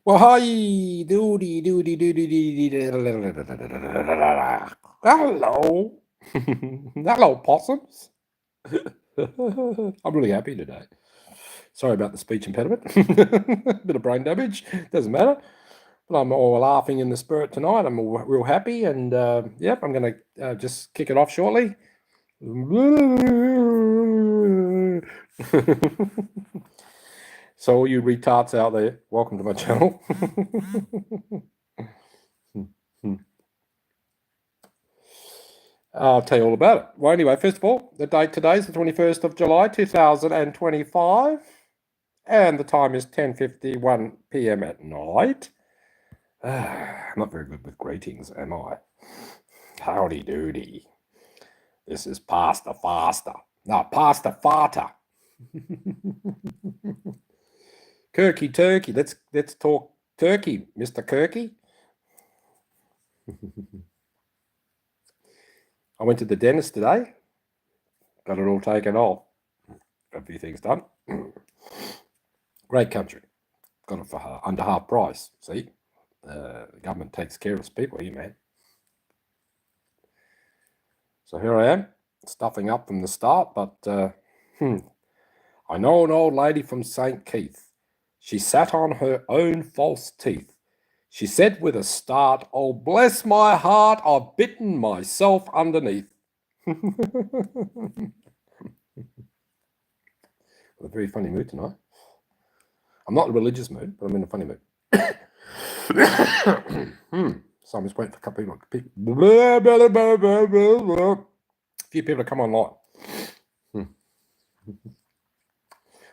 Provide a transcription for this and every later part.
Well, hi, doody, doody, doody, doody. Hello. Hello, possums. I'm really happy today. Sorry about the speech impediment. Bit of brain damage. Doesn't matter. But I'm all laughing in the spirit tonight. I'm all real happy. And yep, I'm going to just kick it off shortly. So all you retards out there, welcome to my channel. I'll tell you all about it. Well, anyway, first of all, the date today is the 21st of July, 2025. And the time is 10:51 p.m. at night. I'm not very good with greetings, am I? Howdy doody. This is Pastor Faster. No, Pastor Farter. Kirky turkey. Let's talk turkey, Mr. Kirky. I went to the dentist today. Got it all taken off. A few things done. Great country. Got it for under half price. See? The government takes care of its people here, man. So here I am, stuffing up from the start, but I know an old lady from St. Keith. She sat on her own false teeth. She said with a start, "Oh, bless my heart, I've bitten myself underneath." A very funny mood tonight. I'm not in a religious mood, but I'm in a funny mood. So I'm just waiting for a couple of people. A few people to come online.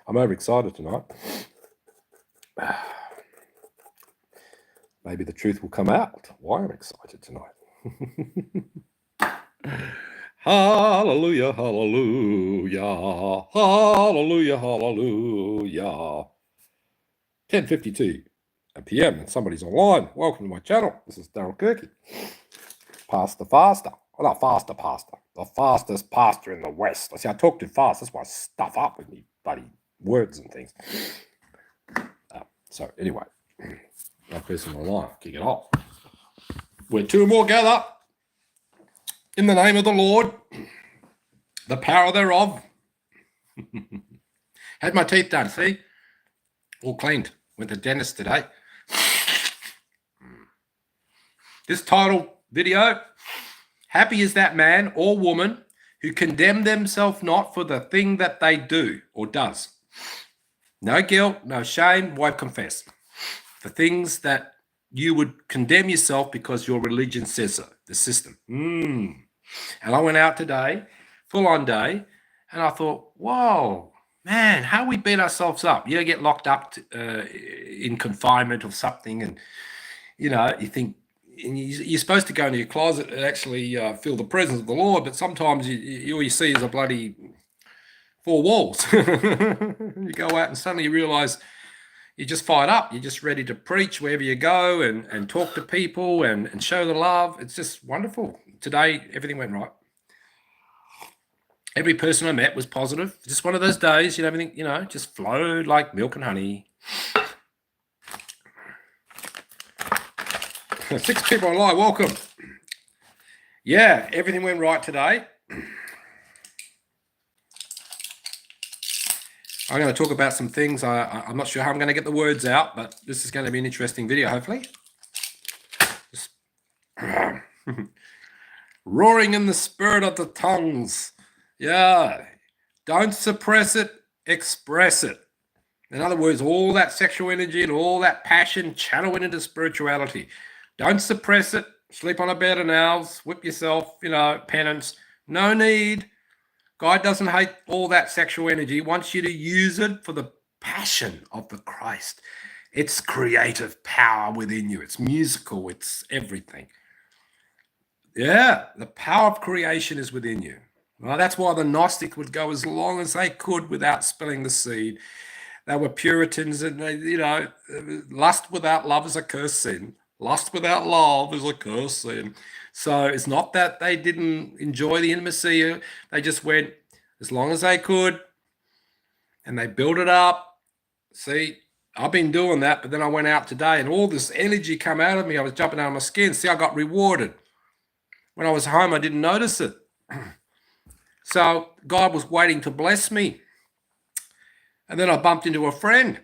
I'm overexcited tonight. Maybe the truth will come out why I'm excited tonight. Hallelujah, hallelujah, hallelujah, hallelujah. 10:52 p.m. and somebody's online. Welcome to my channel. This is Daryl Kirky. Pastor Faster. Well, not Faster Pastor. The fastest pastor in the West. I see, I talk too fast. That's why I stuff up with me bloody words and things. So anyway, no person online. Kick it off. Where two or more gather in the name of the Lord, the power thereof. Had my teeth done, see? All cleaned. Went to the dentist today. This title video, happy is that man or woman who condemn themselves not for the thing that they do or does. No guilt, no shame, why confess? The things that you would condemn yourself because your religion says so, the system. And I went out today, full on day, and I thought, whoa, man, how we beat ourselves up. You get locked up in confinement or something, and, you think, and you're supposed to go into your closet and actually feel the presence of the Lord, but sometimes all you see is a bloody four walls. You go out and suddenly you realize you're just fired up. You're just ready to preach wherever you go and talk to people and show the love. It's just wonderful. Today, everything went right. Every person I met was positive. Just one of those days, everything, just flowed like milk and honey. 6 people online, welcome. Yeah, everything went right today. I'm going to talk about some things. I'm not sure how I'm going to get the words out, but this is going to be an interesting video, hopefully. Roaring in the spirit of the tongues. Yeah. Don't suppress it, express it. In other words, all that sexual energy and all that passion, channel it into spirituality. Don't suppress it. Sleep on a bed of nails, whip yourself, penance. No need. God doesn't hate all that sexual energy. He wants you to use it for the passion of the Christ. It's creative power within you. It's musical. It's everything. Yeah, the power of creation is within you. Well, that's why the Gnostics would go as long as they could without spilling the seed. They were Puritans, and lust without love is a cursed sin. Lust without love is a cursed sin. So it's not that they didn't enjoy the intimacy. They just went as long as they could, and they built it up. See, I've been doing that, but then I went out today and all this energy come out of me. I was jumping out of my skin. See, I got rewarded. When I was home, I didn't notice it. So God was waiting to bless me. And then I bumped into a friend,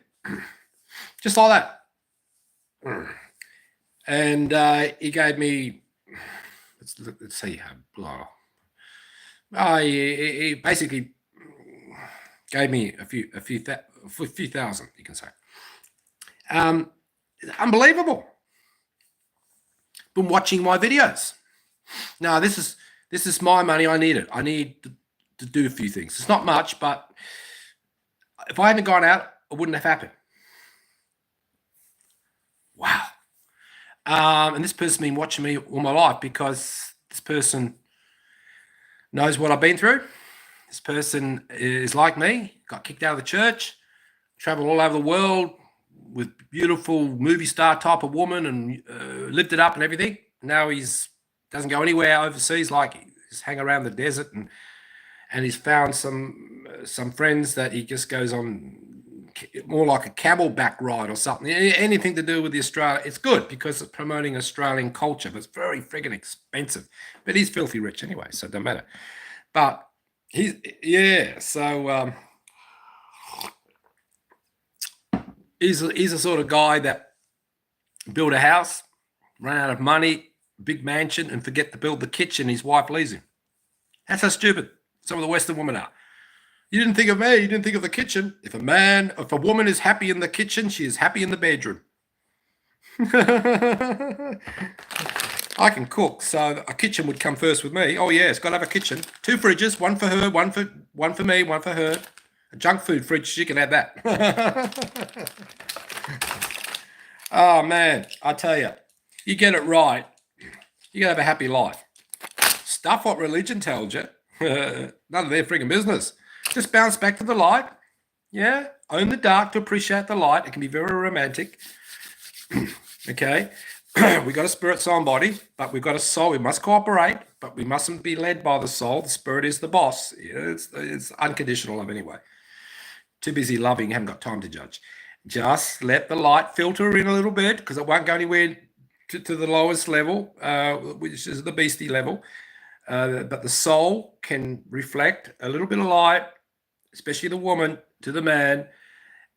just like that. And he gave me, let's see, he basically gave me a few thousand, you can say. Unbelievable. Been watching my videos. Now this is my money. I need it. I need to do a few things. It's not much, but if I hadn't gone out, it wouldn't have happened. Wow. And this person's been watching me all my life because this person knows what I've been through. This person is like me, got kicked out of the church, traveled all over the world with beautiful movie star type of woman and lived it up and everything. Now he's doesn't go anywhere overseas, like he's hang around the desert and he's found some friends that he just goes on more like a camelback ride or something. Anything to do with the Australia, it's good because it's promoting Australian culture, but it's very friggin' expensive. But he's filthy rich anyway, so it doesn't matter. But he's so he's a sort of guy that built a house, ran out of money, big mansion, and forget to build the kitchen. His wife leaves him. That's how stupid some of the Western women are. You didn't think of me. You didn't think of the kitchen. If a woman is happy in the kitchen, she is happy in the bedroom. I can cook, so a kitchen would come first with me. Oh yeah, it's got to have a kitchen. 2 fridges, one for her, one for me, one for her. A junk food fridge, she can have that. Oh man, I tell you, you get it right, you're gonna have a happy life. Stuff what religion tells you, none of their friggin' business. Just bounce back to the light. Yeah, own the dark to appreciate the light. It can be very romantic. Okay, we got a spirit, soul, and body, but we've got a soul. We must cooperate, but we mustn't be led by the soul. The spirit is the boss. It's unconditional love anyway. Too busy loving, haven't got time to judge. Just let the light filter in a little bit because it won't go anywhere to the lowest level, which is the beastie level. But the soul can reflect a little bit of light, especially the woman, to the man,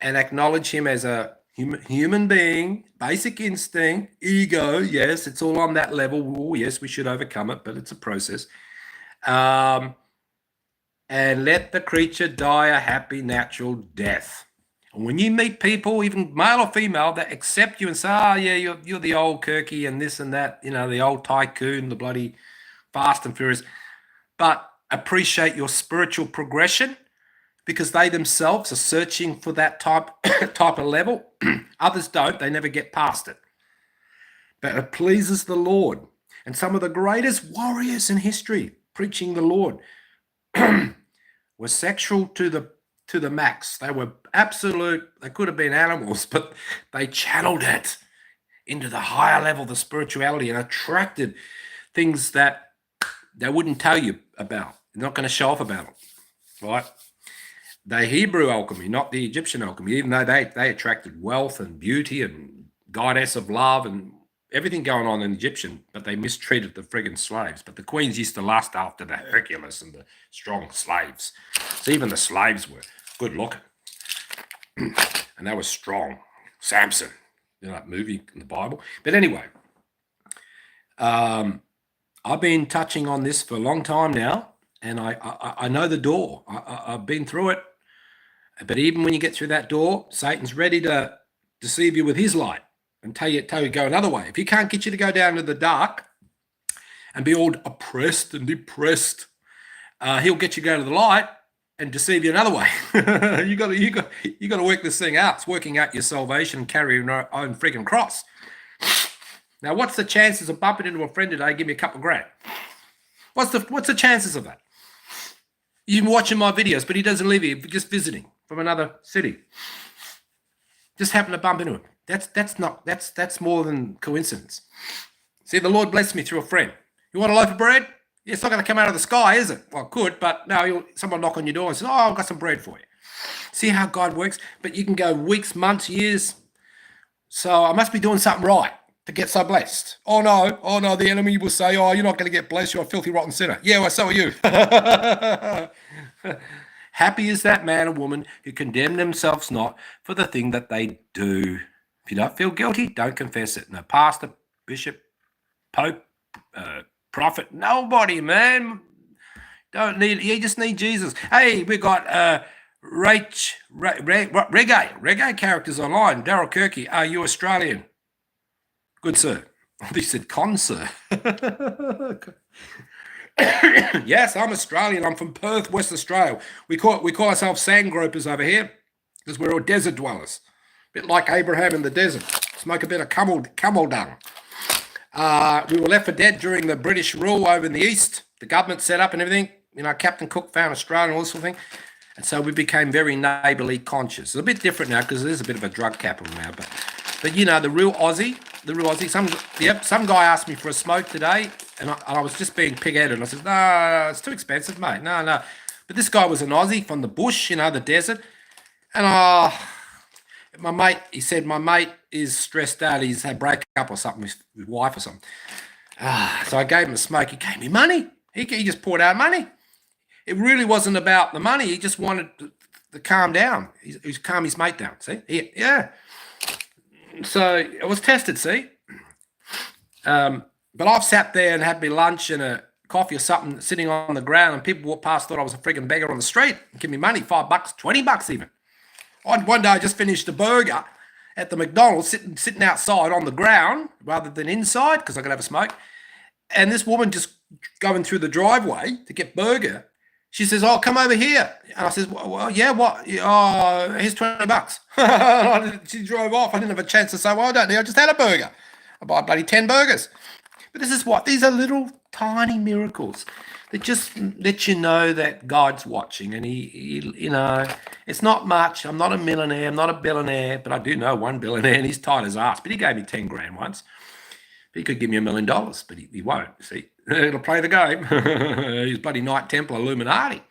and acknowledge him as a human being, basic instinct, ego. Yes, it's all on that level. Oh, yes, we should overcome it, but it's a process. And let the creature die a happy, natural death. And when you meet people, even male or female, that accept you and say, oh, yeah, you're the old Kirky and this and that, the old tycoon, the bloody fast and furious, but appreciate your spiritual progression because they themselves are searching for that type of level. Others don't. They never get past it. But it pleases the Lord. And some of the greatest warriors in history preaching the Lord were sexual to the max. They were absolute. They could have been animals, but they channeled it into the higher level, the spirituality, and attracted things that they wouldn't tell you about. They're not going to show off about it, right? The Hebrew alchemy, not the Egyptian alchemy, even though they attracted wealth and beauty and goddess of love and everything going on in Egyptian, but they mistreated the friggin' slaves. But the queens used to lust after the Hercules and the strong slaves. So even the slaves were good looking. And they were strong. Samson, that movie in the Bible. But anyway, I've been touching on this for a long time now, and I know the door. I've been through it. But even when you get through that door, Satan's ready to deceive you with his light and tell you to go another way. If he can't get you to go down to the dark and be all oppressed and depressed, he'll get you to go to the light and deceive you another way. you got to work this thing out. It's working out your salvation and carrying your own freaking cross. Now, what's the chances of bumping into a friend today? Give me a couple of grand. What's the chances of that? You've been watching my videos, but he doesn't live here. Just visiting from another city. Just happen to bump into him. That's more than coincidence. See, the Lord blessed me through a friend. You want a loaf of bread? Yeah, it's not going to come out of the sky, is it? Well, it could, but no, someone knock on your door and say, oh, I've got some bread for you. See how God works? But you can go weeks, months, years. So I must be doing something right to get so blessed. Oh no, the enemy will say, oh, you're not going to get blessed. You're a filthy, rotten sinner. Yeah, well, so are you. Happy is that man or woman who condemn themselves not for the thing that they do. If you don't feel guilty, don't confess it. No pastor, bishop, pope, prophet, nobody, man. Don't need. You just need Jesus. Hey, we got reggae characters online. Daryl Kirky, are you Australian? Good sir. They said con sir. Yes, I'm Australian. I'm from Perth, West Australia. We call ourselves sand gropers over here because we're all desert dwellers. A bit like Abraham in the desert. Smoke a bit of camel dung. We were left for dead during the British rule over in the east. The government set up and everything. You know, Captain Cook found Australia and all this sort of thing. And so we became very neighbourly conscious. It's a bit different now because there's a bit of a drug capital now. But you know, the real Aussie. Some guy asked me for a smoke today, and I was just being pig-headed. And I said, no, it's too expensive, mate. No. But this guy was an Aussie from the bush, you know, the desert. And my mate, he said, my mate is stressed out. He's had a breakup or something with his wife or something. So I gave him a smoke. He gave me money. He just poured out money. It really wasn't about the money. He just wanted to calm down. He's calm his mate down. See? Yeah. So it was tested, see? But I've sat there and had me lunch and a coffee or something sitting on the ground, and people walked past, thought I was a frigging beggar on the street and give me money, $5, $20 even. One day I just finished a burger at the McDonald's, sitting outside on the ground rather than inside because I could have a smoke. And this woman just going through the driveway to get burger, she says, oh, come over here. And I says, well, yeah, what? Oh, here's $20. She drove off. I didn't have a chance to say, well, I don't need. I just had a burger. I buy bloody 10 burgers. But this is what? These are little tiny miracles that just let you know that God's watching. And he you know, it's not much. I'm not a millionaire. I'm not a billionaire. But I do know one billionaire, and he's tight as ass. But he gave me 10 grand once. He could give me $1 million, but he won't, see. He'll play the game. He's bloody Knight Templar Illuminati.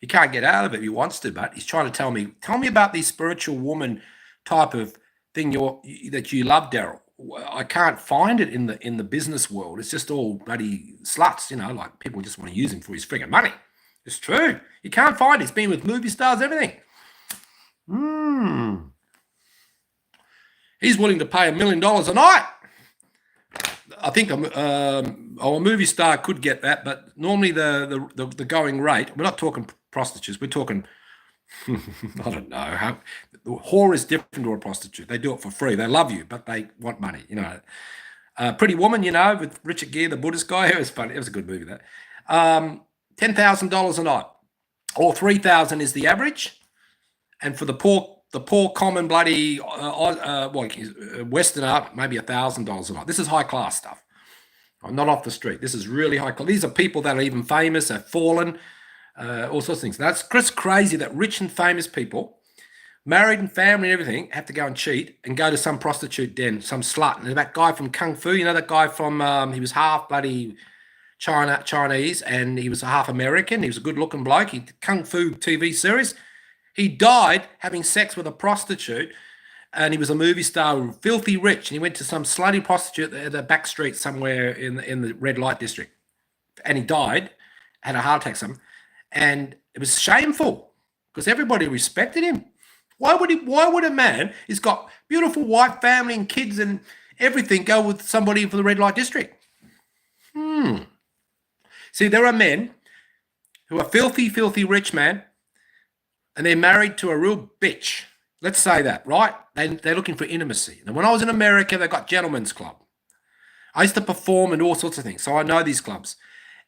He can't get out of it if he wants to, but he's trying to tell me about this spiritual woman type of thing that you love, Daryl. I can't find it in the business world. It's just all bloody sluts, you know, like people just want to use him for his friggin' money. It's true. You can't find it. He's been with movie stars, everything. He's willing to pay $1 million a night. I think a movie star could get that, but normally the going rate, we're not talking prostitutes, we're talking, I don't know, how whore is different to a prostitute. They do it for free. They love you, but they want money, you know. Pretty Woman, you know, with Richard Gere, the Buddhist guy. It was funny. It was a good movie, that. $10,000 a night, or $3,000 is the average. And for the poor common bloody Westerner, maybe $1,000 a night. This is high class stuff. I'm not off the street. This is really high class. These are people that are even famous, have fallen, all sorts of things. That's just crazy that rich and famous people, married and family and everything, have to go and cheat and go to some prostitute den, some slut. And that guy from Kung Fu, you know, that guy from, he was half bloody Chinese and he was half American. He was a good looking bloke. He Kung Fu TV series. He died having sex with a prostitute, and he was a movie star, filthy rich, and he went to some slutty prostitute at the back street somewhere in the red light district, and he died, had a heart attack, something, and it was shameful because everybody respected him. Why would a man who's got beautiful wife, family, and kids and everything go with somebody for the red light district? See, there are men who are filthy, filthy rich, man, and they're married to a real bitch. Let's say that, right? They're looking for intimacy. And when I was in America, they got Gentlemen's Club. I used to perform and all sorts of things, so I know these clubs.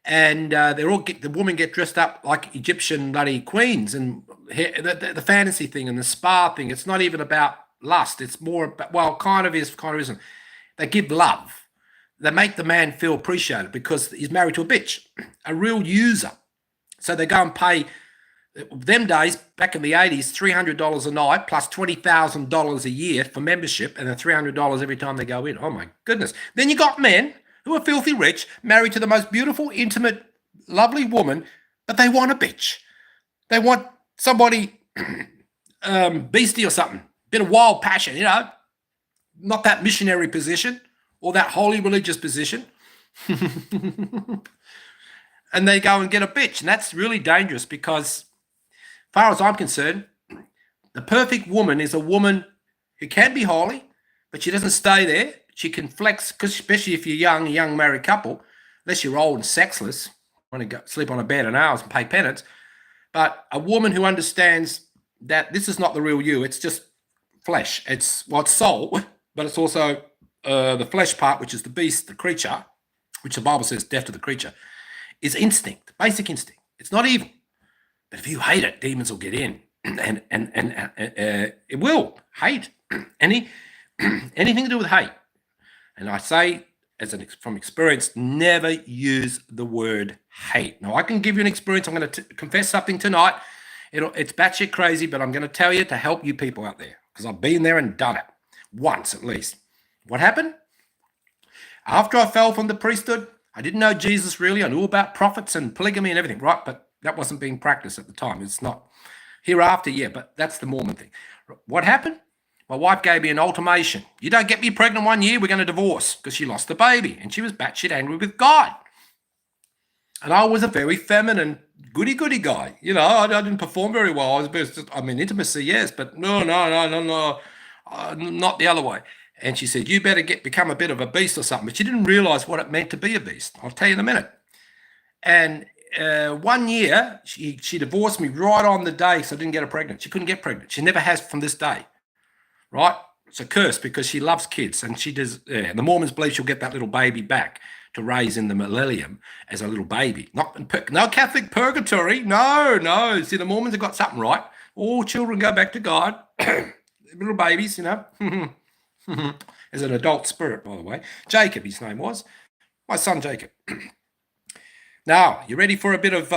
And the women get dressed up like Egyptian bloody queens, and the fantasy thing and the spa thing. It's not even about lust. It's more about, well, kind of is, kind of isn't. They give love. They make the man feel appreciated because he's married to a bitch, a real user. So they go and pay. Them days, back in the 80s, $300 a night plus $20,000 a year for membership, and then $300 every time they go in. Oh, my goodness. Then you got men who are filthy rich, married to the most beautiful, intimate, lovely woman, but they want a bitch. They want somebody beastie or something, bit of wild passion, not that missionary position or that holy religious position. And they go and get a bitch. And that's really dangerous because, as far as I'm concerned, the perfect woman is a woman who can be holy, but she doesn't stay there. She can flex, because especially if you're a young married couple, unless you're old and sexless, want to go sleep on a bed an hour and pay penance. But a woman who understands that this is not the real you, it's just flesh. It's soul, but it's also the flesh part, which is the beast, the creature, which the Bible says death to the creature, is instinct, basic instinct. It's not evil. But if you hate it, demons will get in. And it will. Hate. Anything to do with hate. And I say, from experience, never use the word hate. Now, I can give you an experience. I'm going to confess something tonight. It's batshit crazy, but I'm going to tell you to help you people out there, because I've been there and done it once at least. What happened? After I fell from the priesthood, I didn't know Jesus really. I knew about prophets and polygamy and everything, right? But that wasn't being practiced at the time. It's not. Hereafter, yeah, but that's the Mormon thing. What happened? My wife gave me an ultimatum. You don't get me pregnant 1 year, we're going to divorce, because she lost the baby. And she was batshit angry with God. And I was a very feminine, goody-goody guy. I didn't perform very well. Intimacy, yes, but no, not the other way. And she said, you better become a bit of a beast or something. But she didn't realize what it meant to be a beast. I'll tell you in a minute. And 1 year, she divorced me right on the day, so I didn't get her pregnant. She couldn't get pregnant. She never has from this day, right? It's a curse because she loves kids, and she does. The Mormons believe she'll get that little baby back to raise in the millennium as a little baby. No Catholic purgatory. No. See, the Mormons have got something right. All children go back to God. Little babies, as an adult spirit, by the way. Jacob, his name was. My son, Jacob. Now, you ready for a bit of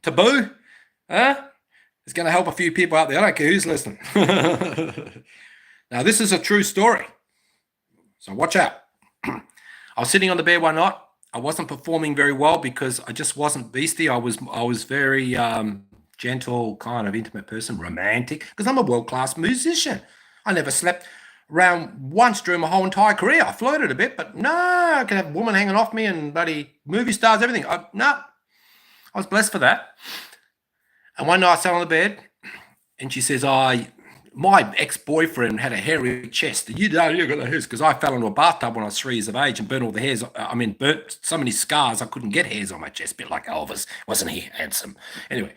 taboo? It's going to help a few people out there. I don't care who's listening. Now, this is a true story, so watch out. I was sitting on the bed one night. I wasn't performing very well because I just wasn't beastie. I was very gentle, kind of intimate person, romantic, because I'm a world-class musician. I never slept around once during my whole entire career. I flirted a bit, but no, I could have a woman hanging off me and bloody movie stars, everything. I was blessed for that. And one night I sat on the bed and she says, my ex-boyfriend had a hairy chest. You got the hairs, because I fell into a bathtub when I was 3 years of age and burnt all the hairs. Burnt so many scars I couldn't get hairs on my chest, a bit like Elvis. Wasn't he handsome? Anyway.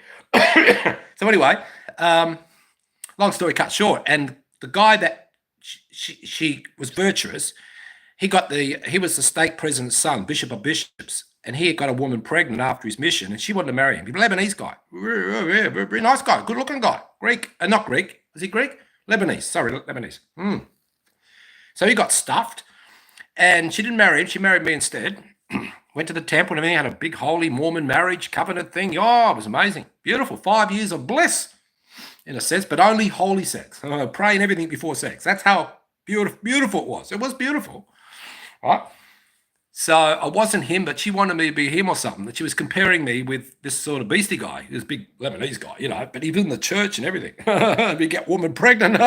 Long story cut short. And the guy that she was virtuous. He was the stake president's son, Bishop of Bishops, and he got a woman pregnant after his mission, and she wanted to marry him. He's a Lebanese guy, very nice guy, good-looking guy, Greek, not Greek. Is he Greek? Lebanese. So he got stuffed, and she didn't marry him. She married me instead. Went to the temple and everything. Had a big holy Mormon marriage covenant thing. Oh, it was amazing, beautiful. 5 years of bliss. In a sense, but only holy sex. Pray and everything before sex. That's how beautiful it was. It was beautiful, right? So I wasn't him, but she wanted me to be him or something. That she was comparing me with this sort of beastie guy, this big Lebanese guy, but he was in the church and everything. We get woman pregnant.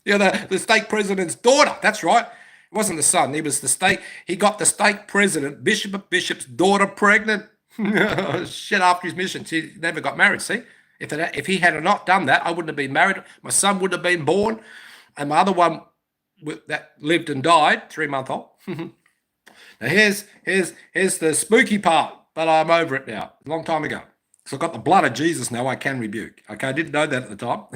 The stake president's daughter. That's right. It wasn't the son. He was the stake. He got the stake president, Bishop of Bishops' daughter pregnant. Shit, after his mission, she never got married. See, if he had not done that, I wouldn't have been married. My son wouldn't have been born, and my other one that lived and died, 3-month-old. Now here's the spooky part, but I'm over it now. A long time ago, so I've got the blood of Jesus now. I can rebuke. Okay, I didn't know that at the time.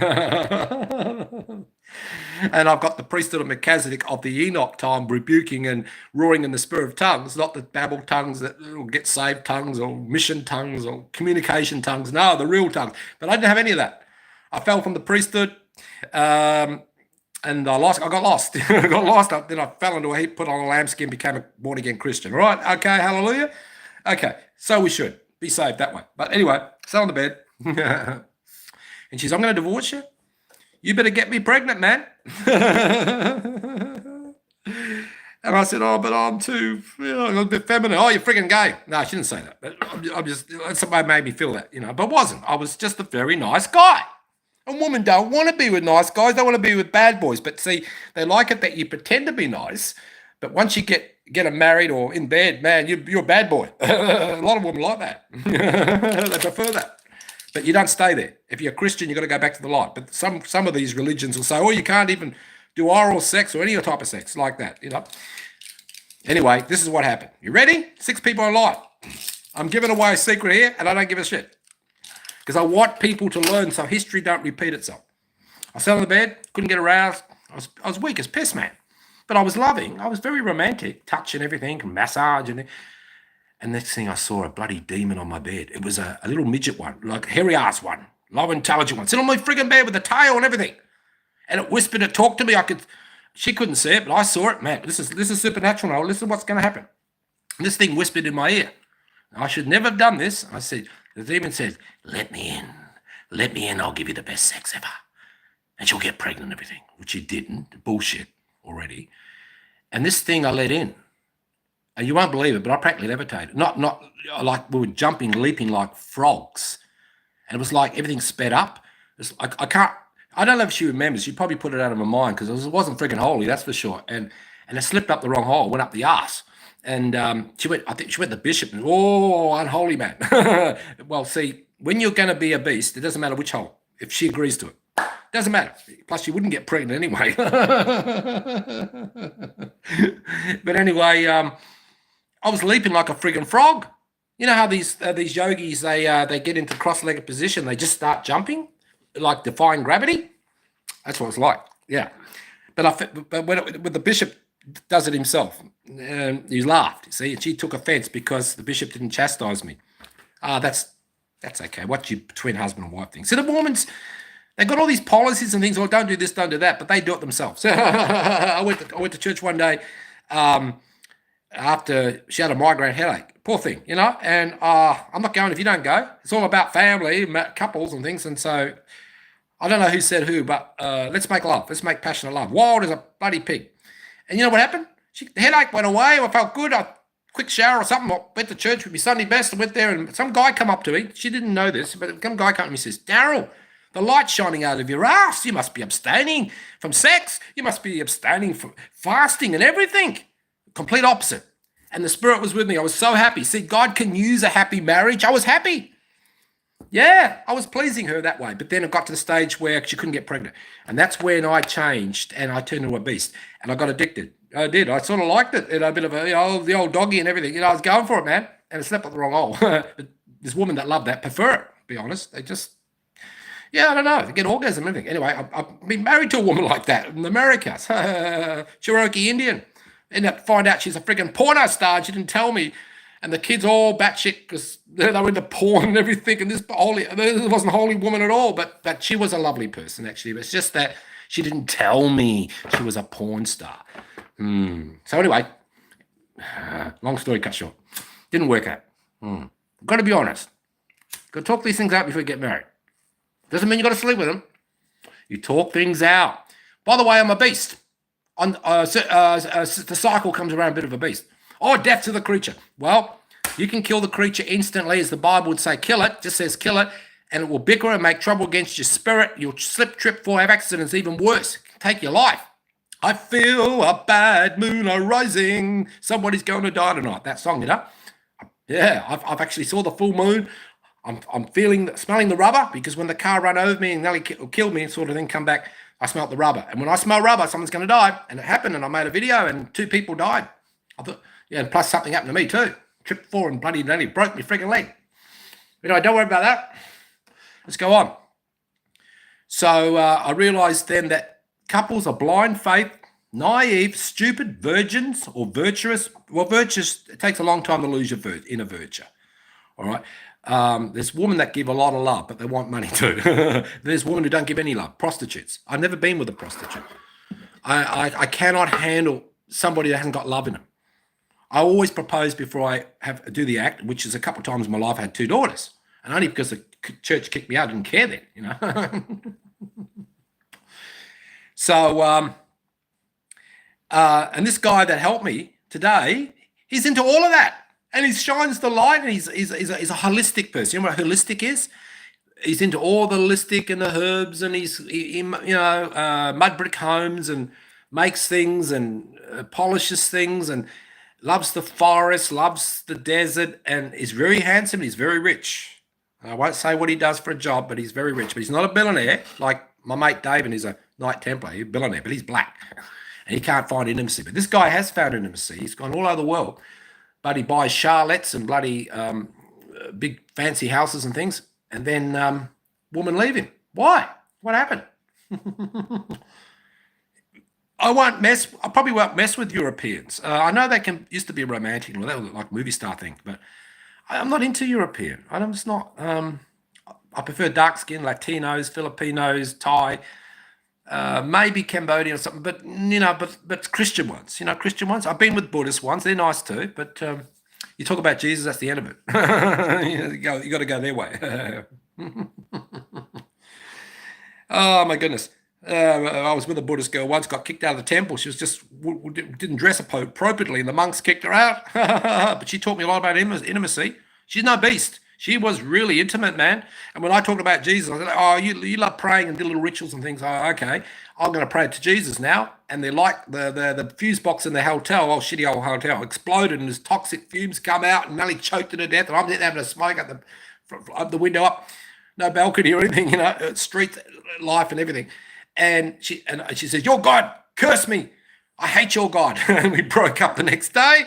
And I've got the priesthood of Melchizedek of the Enoch time, rebuking and roaring in the spirit of tongues, not the babble tongues that will get saved tongues or mission tongues or communication tongues. No, the real tongues. But I didn't have any of that. I fell from the priesthood, and I got lost. Then I fell into a heap, put on a lambskin, became a born-again Christian. All right? Okay, hallelujah. Okay, so we should be saved that way. But anyway, sat on the bed. And she's, I'm going to divorce you. You better get me pregnant, man. And I said, oh, but I'm too, I'm a bit feminine. Oh, you're friggin' gay. No, she didn't say that. But I'm just, somebody made me feel that, but I wasn't. I was just a very nice guy. And women don't want to be with nice guys. They want to be with bad boys. But see, they like it that you pretend to be nice. But once you get them married or in bed, man, you're a bad boy. A lot of women like that. They prefer that. But you don't stay there. If you're a Christian, you've got to go back to the light. But some of these religions will say, oh, you can't even do oral sex or any type of sex like that, Anyway, this is what happened. You ready? 6 people are live. I'm giving away a secret here, and I don't give a shit. Because I want people to learn so history don't repeat itself. I sat on the bed, couldn't get aroused. I was weak as piss, man. But I was loving. I was very romantic, touching everything, massage. And next thing I saw a bloody demon on my bed. It was a little midget one, like a hairy-ass one, low intelligent one. Sitting on my friggin' bed with a tail and everything. And it whispered, it talked to me. She couldn't see it, but I saw it. Man, this is supernatural now. Listen to what's going to happen. And this thing whispered in my ear. I should never have done this. I said, the demon said, let me in. Let me in. I'll give you the best sex ever. And she'll get pregnant and everything, which she didn't. Bullshit already. And this thing I let in. And you won't believe it, but I practically levitated. Not like we were jumping, leaping like frogs. And it was like everything sped up. It's like I don't know if she remembers. She probably put it out of her mind because it wasn't freaking holy, that's for sure. And it slipped up the wrong hole, went up the arse. And I think she went to the bishop and, oh, unholy man. Well, see, when you're going to be a beast, it doesn't matter which hole, if she agrees to it. Doesn't matter. Plus, she wouldn't get pregnant anyway. But anyway, I was leaping like a friggin' frog. You know how these yogis, they get into cross-legged position, they just start jumping, like defying gravity? That's what it's like, yeah. But when the bishop does it himself, he laughed. See, she took offense because the bishop didn't chastise me. That's okay. What's your between husband and wife thing? So the Mormons, they got all these policies and things. Oh, don't do this, don't do that, but they do it themselves. I went to church one day after she had a migraine headache. Poor thing, And I'm not going if you don't go. It's all about family, couples and things. And so I don't know who said who, but let's make love. Let's make passionate love. Wild as a bloody pig. And you know what happened? The headache went away. I felt good. Quick shower or something. I went to church with my Sunday best. I went there and some guy come up to me. She didn't know this, but some guy came to me and says, Daryl, the light's shining out of your ass. You must be abstaining from sex. You must be abstaining from fasting and everything. Complete opposite. And the Spirit was with me. I was so happy. See, God can use a happy marriage. I was happy. Yeah, I was pleasing her that way. But then it got to the stage where she couldn't get pregnant. And that's when I changed and I turned into a beast. And I got addicted. I did. I sort of liked it. A bit of the old doggy and everything. I was going for it, man. And it slept up the wrong hole. This woman that loved that prefer it, to be honest. They just, I don't know. They get orgasm and everything. Anyway, I've been married to a woman like that in America. Cherokee Indian. End up find out she's a freaking porno star. She didn't tell me. And the kids all batshit because they were into porn and everything. And this wasn't a holy woman at all. But she was a lovely person, actually. It's just that she didn't tell me she was a porn star. So anyway, long story cut short. Didn't work out. Got to be honest. Got to talk these things out before you get married. Doesn't mean you got to sleep with them. You talk things out. By the way, I'm a beast. The cycle comes around a bit of a beast. Oh, death to the creature. Well, you can kill the creature instantly, as the Bible would say, kill it. Just says kill it, and it will bicker and make trouble against your spirit. You'll slip, trip, fall, have accidents, even worse. Take your life. I feel a bad moon arising. Somebody's going to die tonight. That song, Yeah, I've actually saw the full moon. I'm smelling the rubber, because when the car ran over me and nearly killed me, sort of thing, come back, I smelled the rubber. And when I smell rubber, someone's going to die. And it happened, and I made a video, and 2 people died. I thought, and plus something happened to me too. Tripped, fall, and bloody nearly broke my freaking leg. Don't worry about that. Let's go on. So I realized then that couples are blind faith, naive, stupid, virgins, or virtuous. Well, virtuous, it takes a long time to lose your inner virtue. All right. There's women that give a lot of love, but they want money too. There's women who don't give any love, prostitutes. I've never been with a prostitute. I cannot handle somebody that hasn't got love in them. I always propose before I do the act, which is a couple of times in my life. I had 2 daughters, and only because the church kicked me out. I didn't care then, So And this guy that helped me today, he's into all of that. And he shines the light, and he's a holistic person. You know what holistic is? He's into all the holistic and the herbs, and mud brick homes, and makes things, and polishes things, and loves the forest, loves the desert, and is very handsome. And he's very rich. I won't say what he does for a job, but he's very rich. But he's not a billionaire like my mate David is a Knight Templar. He's a billionaire, but he's black. And he can't find intimacy. But this guy has found intimacy. He's gone all over the world. But he buys charlettes and bloody big fancy houses and things. And then women leave him. Why? What happened? I probably won't mess with Europeans. I know they used to be romantic, or they were like movie star thing, but I'm not into European. I'm just not. I prefer dark skin, Latinos, Filipinos, Thai, maybe Cambodian or something, but but Christian ones. Christian ones. I've been with Buddhist ones. They're nice too, but you talk about Jesus, that's the end of it. you got to go their way. Oh my goodness. I was with a Buddhist girl once, got kicked out of the temple. She was just didn't dress appropriately, and the monks kicked her out. But she taught me a lot about intimacy. She's no beast. She was really intimate, man. And when I talked about Jesus, I said, "Oh, you love praying and do little rituals and things." Oh, okay, I'm going to pray to Jesus now. And they're like the fuse box in the hotel, shitty old hotel, exploded, and there's toxic fumes come out, and nearly choked her to death. And I'm having a smoke up the window up, no balcony or anything, street life and everything. And she says, "Your God, curse me. I hate your God." And we broke up the next day.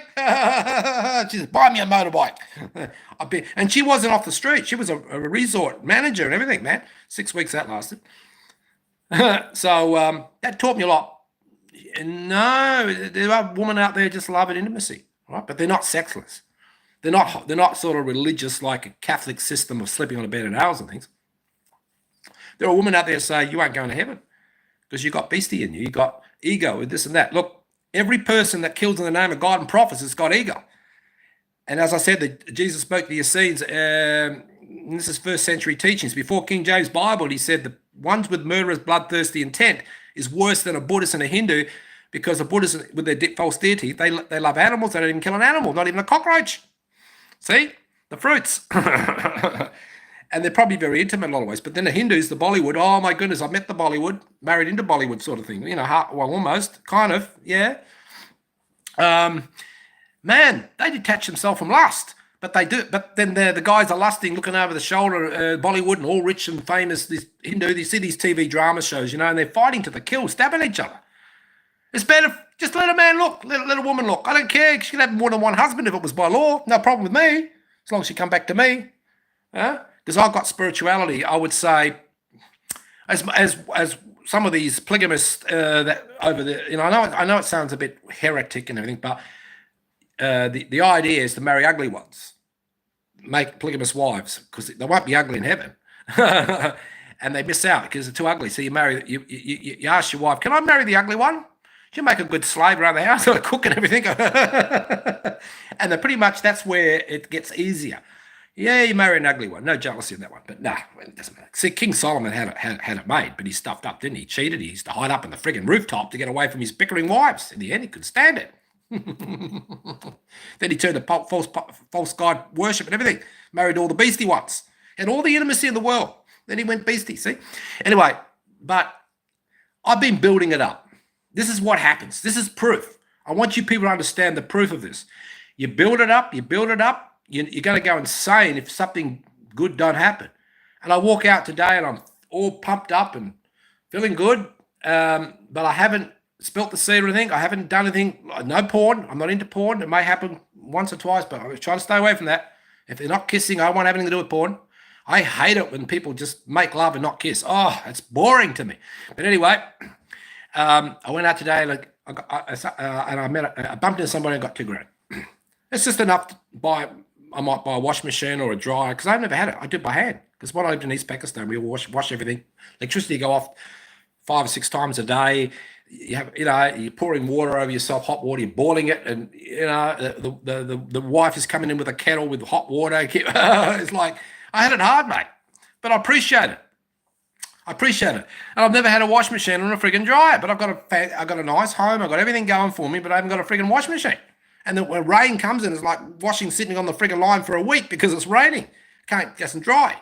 She said, "Buy me a motorbike." And she wasn't off the street. She was a resort manager and everything, man. 6 weeks that lasted. So that taught me a lot. No, there are women out there just loving intimacy, right? But they're not sexless. They're not sort of religious like a Catholic system of sleeping on a bed and hours and things. There are women out there say you ain't going to heaven because you got beastie in you. You got ego and this and that. Look, every person that kills in the name of God and prophets has got ego. And as I said, Jesus spoke to the Essenes, this is first century teachings. Before King James Bible, he said the ones with murderous, bloodthirsty intent is worse than a Buddhist and a Hindu, because a Buddhist with their false deity, they love animals. They don't even kill an animal, not even a cockroach. See? The fruits. And they're probably very intimate in a lot of ways. But then the Hindus, the Bollywood, oh my goodness, I met the Bollywood, married into Bollywood sort of thing. Almost, kind of, yeah. Man, they detach themselves from lust. But they do. But then the guys are lusting, looking over the shoulder, Bollywood and all rich and famous, this Hindu, you see these TV drama shows, and they're fighting to the kill, stabbing each other. It's better, just let a man look, let a woman look. I don't care. She could have more than one husband if it was by law. No problem with me, as long as she come back to me. Because I've got spirituality, I would say, as some of these polygamists that over there, I know it sounds a bit heretic and everything, but the idea is to marry ugly ones, make polygamous wives, because they won't be ugly in heaven, and they miss out because they're too ugly. So you ask your wife, "Can I marry the ugly one? She'll make a good slave around the house, cook and everything." And then pretty much that's where it gets easier. Yeah, you marry an ugly one. No jealousy in that one. But nah, it doesn't matter. See, King Solomon had it made, but he stuffed up, didn't he? He cheated. He used to hide up in the friggin' rooftop to get away from his bickering wives. In the end, he couldn't stand it. Then he turned to false god worship and everything. Married all the beastie ones. Had all the intimacy in the world. Then he went beastie, see? Anyway, but I've been building it up. This is what happens. This is proof. I want you people to understand the proof of this. You build it up, you're going to go insane if something good don't happen. And I walk out today and I'm all pumped up and feeling good, but I haven't spilt the seed or anything. I haven't done anything. No porn. I'm not into porn. It may happen once or twice, but I'm trying to stay away from that. If they're not kissing, I won't have anything to do with porn. I hate it when people just make love and not kiss. Oh, it's boring to me. But anyway, I went out today and I bumped into somebody and got $2,000. It's just enough to buy. I might buy a wash machine or a dryer, because I've never had it. I do it by hand. Because when I lived in East Pakistan, we wash everything. Electricity go off 5 or 6 times a day. You're pouring water over yourself, hot water. You're boiling it, and the wife is coming in with a kettle with hot water. It's like I had it hard, mate, but I appreciate it. I appreciate it. And I've never had a wash machine or a friggin' dryer, but I've got a nice home. I've got everything going for me, but I haven't got a friggin' wash machine. And then when rain comes in, it's like washing sitting on the friggin' line for a week because it's raining. Doesn't dry.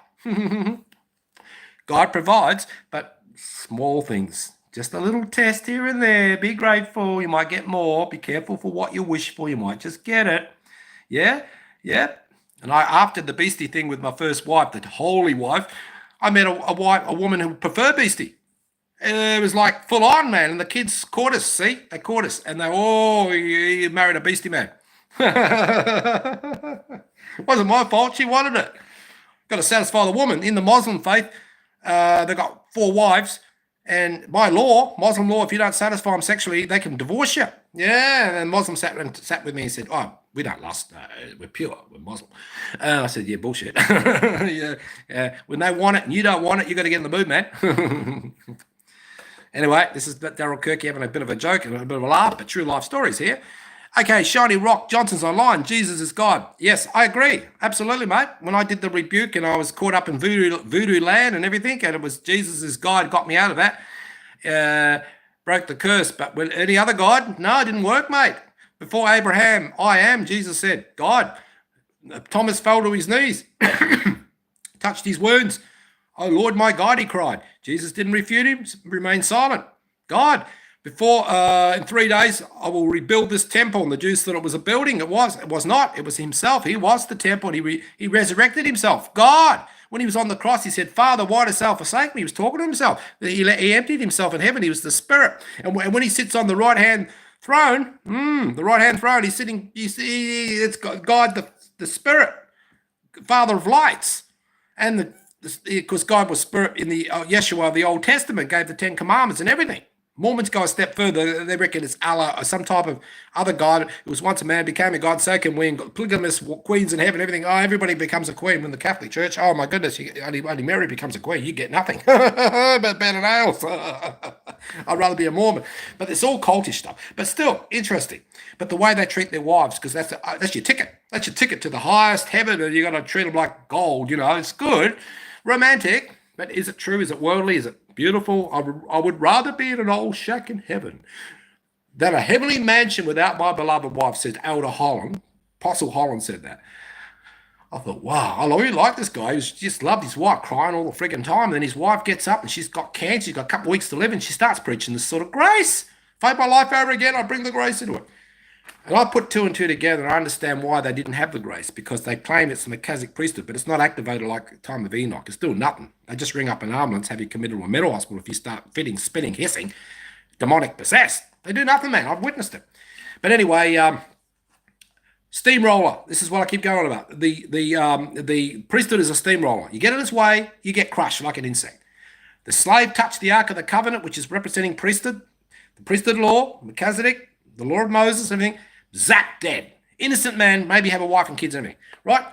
God provides, but small things. Just a little test here and there. Be grateful. You might get more. Be careful for what you wish for. You might just get it. Yeah? Yeah. And after the beastie thing with my first wife, the holy wife, I met a woman who preferred beastie. It was like full on, man. And the kids caught us, see? They caught us. And you married a beastie man. It wasn't my fault. She wanted it. Got to satisfy the woman. In the Muslim faith, they've got 4 wives. And by law, Muslim law, if you don't satisfy them sexually, they can divorce you. Yeah. And then Muslim sat with me and said, oh, we don't lust. We're pure. We're Muslim. I said, yeah, bullshit. Yeah. When they want it and you don't want it, you got to get in the mood, man. Anyway, this is Daryl Kirky having a bit of a joke and a bit of a laugh, but true life stories here. Okay, Shiny Rock Johnson's online. Jesus is God. Yes, I agree. Absolutely, mate. When I did the rebuke and I was caught up in voodoo land and everything, and it was Jesus is God got me out of that, broke the curse. But with any other God, no, it didn't work, mate. Before Abraham, I am, Jesus said, God. Thomas fell to his knees, touched his wounds. Oh, Lord, my God, he cried. Jesus didn't refute him, remained silent. God, before in 3 days, I will rebuild this temple. And the Jews thought it was a building. It was not. It was himself. He was the temple. He resurrected himself. God, when he was on the cross, he said, Father, why dost thou forsake me? He was talking to himself. He emptied himself in heaven. He was the Spirit. And when he sits on the right-hand throne, he's sitting, you see, it's God, the Spirit, Father of lights. And because God was Spirit in the Yeshua of the Old Testament, gave the 10 Commandments and everything. Mormons go a step further. They reckon it's Allah or some type of other God. It was once a man, became a God, so can we, and got polygamous queens in heaven, everything. Oh, everybody becomes a queen in the Catholic Church. Oh, my goodness, only Mary becomes a queen. You get nothing. But better than else. I'd rather be a Mormon. But it's all cultish stuff. But still, interesting. But the way they treat their wives, because that's your ticket. That's your ticket to the highest heaven, and you got to treat them like gold. You know, it's good. Romantic, but is it true? Is it worldly? Is it beautiful? I would rather be in an old shack in heaven than a heavenly mansion without my beloved wife, said Elder Holland. Apostle Holland said that. I thought, wow, I really like this guy. He just loved his wife, crying all the friggin' time. And then his wife gets up and she's got cancer. She's got a couple of weeks to live, and she starts preaching this sort of grace. Fight my life over again. I bring the grace into it. And I put 2 and 2 together, and I understand why they didn't have the grace, because they claim it's the Melchizedek priesthood, but it's not activated like the time of Enoch. It's still nothing. They just ring up an ambulance, have you committed to a mental hospital if you start spitting, hissing, demonic possessed. They do nothing, man. I've witnessed it. But anyway, steamroller. This is what I keep going about. The priesthood is a steamroller. You get in its way, you get crushed like an insect. The slave touched the Ark of the Covenant, which is representing priesthood, the priesthood law, Melchizedek, the law of Moses, everything. Zap, dead. Innocent man, maybe have a wife and kids and everything. Right?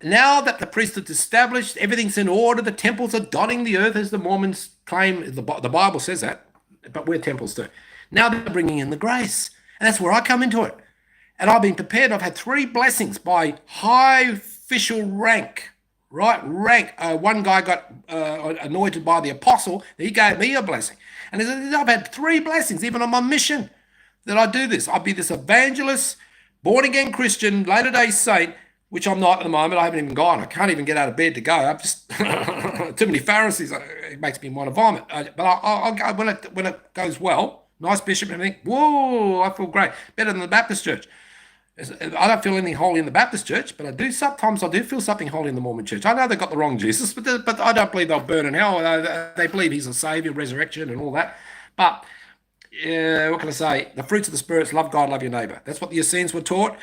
Now that the priesthood's established, everything's in order, the temples are dotting the earth, as the Mormons claim. The Bible says that, but we're temples too. Now they're bringing in the grace. And that's where I come into it. And I've been prepared. I've had 3 blessings by high official rank. Right? Rank. One guy got anointed by the apostle. He gave me a blessing. And I've had 3 blessings, even on my mission, that I do this. I'll be this evangelist, born-again Christian, latter-day saint, which I'm not at the moment. I haven't even gone. I can't even get out of bed to go. I've just too many Pharisees. It makes me want to vomit. But I'll go when it goes well. Nice bishop and everything. Whoa, I feel great. Better than the Baptist church. I don't feel anything holy in the Baptist church, but I do feel something holy in the Mormon church. I know they've got the wrong Jesus, but I don't believe they'll burn in hell. They believe he's a savior, resurrection, and all that. But what can I say? The fruits of the Spirit: love God, love your neighbor. That's what the Essenes were taught.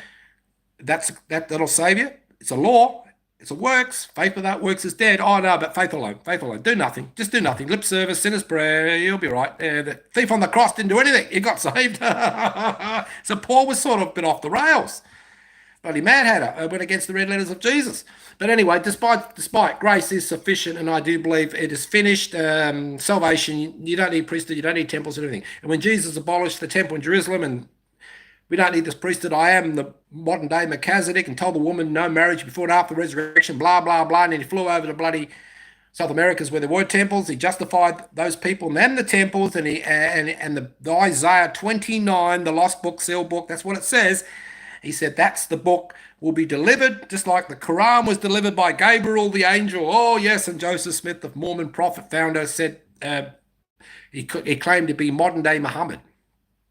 That'll save you. It's a law. It's a works. Faith without works is dead. Oh no, but faith alone. Faith alone. Do nothing. Just do nothing. Lip service, sinner's prayer. You'll be right. The thief on the cross didn't do anything. He got saved. So Paul was sort of a bit off the rails. Bloody Mad Hatter went against the red letters of Jesus. But anyway, despite grace is sufficient, and I do believe it is finished. Salvation. You don't need priesthood. You don't need temples and everything. And when Jesus abolished the temple in Jerusalem, and we don't need this priesthood. I am the modern day Melchizedek, and told the woman no marriage before and after the resurrection, blah, blah, blah. And then he flew over to bloody South America's where there were temples. He justified those people and then the temples, and the Isaiah 29, the lost book, sealed book. That's what it says. He said that's the book will be delivered, just like the Quran was delivered by Gabriel the angel. Oh yes, and Joseph Smith, the Mormon prophet founder, said he claimed to be modern day Muhammad.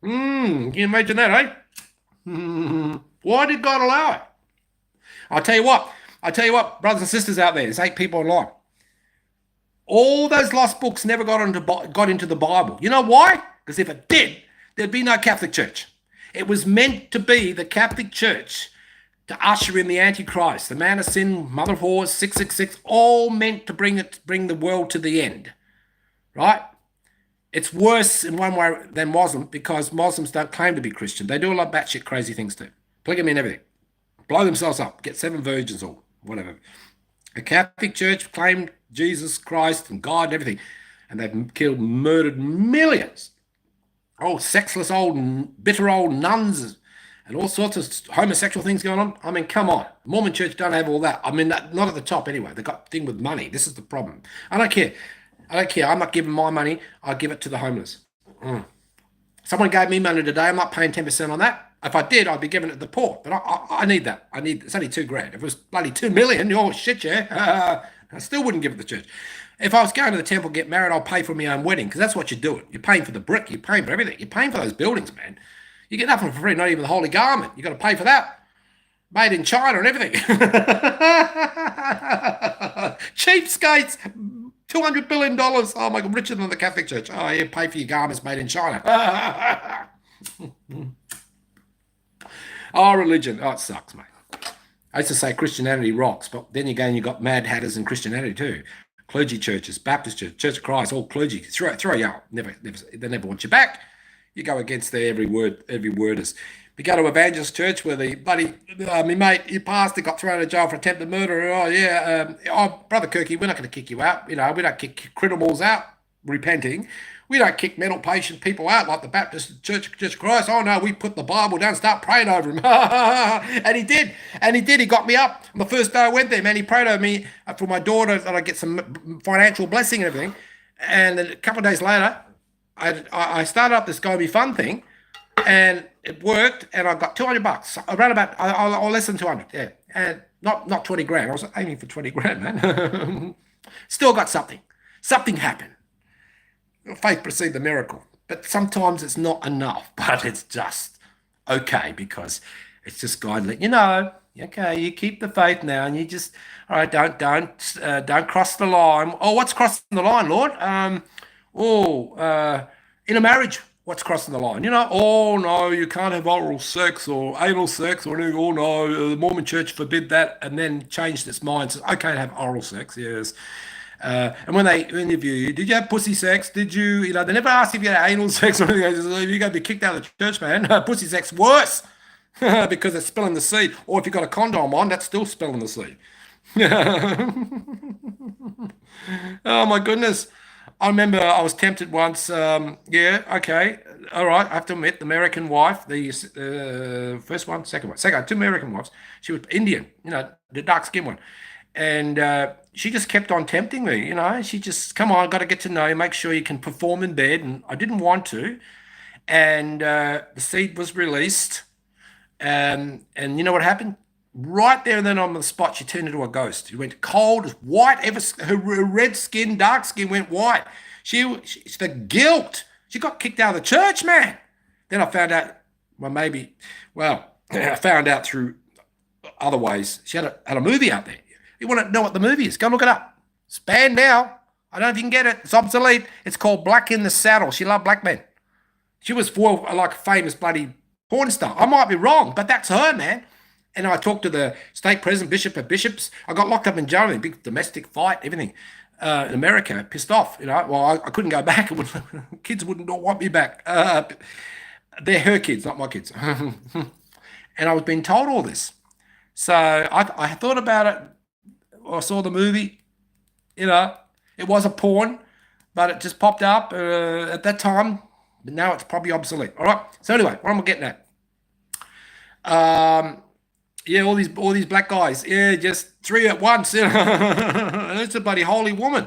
Can you imagine that, eh? Why did God allow it? I'll tell you what, brothers and sisters out there, there's 8 people online. All those lost books never got into the Bible. You know why? Because if it did, there'd be no Catholic Church. It was meant to be the Catholic Church to usher in the Antichrist, the man of sin, mother of whores, 666, all meant to bring the world to the end, right? It's worse in one way than Muslim because Muslims don't claim to be Christian. They do a lot of batshit crazy things too. Polygamy and everything. Blow themselves up, get 7 virgins or whatever. The Catholic Church claimed Jesus Christ and God and everything, and they've murdered millions. Oh, sexless bitter old nuns and all sorts of homosexual things going on. I mean, come on. The Mormon Church don't have all that. I mean, not at the top anyway. They've got a thing with money. This is the problem. I don't care. I'm not giving my money. I'll give it to the homeless. Someone gave me money today. I'm not paying 10% on that. If I did, I'd be giving it to the poor. But I need that. It's only $2,000. If it was bloody 2 million, oh shit, yeah. I still wouldn't give it to the church. If I was going to the temple, get married, I'll pay for my own wedding because that's what you're doing. You're paying for the brick. You're paying for everything. You're paying for those buildings, man. You get nothing for free, not even the holy garment. You got to pay for that. Made in China and everything. Cheapskates. $200 billion. Oh my God, richer than the Catholic Church. Oh, yeah, pay for your garments made in China. Oh, religion. Oh, it sucks, mate. I used to say Christianity rocks, but then again, you got mad hatters in Christianity too. Clergy churches, Baptist church, Church of Christ, all clergy. Throw you out. They never want you back. You go against their every word is. We go to evangelist church where the bloody, my mate, your pastor got thrown in jail for attempted murder. Oh, yeah. Brother Kirky, we're not going to kick you out. You know, we don't kick criminals out repenting. We don't kick mental patient people out like the Baptist Church of Christ. Oh, no, we put the Bible down and start praying over him. And he did. He got me up. On the first day I went there, man, he prayed over me for my daughter that I get some financial blessing and everything. And then a couple of days later, I started up this Go Be Fun thing, and it worked, and I got $200. Around about, or less than 200, yeah. And not 20 grand. I was aiming for 20 grand, man. Still got something. Something happened. Faith precedes the miracle. But sometimes it's not enough, but it's just okay because it's just God letting you know, okay, you keep the faith now and you just, all right, don't cross the line. Oh, what's crossing the line, Lord? In a marriage, what's crossing the line? You know, oh, no, you can't have oral sex or anal sex or anything. Oh, no, the Mormon church forbid that and then changed its mind. Says, okay to have oral sex, yes. And when they interview you, did you have pussy sex? Did you, they never ask if you had anal sex or anything. You're going to be kicked out of the church, man. Pussy sex worse because it's spilling the seed. Or if you've got a condom on, that's still spilling the seed. Oh, my goodness. I remember I was tempted once. Yeah, okay. All right. I have to admit, the American wife, the first one, second one, two American wives. She was Indian, the dark skin one. And she just kept on tempting me, She just, come on, got to get to know you, make sure you can perform in bed. And I didn't want to. And the seed was released. And you know what happened? Right there and then on the spot, she turned into a ghost. She went cold as white. Her red skin, dark skin went white. The guilt. She got kicked out of the church, man. Then I found out, I found out through other ways. She had a movie out there. You want to know what the movie is? Go look it up. It's banned now. I don't know if you can get it. It's obsolete. It's called Black in the Saddle. She loved black men. She was like a famous bloody porn star. I might be wrong, but that's her, man. And I talked to the state president, bishop of bishops. I got locked up in jail, a big domestic fight, everything. In America, pissed off. Well, I couldn't go back. Kids wouldn't want me back. They're her kids, not my kids. And I was being told all this. So I thought about it. I saw the movie, it was a porn, but it just popped up at that time. But now it's probably obsolete. All right. So anyway, what am I getting at? Yeah, all these black guys. Yeah, just 3 at once. It's a bloody holy woman.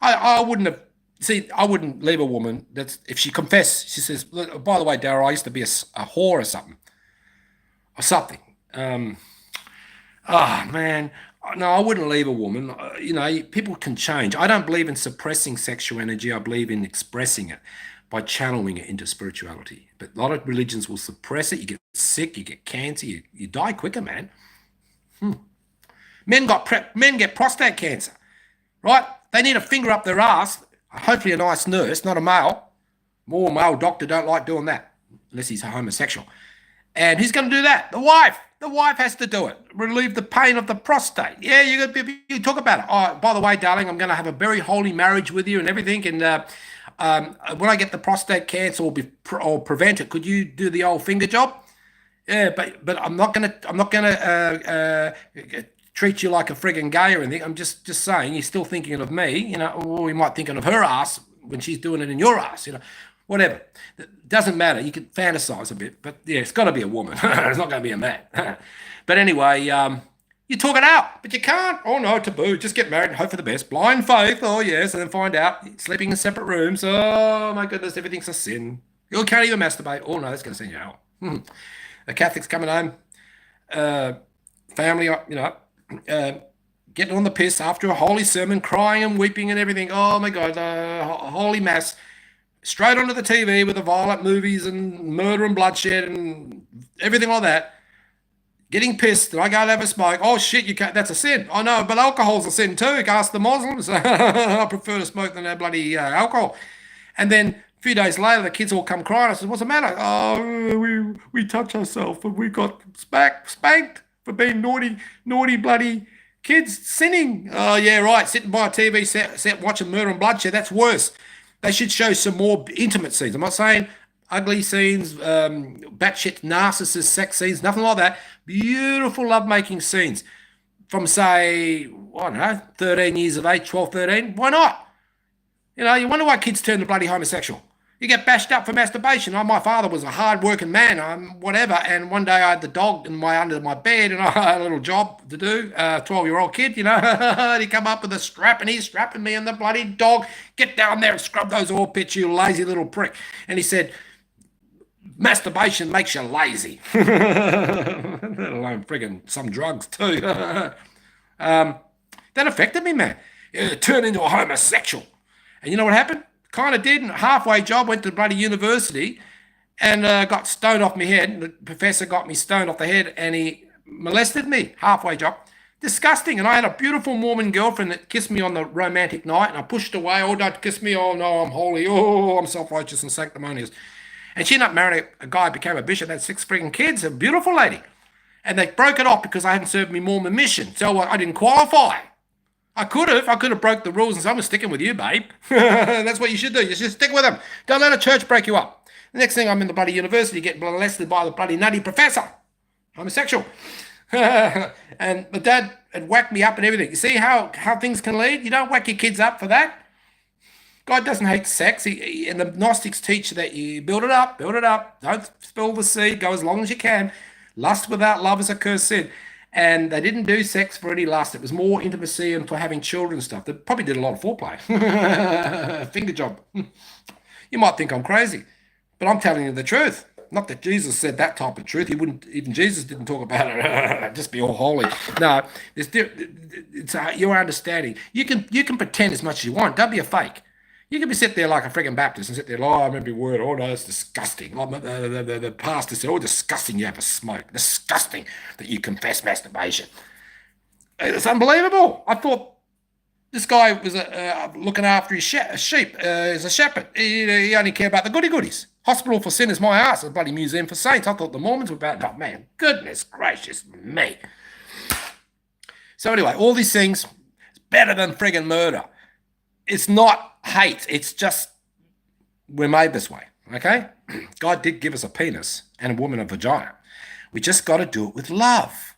I wouldn't have. See, I wouldn't leave a woman that's if she confessed. She says, "Look, by the way, Daryl, I used to be a whore or something, or something." Oh man, no, I wouldn't leave a woman. People can change. I don't believe in suppressing sexual energy. I believe in expressing it by channeling it into spirituality. But a lot of religions will suppress it. You get sick, you get cancer, you die quicker, man. Men get prostate cancer, right? They need a finger up their ass. Hopefully, a nice nurse, not a male. More male doctor don't like doing that unless he's a homosexual. And who's going to do that? The wife. The wife has to do it. Relieve the pain of the prostate. Yeah, you talk about it. Oh, by the way, darling, I'm going to have a very holy marriage with you and everything. And when I get the prostate cancer or prevent it, could you do the old finger job? Yeah, but I'm not gonna treat you like a friggin' gay or anything. I'm just saying you're still thinking of me, or we might thinking of her ass when she's doing it in your ass, whatever. It doesn't matter. You can fantasize a bit, but yeah, it's got to be a woman. It's not going to be a man. But anyway, you talk it out, but you can't. Oh no, taboo. Just get married and hope for the best. Blind faith. Oh yes, and then find out sleeping in separate rooms. Oh my goodness, everything's a sin. You can't even masturbate. Oh no, that's going to send you out. The Catholics coming home, family, getting on the piss after a holy sermon, crying and weeping and everything. Oh my God, holy mass, straight onto the TV with the violent movies and murder and bloodshed and everything like that. Getting pissed, and I go and have a smoke. Oh shit, you can't. That's a sin. I know, but alcohol's a sin too. Ask the Muslims. I prefer to smoke than that bloody alcohol. And then a few days later, the kids all come crying. I said, "What's the matter?" Oh, we touch ourselves, and we got spanked for being naughty bloody kids sinning. Oh yeah, right. Sitting by a TV set watching murder and bloodshed. That's worse. They should show some more intimate scenes. I'm not saying ugly scenes, batshit narcissist sex scenes, nothing like that. Beautiful lovemaking scenes from, say, I don't know, 13 years of age, 12, 13. Why not? You wonder why kids turn to bloody homosexual. You get bashed up for masturbation. My father was a hard-working man, whatever, and one day I had the dog under my bed, and I had a little job to do, 12-year-old kid, and he come up with a strap, and he's strapping me and the bloody dog. Get down there and scrub those oil pits, you lazy little prick. And he said, masturbation makes you lazy. Let alone friggin' some drugs too. That affected me, man. It turned into a homosexual. And you know what happened? Kind of did. Halfway job, went to bloody university and got stoned off my head. The professor got me stoned off the head and he molested me. Halfway job. Disgusting. And I had a beautiful Mormon girlfriend that kissed me on the romantic night and I pushed away. Oh, don't kiss me. Oh, no, I'm holy. Oh, I'm self-righteous and sanctimonious. And she ended up marrying a guy who became a bishop, had 6 friggin' kids, a beautiful lady. And they broke it off because I hadn't served me Mormon mission. So I didn't qualify. I could have broke the rules and said, I'm sticking with you, babe. That's what you should do. You should stick with them. Don't let a church break you up. The next thing I'm in the bloody university, getting molested by the bloody nutty professor. Homosexual. And my dad had whacked me up and everything. You see how things can lead? You don't whack your kids up for that. God doesn't hate sex. And the Gnostics teach that you build it up. Don't spill the seed. Go as long as you can. Lust without love is a cursed sin. And they didn't do sex for any lust. It was more intimacy and for having children and stuff. They probably did a lot of foreplay. Finger job. You might think I'm crazy, but I'm telling you the truth. Not that Jesus said that type of truth. Even Jesus didn't talk about it. Just be all holy. No, it's your understanding. You can pretend as much as you want. Don't be a fake. You can be sit there like a friggin' Baptist and sit there, I remember your word. Oh, no, it's disgusting. The pastor said, disgusting you have a smoke. Disgusting that you confess masturbation. It's unbelievable. I thought this guy was looking after his sheep. He's a shepherd. He only cared about the goodies. Hospital for Sinners, my ass. A bloody museum for saints. I thought the Mormons were about, oh, man, goodness gracious me. So anyway, all these things, it's better than friggin' murder. It's not hate. It's just we're made this way, okay? God did give us a penis and a woman a vagina. We just got to do it with love.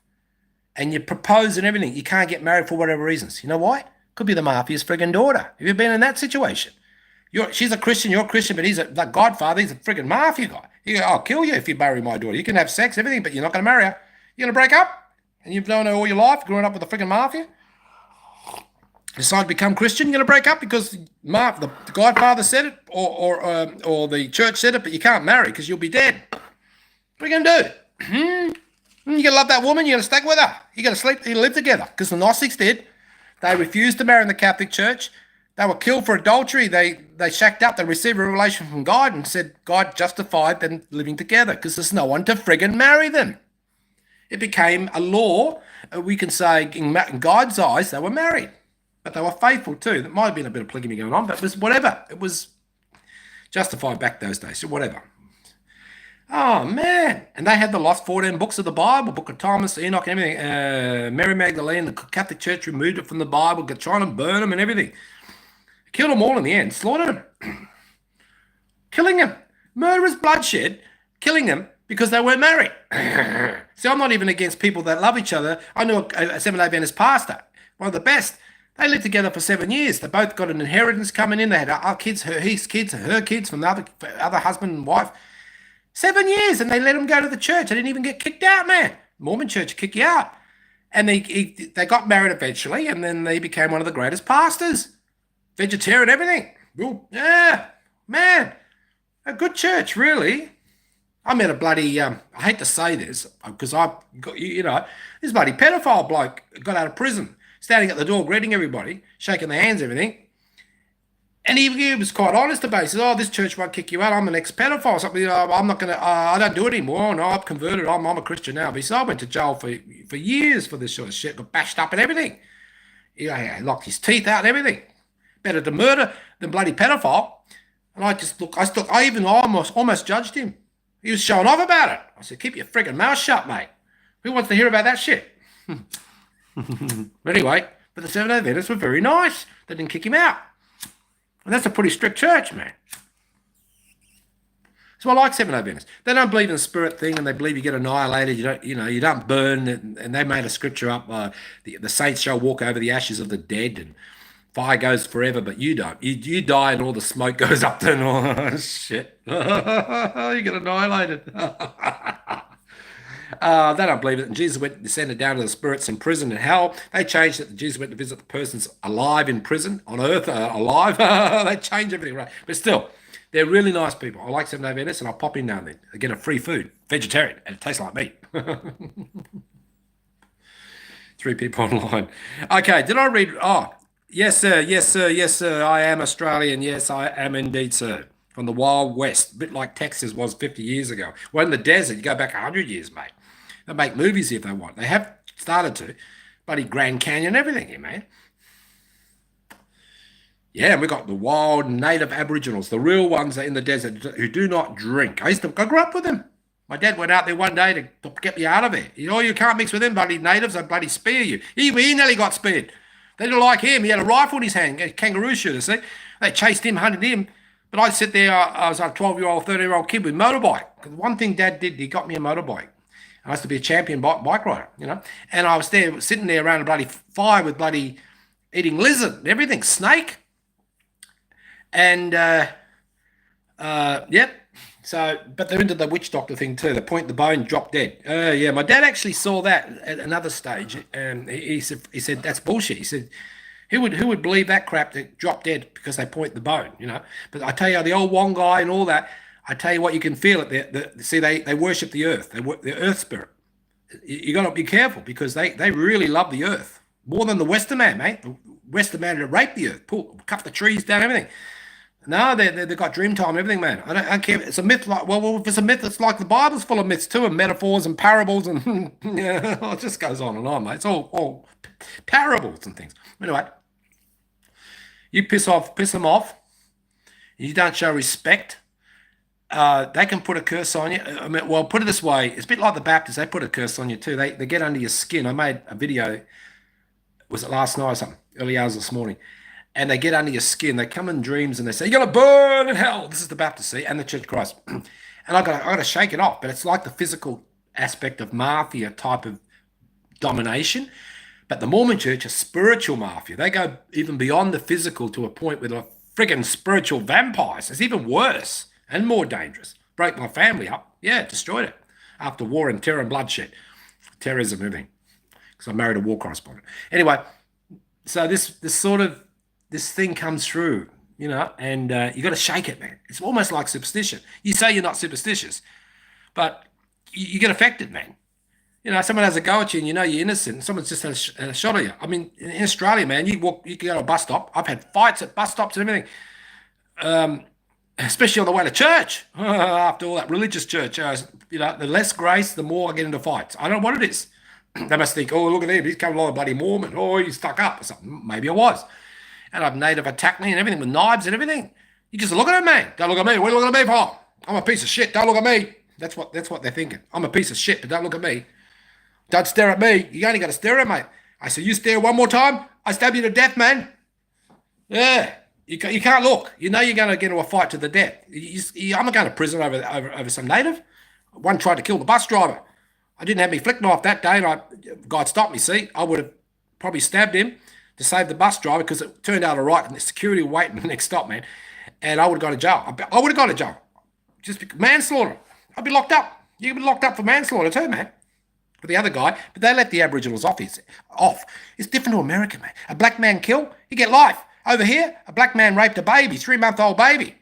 And you propose and everything. You can't get married for whatever reasons. You know why? Could be the mafia's friggin' daughter. Have you been in that situation? She's a Christian, you're a Christian, but he's the godfather. He's a friggin' mafia guy. I'll kill you if you marry my daughter. You can have sex, everything, but you're not going to marry her. You're going to break up? And you've known her all your life, growing up with a friggin' mafia? decide to become Christian, you're going to break up because the Godfather said it or the church said it, but you can't marry because you'll be dead. What are you going to do? You're going to love that woman, you're going to stick with her. You're going to sleep, you live together. Because the Gnostics did. They refused to marry in the Catholic Church. They were killed for adultery. They shacked up. They received a revelation from God and said God justified them living together because there's no one to friggin' marry them. It became a law. We can say in God's eyes they were married. But they were faithful too. There might have been a bit of polygamy going on, but it was whatever. It was justified back those days, so whatever. Oh, man. And they had the lost 14 books of the Bible, Book of Thomas, Enoch, and everything. Mary Magdalene, the Catholic Church removed it from the Bible, trying to burn them and everything. Killed them all in the end, slaughtered them. Killing them. Murderous bloodshed, killing them because they weren't married. See, I'm not even against people that love each other. I knew a Seventh-day Adventist pastor, one of the best. They lived together for 7 years. They both got an inheritance coming in. They had our kids, his kids, her kids from the other husband and wife. 7 years, and they let him go to the church. They didn't even get kicked out, man. Mormon church kick you out. And they got married eventually, and then they became one of the greatest pastors. Vegetarian, everything. Ooh, yeah, man. A good church, really. I met a bloody, I hate to say this, because I got, this bloody pedophile bloke got out of prison, standing at the door, greeting everybody, shaking their hands, everything. And he was quite honest about it. He said, oh, this church won't kick you out. I'm an ex-pedophile or something. I'm not going to, I don't do it anymore. No, I've converted. I'm a Christian now. But he said, I went to jail for years for this sort of shit. Got bashed up and everything. He locked his teeth out and everything. Better to murder than bloody pedophile. And I even almost judged him. He was showing off about it. I said, keep your friggin' mouth shut, mate. Who wants to hear about that shit? But anyway, but the Seventh-day Adventists were very nice. They didn't kick him out. And that's a pretty strict church, man. So I like Seventh-day Adventists. They don't believe in the spirit thing, and they believe you get annihilated. You don't burn. And they made a scripture up. The saints shall walk over the ashes of the dead, and fire goes forever, but you don't. You die, and all the smoke goes up and all shit. You get annihilated. They don't believe it. And Jesus descended down to the spirits in prison and hell. They changed it. Jesus went to visit the persons alive in prison, on earth, alive. They changed everything, right? But still, they're really nice people. I like Seventh-day Adventists, and I'll pop in now and then. I get a free food, vegetarian, and it tastes like meat. 3 people online. Okay, did I read? Oh, yes, sir. Yes, sir. Yes, sir. I am Australian. Yes, I am indeed, sir. From the Wild West, a bit like Texas was 50 years ago. Well, in the desert, you go back 100 years, mate. They make movies if they want. They have started to. Bloody Grand Canyon, everything here, man. Yeah, we got the wild native Aboriginals, the real ones that are in the desert who do not drink. I grew up with them. My dad went out there one day to get me out of there. You can't mix with them, bloody natives. They bloody spear you. He nearly got speared. They didn't like him. He had a rifle in his hand, a kangaroo shooter, see? They chased him, hunted him. But I sit there, I was a 12-year-old, 13-year-old kid with a motorbike. Because one thing Dad did, he got me a motorbike. I used to be a champion bike rider, And I was there, sitting there around a bloody fire with bloody eating lizard and everything, snake. And, yep. So, but they're into the witch doctor thing too. They point the bone, drop dead. Yeah, my dad actually saw that at another stage. And he said, that's bullshit. He said, who would believe that crap that drop dead because they point the bone, But I tell you, the old Wongai and all that, I tell you what, you can feel it. See, they worship the earth. The earth spirit. You got to be careful because they really love the earth more than the Western man, mate. The Western man that raped the earth, cut the trees down, everything. No, they've got dream time and everything, man. I don't care. It's a myth. Well, if it's a myth, it's like the Bible's full of myths too, and metaphors and parables, and it just goes on and on, mate. It's all parables and things. Anyway, you piss them off. You don't show respect. They can put a curse on you. I mean, well, put it this way: it's a bit like the Baptists. They put a curse on you too. They get under your skin. I made a video. Was it last night or something? Early hours this morning. And they get under your skin. They come in dreams and they say, you're going to burn in hell. This is the Baptist, see, and the Church of Christ. And I got to shake it off. But it's like the physical aspect of mafia type of domination. But the Mormon Church is spiritual mafia. They go even beyond the physical to a point where they're friggin' spiritual vampires. It's even worse and more dangerous. Broke my family up. Yeah, destroyed it. After war and terror and bloodshed. Terrorism and everything. Because I married a war correspondent. Anyway, So this thing comes through, and you got to shake it, man. It's almost like superstition. You say you're not superstitious, but you get affected, man. Someone has a go at you, and you're innocent, and someone's just had a shot at you. I mean, in Australia, man, you go to a bus stop. I've had fights at bus stops and everything, especially on the way to church. After all that religious church, the less grace, the more I get into fights. I don't know what it is. They must think, oh, look at him, he's come along a bloody Mormon. Oh, he's stuck up or something. Maybe I was. And I've native attacked me and everything with knives and everything. You just look at him, man. Don't look at me. What are you looking at me for? I'm a piece of shit. Don't look at me. That's what they're thinking. I'm a piece of shit, but don't look at me. Don't stare at me. You only got to stare at me. I said, you stare one more time, I stab you to death, man. Yeah. You can't look. You're going to get into a fight to the death. I'm not going to prison over some native. One tried to kill the bus driver. I didn't have me flick knife that day, and God stopped me, see. I would have probably stabbed him to save the bus driver because it turned out all right, and the security were waiting the next stop, man. And I would have gone to jail. I would have gone to jail. Just because, manslaughter. I'd be locked up. You'd be locked up for manslaughter too, man. For the other guy, but they let the Aboriginals off. It's different to America, man. A black man kill, you get life. Over here, a black man raped a baby, 3-month-old baby,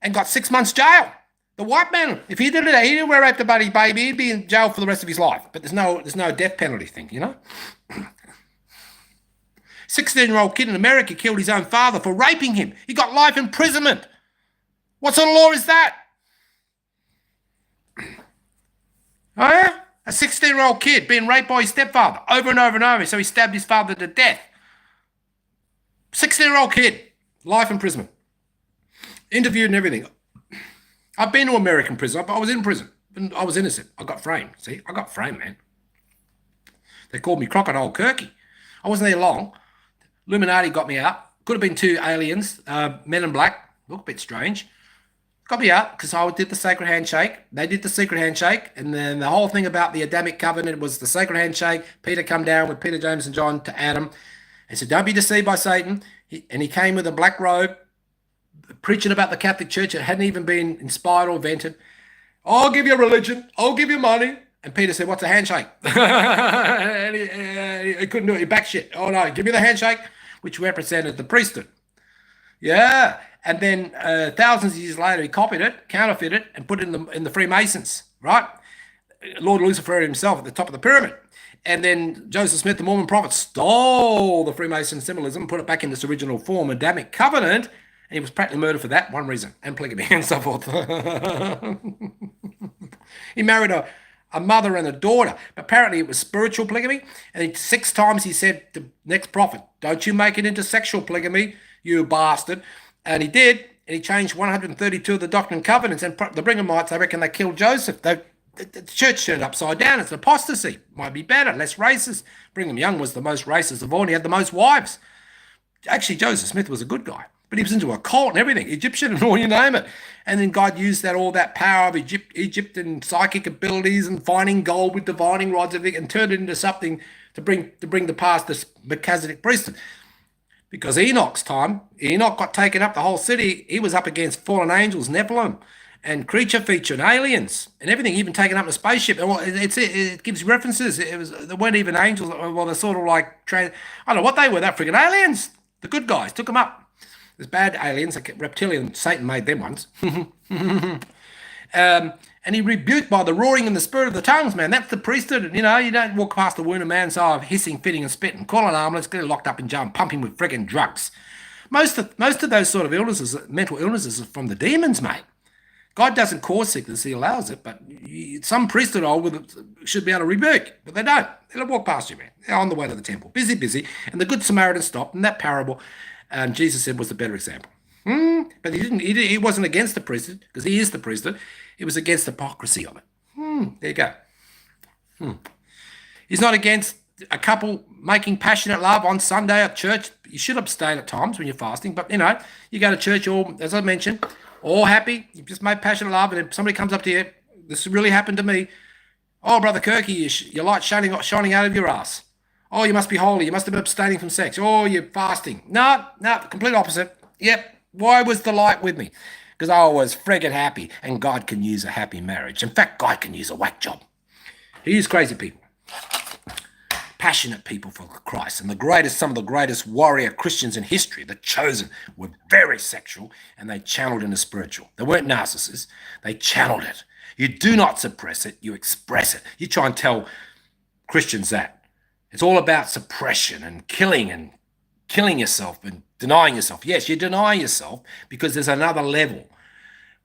and got 6 months jail. The white man, if he did it, he didn't rape the baby, he'd be in jail for the rest of his life. But there's no death penalty thing, 16-year-old kid in America killed his own father for raping him. He got life imprisonment. What sort of law is that? Oh, yeah? A 16-year-old kid being raped by his stepfather over and over and over, so he stabbed his father to death. 16-year-old kid, life imprisonment. Interviewed and everything. I've been to American prison, but I was in prison. I was innocent. I got framed. See, I got framed, man. They called me Crocodile Kirky. I wasn't there long. Illuminati got me out. Could have been 2 aliens, men in black. Look a bit strange. Got me out because I did the sacred handshake. They did the secret handshake. And then the whole thing about the Adamic covenant was the sacred handshake. Peter come down with Peter, James, and John to Adam and said, don't be deceived by Satan. He came with a black robe, preaching about the Catholic Church. It hadn't even been inspired or invented. I'll give you religion. I'll give you money. And Peter said, what's a handshake? And he couldn't do it. He back shit. Oh, no, give me the handshake, which represented the priesthood. Yeah. And then thousands of years later, he copied it, counterfeited it, and put it in the Freemasons, right? Lord Lucifer himself at the top of the pyramid. And then Joseph Smith, the Mormon prophet, stole the Freemason symbolism and put it back in its original form, Adamic covenant, and he was practically murdered for that, one reason, and polygamy and so forth. He married a mother and a daughter. Apparently it was spiritual polygamy, and 6 times he said to the next prophet, don't you make it into sexual polygamy, you bastard. And he did, and he changed 132 of the Doctrine and Covenants, and the Brighamites, they reckon they killed Joseph. The church turned upside down. It's an apostasy. Might be better, less racist. Brigham Young was the most racist of all, and he had the most wives. Actually, Joseph Smith was a good guy, but he was into a cult and everything, Egyptian and all, you name it. And then God used all that power of Egyptian psychic abilities and finding gold with divining rods and turned it into something to bring the past the Melchizedek priesthood. Because Enoch got taken up, the whole city. He was up against fallen angels, Nephilim, and creature feature and aliens and everything, even taken up in a spaceship. It gives references. There weren't even angels. Well, they're sort of like, I don't know what they were. They're freaking aliens. The good guys took them up. There's bad aliens, like reptilian. Satan made them once. And he rebuked by the roaring and the spirit of the tongues, man. That's the priesthood. You don't walk past the wounded man's eye of hissing, fitting, and spitting. Call an ambulance, get him locked up in jail, and pump him with friggin' drugs. Most of those sort of illnesses, mental illnesses, are from the demons, mate. God doesn't cause sickness; He allows it. But some priesthood should be able to rebuke, but they don't. They'll walk past you, man. They're on the way to the temple, busy, and the Good Samaritan stopped. And that parable, Jesus said, was the better example. But he didn't. He wasn't against the priesthood because he is the priesthood. It was against the hypocrisy of it. There you go. He's not against a couple making passionate love on Sunday at church. You should abstain at times when you're fasting, but you go to church all, as I mentioned, all happy. You just made passionate love, and if somebody comes up to you, this really happened to me. Oh, Brother Kirky, your light shining out of your ass. Oh, you must be holy. You must have been abstaining from sex. Oh, you're fasting. No, complete opposite. Yep. Why was the light with me? Because I was friggin' happy, and God can use a happy marriage. In fact, God can use a whack job. He used crazy people. passionate people for Christ. And some of the greatest warrior Christians in history, the chosen, were very sexual, and they channeled into spiritual. They weren't narcissists. They channeled it. You do not suppress it. You express it. You try and tell Christians that. It's all about suppression and killing yourself and denying yourself. Yes, you deny yourself because there's another level,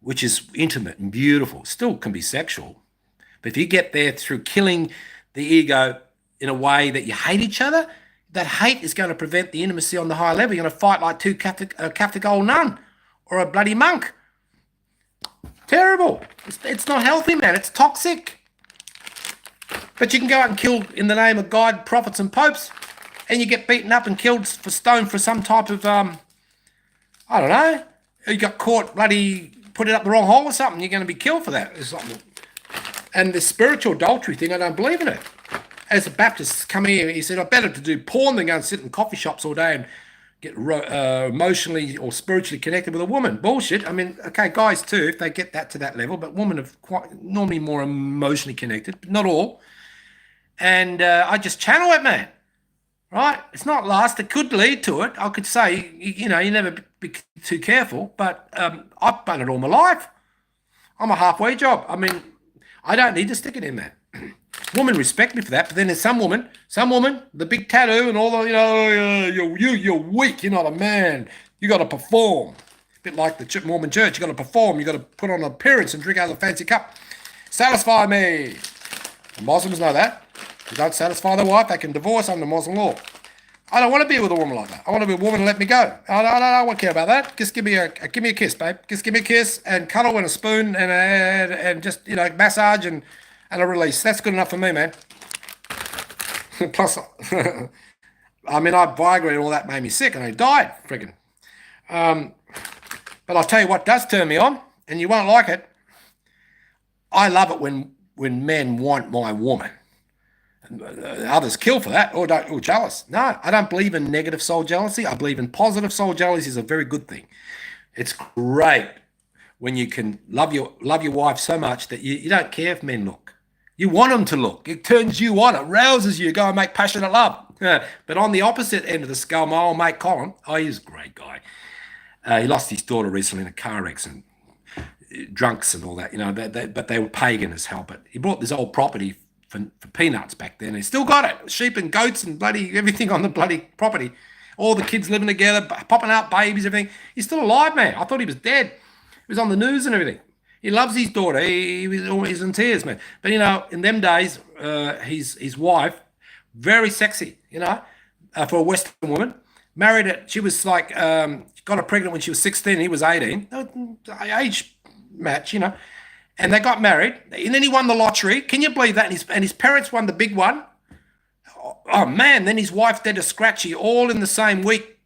which is intimate and beautiful. Still can be sexual. But if you get there through killing the ego in a way that you hate each other, that hate is going to prevent the intimacy on the higher level. You're going to fight like a Catholic old nun or a bloody monk. Terrible. It's not healthy, man. It's toxic. But you can go out and kill in the name of God, prophets and popes, and you get beaten up and killed for stoned for some type of, I don't know, you got caught bloody put it up the wrong hole or something, you're going to be killed for that. And the spiritual adultery thing, I don't believe in it. As a Baptist come here, he said, I better to do porn than go and sit in coffee shops all day and get emotionally or spiritually connected with a woman. Bullshit. I mean, okay, guys too, if they get that to that level, but women are normally more emotionally connected, but not all. And I just channel it, man. Right? It's not lust. It could lead to it. I could say, you never be too careful, but I've done it all my life. I'm a halfway job. I mean, I don't need to stick it in there. Women respect me for that, but then there's some woman, the big tattoo and all the, you're weak. You're not a man. You got to perform. A bit like the Mormon church. You got to perform. You got to put on an appearance and drink out of a fancy cup. Satisfy me. The Muslims know that. If you don't satisfy their wife, they can divorce under Muslim law. I don't want to be with a woman like that. I want to be a woman and let me go. I don't care about that. Just give me a kiss, babe. Just give me a kiss and cuddle and a spoon and just massage and a release. That's good enough for me, man. Plus, I mean, Viagra and all that made me sick and I died, friggin'. But I'll tell you what does turn me on, and you won't like it. I love it when men want my woman. Others kill for that or jealous. No, I don't believe in negative soul jealousy. I believe in positive soul jealousy is a very good thing. It's great when you can love your wife so much that you don't care if men look. You want them to look. It turns you on. It rouses you. Go and make passionate love. But on the opposite end of the scale, my old mate Colin, he's a great guy. He lost his daughter recently in a car accident. Drunks and all that, but they were pagan as hell. But he bought this old property for peanuts back then. He still got it. Sheep and goats and bloody everything on the bloody property. All the kids living together, popping out babies, everything. He's still alive, man. I thought he was dead. He was on the news and everything. He loves his daughter. He was always in tears, man. But, in them days, his wife, very sexy, for a Western woman. Married it. She was like, got her pregnant when she was 16. He was 18. Age match, And they got married, and then he won the lottery. Can you believe that? And his parents won the big one. Oh man! Then his wife did a scratchy, all in the same week.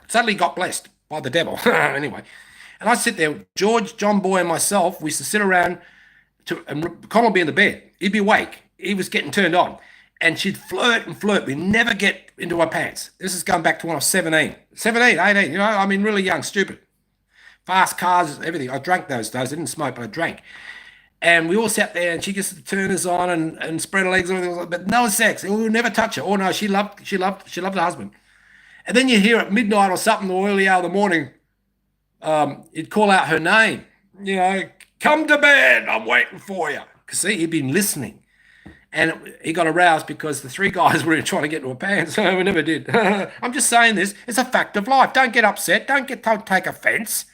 Suddenly got blessed by the devil. Anyway, and I sit there, George, John Boy, and myself. We used to sit around, and Con would be in the bed. He'd be awake. He was getting turned on, and she'd flirt and flirt. We'd never get into her pants. This is going back to when I was 17, 18. I mean, really young, stupid. Fast cars, everything. I drank those days. I didn't smoke, but I drank. And we all sat there, and she gets to turn us on and spread her legs and everything, but no sex. We would never touch her. Oh no, she loved her husband. And then you hear at midnight or something, or early hour of the morning, he'd call out her name. Come to bed. I'm waiting for you. Because see, he'd been listening, and he got aroused because the three guys were trying to get into her pants. We never did. I'm just saying this. It's a fact of life. Don't get upset. Don't take offense.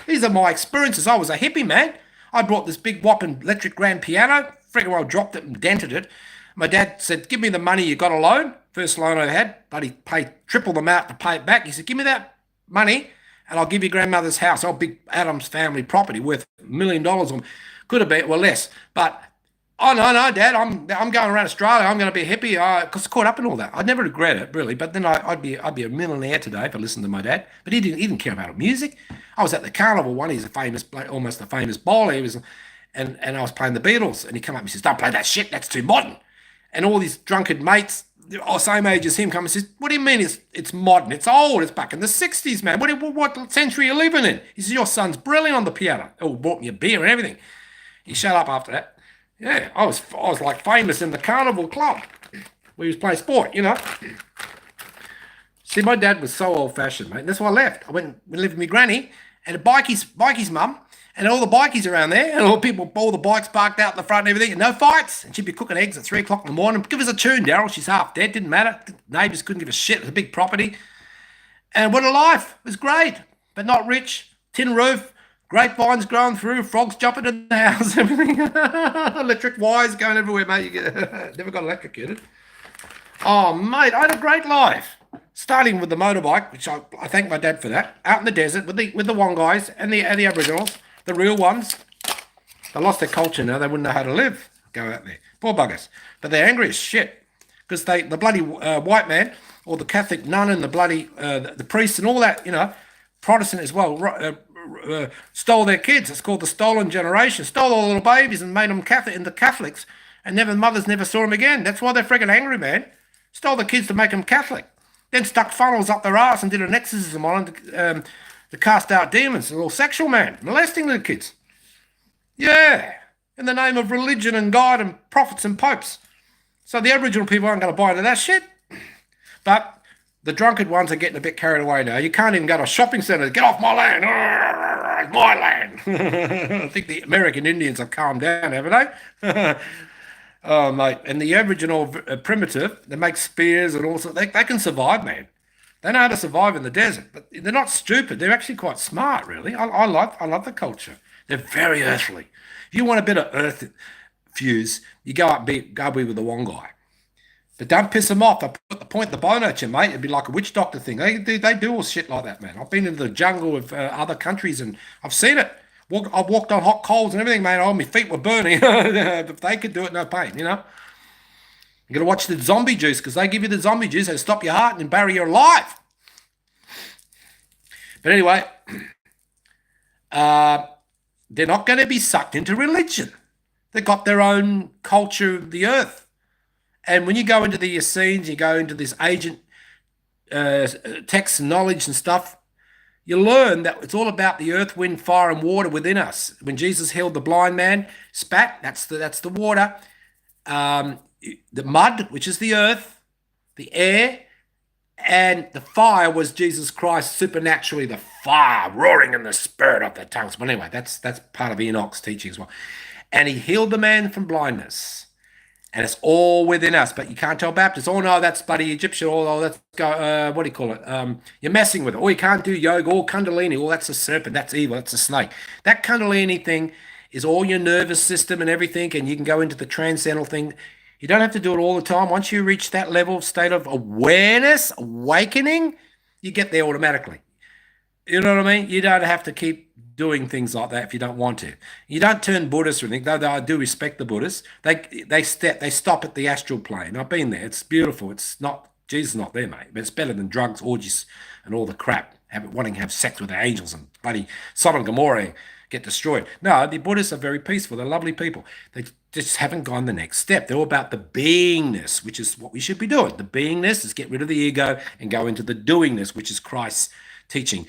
These are my experiences. I was a hippie, man. I brought this big whopping electric grand piano. Friggin' well, dropped it and dented it. My dad said, give me the money you got a loan. First loan I had. But he paid triple the amount to pay it back. He said, give me that money and I'll give you grandmother's house. Oh, big Adams family property worth $1 million. Or could have been, well, less. But, oh, no, Dad, I'm going around Australia. I'm going to be a hippie. Because I caught up in all that. I'd never regret it, really. But then I'd be a millionaire today if I listened to my dad. But he didn't care about music. I was at the carnival one. He's almost a famous bowler. He was, and I was playing the Beatles. And he come up and he says, don't play that shit. That's too modern. And all these drunken mates, same age as him, come and says, what do you mean it's modern? It's old. It's back in the 60s, man. What century are you living in? He says, your son's brilliant on the piano. Oh, bought me a beer and everything. He shut up after that. Yeah, I was like famous in the carnival club. we was playing sport, you know. See, my dad was so old-fashioned, mate. And that's why I left. I went and lived with my granny and a bikie's mum, and all the bikies around there, and all the bikes parked out in the front and everything, and no fights. And she'd be cooking eggs at 3 o'clock in the morning. Give us a tune, Daryl. She's half dead. Didn't matter. The neighbours couldn't give a shit. It was a big property. And what a life. It was great, but not rich. Tin roof, grapevines growing through, frogs jumping in the house, everything. Electric wires going everywhere, mate. You never got electrocuted. Oh, mate, I had a great life. Starting with the motorbike, which I thank my dad for that, out in the desert with the Wonguys and the Aboriginals, the real ones. They lost their culture now. They wouldn't know how to live. Go out there. Poor buggers. But they're angry as shit because the bloody white man or the Catholic nun and the bloody the priest and all that, you know, Protestant as well, stole their kids. It's called the stolen generation. Stole all the little babies and made them Catholic into Catholics, and mothers never saw them again. That's why they're freaking angry, man. Stole the kids to make them Catholic. Then stuck funnels up their ass and did an exorcism on them to cast out demons. A little sexual man, molesting little kids. Yeah, in the name of religion and God and prophets and popes. So the Aboriginal people aren't going to buy into that shit. But the drunkard ones are getting a bit carried away now. You can't even go to a shopping centre. Get off my land. It's my land. I think the American Indians have calmed down, haven't they? Oh, mate. And the Aboriginal primitive, they make spears and all sorts. They can survive, man. They know how to survive in the desert. But they're not stupid. They're actually quite smart, really. I love the culture. They're very earthly. If you want a bit of earth fuse, you go up and go be with the Wongai. But don't piss them off. They point the bone at you, mate. It'd be like a witch doctor thing. They do all shit like that, man. I've been in the jungle of other countries and I've seen it. I've walked on hot coals and everything, mate. Oh, my feet were burning. If they could do it, no pain, you know. You got to watch the zombie juice because they give you the zombie juice. They stop your heart and bury you alive. But anyway, they're not going to be sucked into religion. They've got their own culture of the earth. And when you go into the Essenes, you go into this ancient text and knowledge and stuff, you learn that it's all about the earth, wind, fire, and water within us. When Jesus healed the blind man, spat, that's the water. The mud, which is the earth, the air, and the fire was Jesus Christ supernaturally, the fire roaring in the spirit of the tongues. But anyway, that's part of Enoch's teaching as well. And he healed the man from blindness. And it's all within us, but you can't tell Baptists, oh no, that's bloody Egyptian, oh, that's, what do you call it? You're messing with it. Oh, you can't do yoga, or Kundalini, oh, that's a serpent, that's evil, that's a snake. That Kundalini thing is all your nervous system and everything, and you can go into the transcendental thing. You don't have to do it all the time. Once you reach that level of state of awareness, awakening, you get there automatically. You know what I mean? You don't have to keep doing things like that if you don't want to. You don't turn Buddhist or anything, though I do respect the Buddhists. They stop at the astral plane. I've been there. It's beautiful. It's not, Jesus is not there, mate. But it's better than drugs, orgies, and all the crap. Wanting to have sex with the angels and bloody Sodom and Gomorrah get destroyed. No, the Buddhists are very peaceful. They're lovely people. They just haven't gone the next step. They're all about the beingness, which is what we should be doing. The beingness is get rid of the ego and go into the doingness, which is Christ's teaching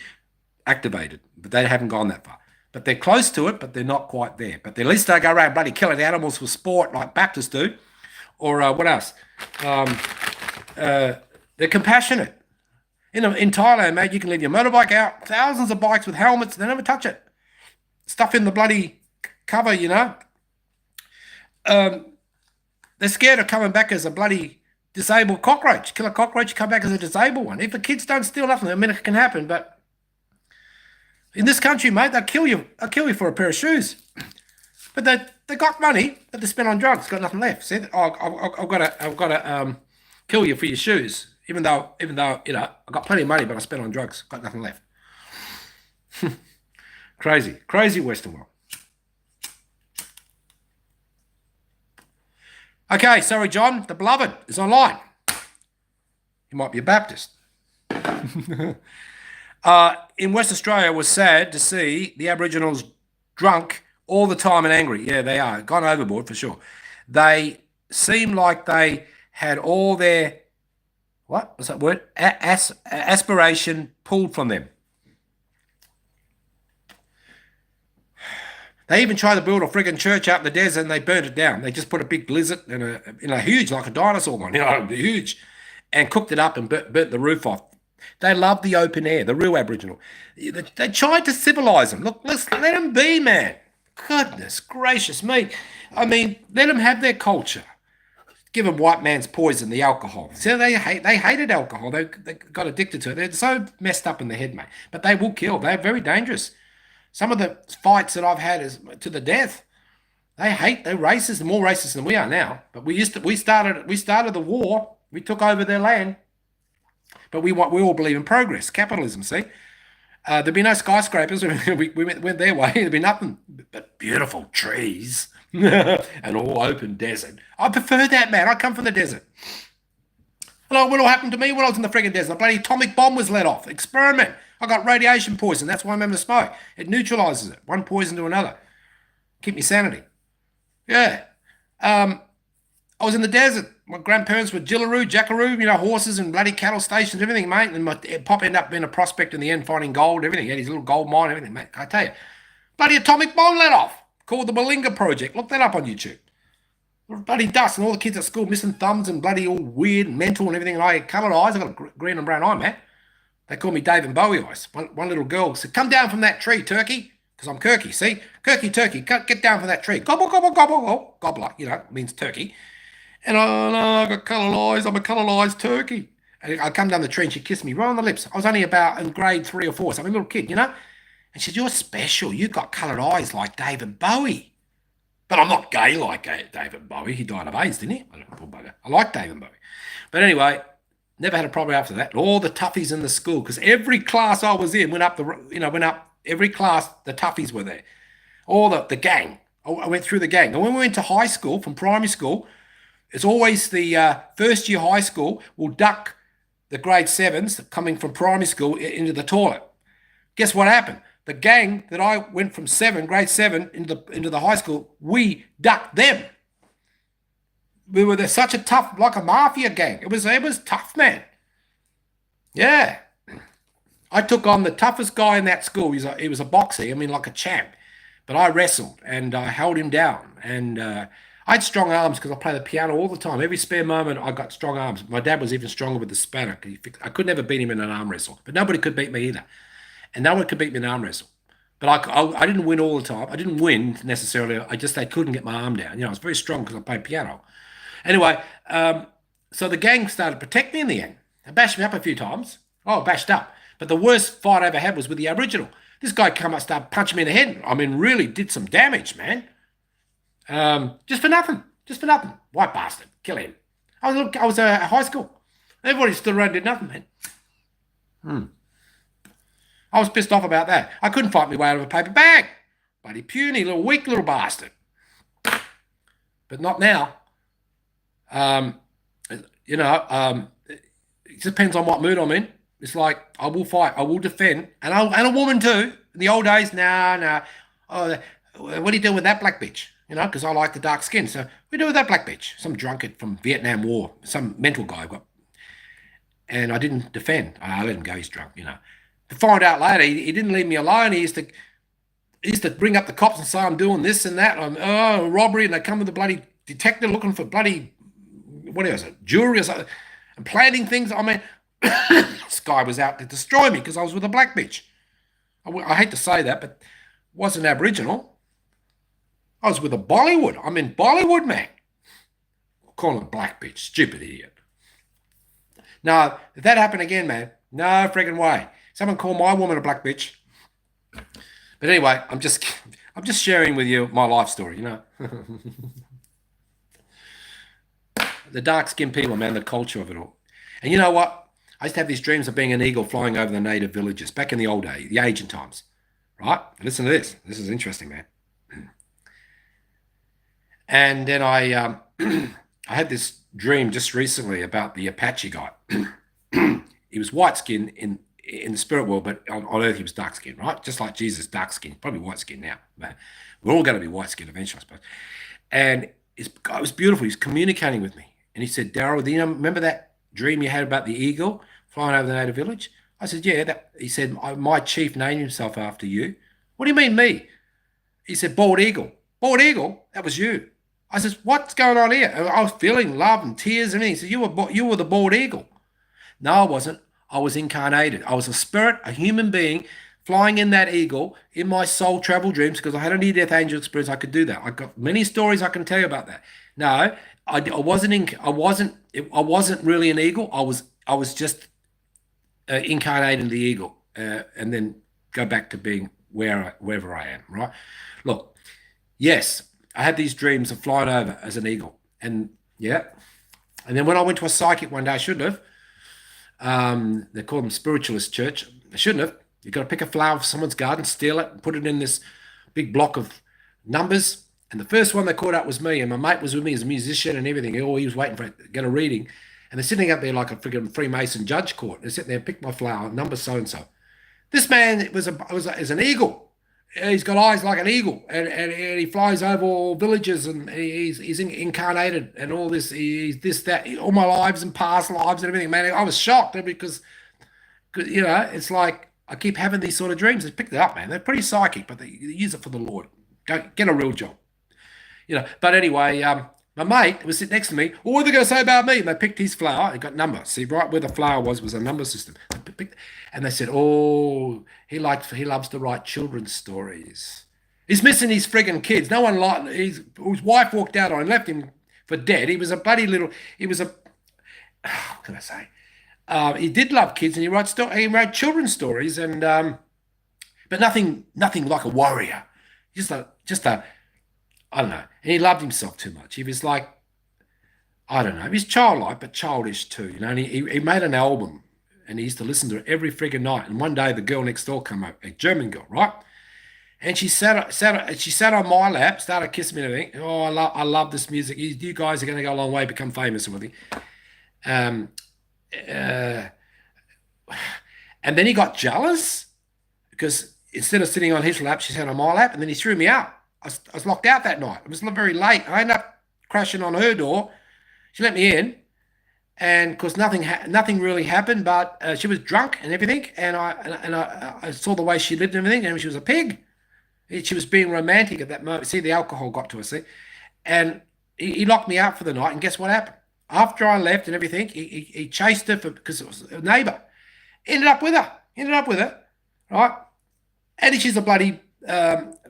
activated. But they haven't gone that far. But they're close to it, but they're not quite there. But at least they go around bloody killing animals for sport like Baptists do. Or what else? They're compassionate. In Thailand, mate, you can leave your motorbike out, thousands of bikes with helmets, they never touch it. Stuff in the bloody cover, you know. They're scared of coming back as a bloody disabled cockroach. Kill a cockroach, come back as a disabled one. If the kids don't steal nothing, I mean, it can happen, but in this country, mate, they'll kill you. They'll kill you for a pair of shoes. But they got money that they spend on drugs. Got nothing left. See, I've got to kill you for your shoes. Even though you know I got plenty of money, but I spent on drugs. Got nothing left. Crazy Western world. Okay, sorry, John. The beloved is online. He might be a Baptist. In West Australia, it was sad to see the Aboriginals drunk all the time and angry. Yeah, they are. Gone overboard for sure. They seem like they had all their, what was that word? Aspiration pulled from them. They even tried to build a friggin' church out in the desert and they burnt it down. They just put a big blizzard and a huge, like a dinosaur one, huge, and cooked it up and burnt the roof off. They love the open air, the real Aboriginal. They tried to civilise them. Look, let them be, man. Goodness gracious me. I mean, let them have their culture. Give them white man's poison, the alcohol. So they hated alcohol. They got addicted to it. They're so messed up in the head, mate. But they will kill. They're very dangerous. Some of the fights that I've had is to the death. They're racist, more racist than we are now. But we started the war. We took over their land. But we all believe in progress, capitalism. See, there'd be no skyscrapers. we went their way. There'd be nothing but beautiful trees and all open desert. I prefer that, man. I come from the desert. What all happened to me when I was in the friggin' desert? A bloody atomic bomb was let off. Experiment. I got radiation poison. That's why I'm having to smoke. It neutralizes it. One poison to another. Keep me sanity. Yeah. I was in the desert. My grandparents were jackaroo, horses and bloody cattle stations, everything, mate. And my pop ended up being a prospect in the end, finding gold, everything. He had his little gold mine, everything, mate. I tell you. Bloody atomic bomb let off. Called the Malinga Project. Look that up on YouTube. Bloody dust and all the kids at school missing thumbs and bloody all weird and mental and everything. And I had coloured eyes. I got a green and brown eye, man. They call me Dave and Bowie eyes. One little girl said, "Come down from that tree, turkey." Because I'm Kirky, see? Kirky, turkey, get down from that tree. Gobble, gobble, gobble, gobble. Gobbler, means turkey. And I got coloured eyes. I'm a coloured eyes turkey. And I come down the tree and she kissed me right on the lips. I was only about in grade 3 or 4, so I'm a little kid, And she said, "You're special. You got coloured eyes like David Bowie." But I'm not gay like David Bowie. He died of AIDS, didn't he? I like David Bowie. But anyway, never had a problem after that. All the toughies in the school, because every class I was in went up every class, the toughies were there. All the gang. I went through the gang. And when we went to high school, from primary school, it's always the first year high school will duck the grade 7s coming from primary school into the toilet. Guess what happened? The gang that I went from grade 7 into the high school, we ducked them. We were such a tough, like a mafia gang. It was tough, man. Yeah. I took on the toughest guy in that school. He was a boxer, like a champ. But I wrestled and I held him down. And I had strong arms because I played the piano all the time. Every spare moment, I got strong arms. My dad was even stronger with the spanner. I could never beat him in an arm wrestle. But nobody could beat me either. And no one could beat me in an arm wrestle. But I didn't win all the time. I didn't win necessarily. They couldn't get my arm down. I was very strong because I played piano. Anyway, so the gang started to protect me in the end. They bashed me up a few times. Oh, bashed up. But the worst fight I ever had was with the Aboriginal. This guy come up, started punching me in the head. Really did some damage, man. Just for nothing. White bastard. Kill him. I was at high school. Everybody stood around and did nothing, man. I was pissed off about that. I couldn't fight my way out of a paper bag. Bloody puny, weak little bastard. But not now. It depends on what mood I'm in. It's like, I will fight, I will defend, and a woman too. In the old days, nah. Oh, what do you do with that black bitch? Because I like the dark skin. So what do you do with that black bitch? Some drunkard from Vietnam War, some mental guy got. And I didn't defend. I let him go. He's drunk, To find out later, he didn't leave me alone. He used to bring up the cops and say I'm doing this and that. Robbery, and they come with a bloody detective looking for bloody, what is it, jewelry or something, and planting things. This guy was out to destroy me because I was with a black bitch. I hate to say that, but wasn't Aboriginal. I was with a Bollywood. I'm in Bollywood, man. Call him a black bitch. Stupid idiot. No, if that happened again, man, no friggin' way. Someone call my woman a black bitch. But anyway, I'm just sharing with you my life story, The dark-skinned people, man, the culture of it all. And you know what? I used to have these dreams of being an eagle flying over the native villages back in the old days, the ancient times, right? Listen to this. This is interesting, man. And then I had this dream just recently about the Apache guy. He was white-skinned in the spirit world, but on earth he was dark-skinned, right? Just like Jesus, dark-skinned, probably white-skinned now. But we're all going to be white-skinned eventually, I suppose. And it was beautiful. He was communicating with me. And he said, "Daryl, remember that dream you had about the eagle flying over the native village?" I said, "Yeah." He said, "My chief named himself after you." "What do you mean, me?" He said, bald eagle. Bald eagle? That was you. I said, what's going on here? And I was feeling love and tears and everything. He said, you were the bald eagle. No, I wasn't. I was incarnated. I was a spirit, a human being, flying in that eagle in my soul travel dreams because I had a near-death angel experience. I could do that. I got many stories I can tell you about that. No, I wasn't really an eagle. I was just incarnated in the eagle, and then go back to being wherever I am. Right? Look, yes, I had these dreams of flying over as an eagle, and yeah, and then when I went to a psychic one day, I shouldn't have. They call them spiritualist church. I shouldn't have. You've got to pick a flower from someone's garden, steal it, and put it in this big block of numbers. And the first one they caught up was me, and my mate was with me as a musician and everything. He was waiting for it to get a reading. And they're sitting up there like a freaking Freemason judge court. They're sitting there, pick my flower, number so-and-so. This man is an eagle. He's got eyes like an eagle, and he flies over all villages, and he's incarnated and all this. He's this, that, all my lives and past lives and everything, man. I was shocked because it's like I keep having these sort of dreams. They picked it up, man. They're pretty psychic, but they use it for the Lord. Go get a real job. But anyway, my mate was sitting next to me. What are they going to say about me? And they picked his flower. He got number. See, right where the flower was a number system. And they said, oh, he loves to write children's stories. He's missing his friggin' kids. No one liked his wife walked out on him, left him for dead. He was a bloody little, what can I say? He did love kids, and he wrote children's stories, and but nothing like a warrior. Just a I don't know. And he loved himself too much. He was like, I don't know. He was childlike, but childish too. And he made an album, and he used to listen to it every friggin' night. And one day the girl next door came up, a German girl, right? And she sat on my lap, started kissing me and everything. Oh, I love this music. You guys are going to go a long way, become famous and everything. And then he got jealous because instead of sitting on his lap, she sat on my lap, and then he threw me out. I was locked out that night. It was very late. I ended up crashing on her door. She let me in, and of course nothing really happened. But she was drunk and everything, and I saw the way she lived and everything, and she was a pig. She was being romantic at that moment. See, the alcohol got to her. See, and he locked me out for the night. And guess what happened? After I left and everything, he chased her because it was a neighbour. Ended up with her, right? And she's a bloody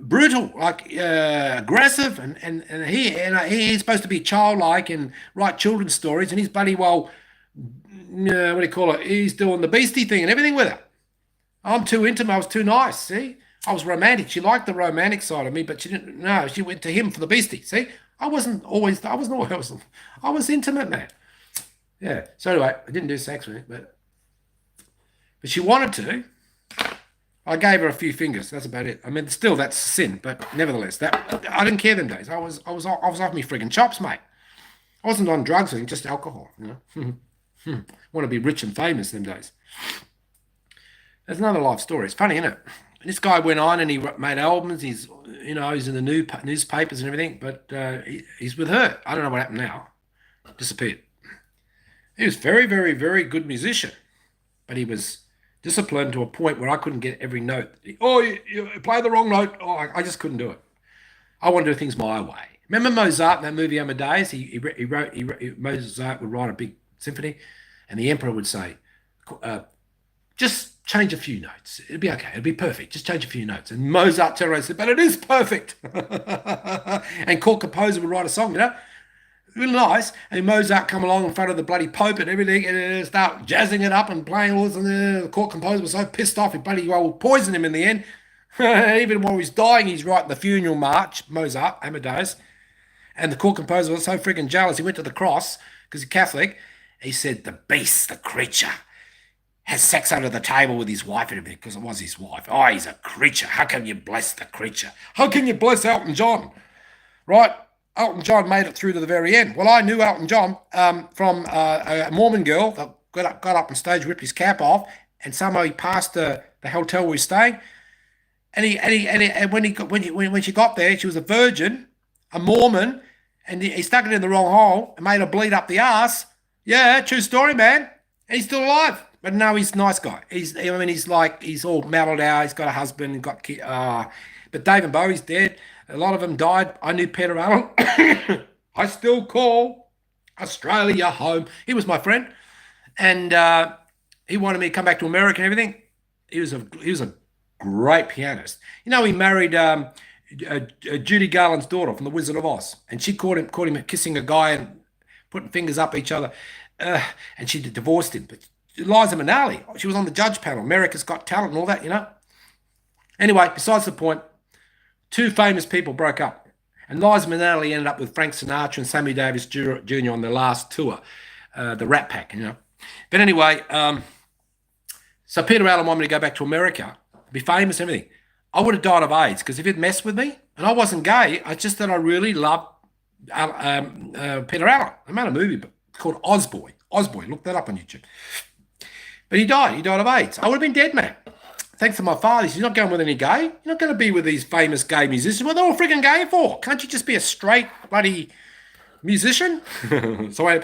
brutal, like aggressive, and he's supposed to be childlike and write children's stories, and he's bloody what do you call it? He's doing the beastie thing and everything with her. I'm too intimate. I was too nice. See, I was romantic. She liked the romantic side of me, but she didn't. No, she went to him for the beastie. See, I was intimate, man. Yeah. So anyway, I didn't do sex with her, but she wanted to. I gave her a few fingers. That's about it. I mean, still that's sin, but nevertheless, that I didn't care them days. I was off me friggin' chops, mate. I wasn't on drugs or anything, just alcohol. Want to be rich and famous them days. There's another life story. It's funny, isn't it? This guy went on and he made albums. He's in the newspapers and everything, but he's with her. I don't know what happened now. Disappeared. He was very, very, very good musician, but he was disciplined to a point where I couldn't get every note. You play the wrong note. Oh, I just couldn't do it. I want to do things my way. Remember Mozart in that movie Amadeus? Mozart would write a big symphony, and the emperor would say, just change a few notes. It'll be okay. It'll be perfect. Just change a few notes. And Mozart turned around and said, but it is perfect. And court composer would write a song, really nice. And Mozart come along in front of the bloody Pope and everything and start jazzing it up and playing all this. And the court composer was so pissed off, he bloody poisoned him in the end. Even while he's dying, he's writing the funeral march, Mozart, Amadeus. And the court composer was so freaking jealous, he went to the cross, because he's Catholic. He said, the beast, the creature, has sex under the table with his wife and everything, because it was his wife. Oh, he's a creature. How can you bless the creature? How can you bless Elton John? Right? Elton John made it through to the very end. Well, I knew Elton John from a Mormon girl that got up on stage, ripped his cap off, and somehow he passed the hotel we were staying. And when she got there, she was a virgin, a Mormon, and he stuck it in the wrong hole and made her bleed up the ass. Yeah, true story, man. And he's still alive. But no, he's a nice guy. He's all mellowed out. He's got a husband and got kids. But David Bowie's dead. A lot of them died. I knew Peter Allen. I still call Australia home. He was my friend, and he wanted me to come back to America and everything. He was a great pianist. You know, he married Judy Garland's daughter from The Wizard of Oz, and she caught him kissing a guy and putting fingers up each other, and she divorced him. But Liza Minnelli, she was on the judge panel, America's Got Talent and all that, you know. Anyway, besides the point, two famous people broke up, and Liza Minnelli ended up with Frank Sinatra and Sammy Davis Jr. on their last tour, the Rat Pack, you know. But anyway, so Peter Allen wanted me to go back to America, be famous and everything. I would have died of AIDS, because if he'd messed with me, and I wasn't gay, it's just that I really loved Peter Allen. I made a movie called Ozboy. Look that up on YouTube. But he died. He died of AIDS. I would have been dead, man. Thanks to my father. He's not going with any gay. You're not going to be with these famous gay musicians. What are they all freaking gay for? Can't you just be a straight bloody musician? So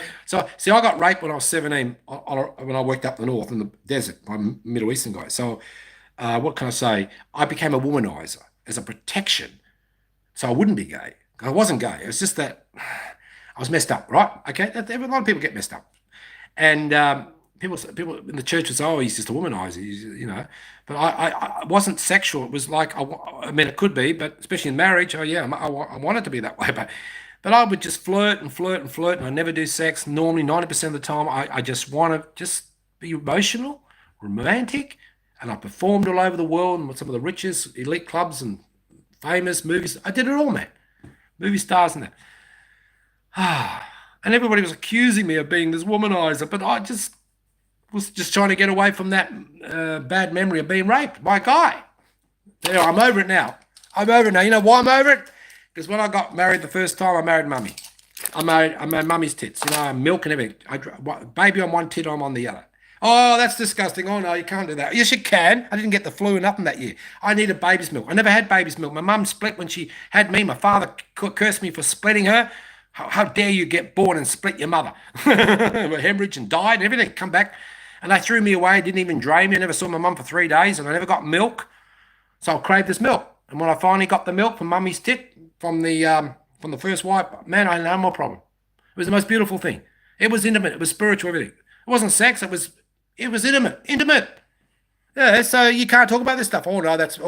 see, I got raped when I was 17 when I worked up the north in the desert by Middle Eastern guys. So what can I say? I became a womanizer as a protection, so I wouldn't be gay. I wasn't gay. It was just that I was messed up, right? Okay, a lot of people get messed up, and people in the church would say, "Oh, he's just a womanizer," you know. But I wasn't sexual. It was like I mean, it could be, but especially in marriage. Oh yeah, I want it to be that way, but I would just flirt, and I never do sex. Normally, 90% of the time, I just want to just be emotional, romantic, and I performed all over the world and with some of the richest elite clubs and famous movies. I did it all, man. Movie stars and that. And everybody was accusing me of being this womanizer, but I just was just trying to get away from that bad memory of being raped by a guy. There, I'm over it now. I'm over it now. You know why I'm over it? Because when I got married the first time, I married Mummy. I married Mummy's tits. You know, milk and everything. Baby on one tit, I'm on the other. Oh, that's disgusting. Oh, no, you can't do that. Yes, you can. I didn't get the flu or nothing that year. I needed baby's milk. I never had baby's milk. My mum split when she had me. My father cursed me for splitting her. How dare you get born and split your mother? Hemorrhage and died and everything. Come back. And they threw me away. Didn't even drain me. I never saw my mum for 3 days, and I never got milk. So I craved this milk. And when I finally got the milk from Mummy's tit, from the first wife, man, I had no more problem. It was the most beautiful thing. It was intimate. It was spiritual, everything. It wasn't sex. It was intimate. Yeah, so you can't talk about this stuff. Oh no, that's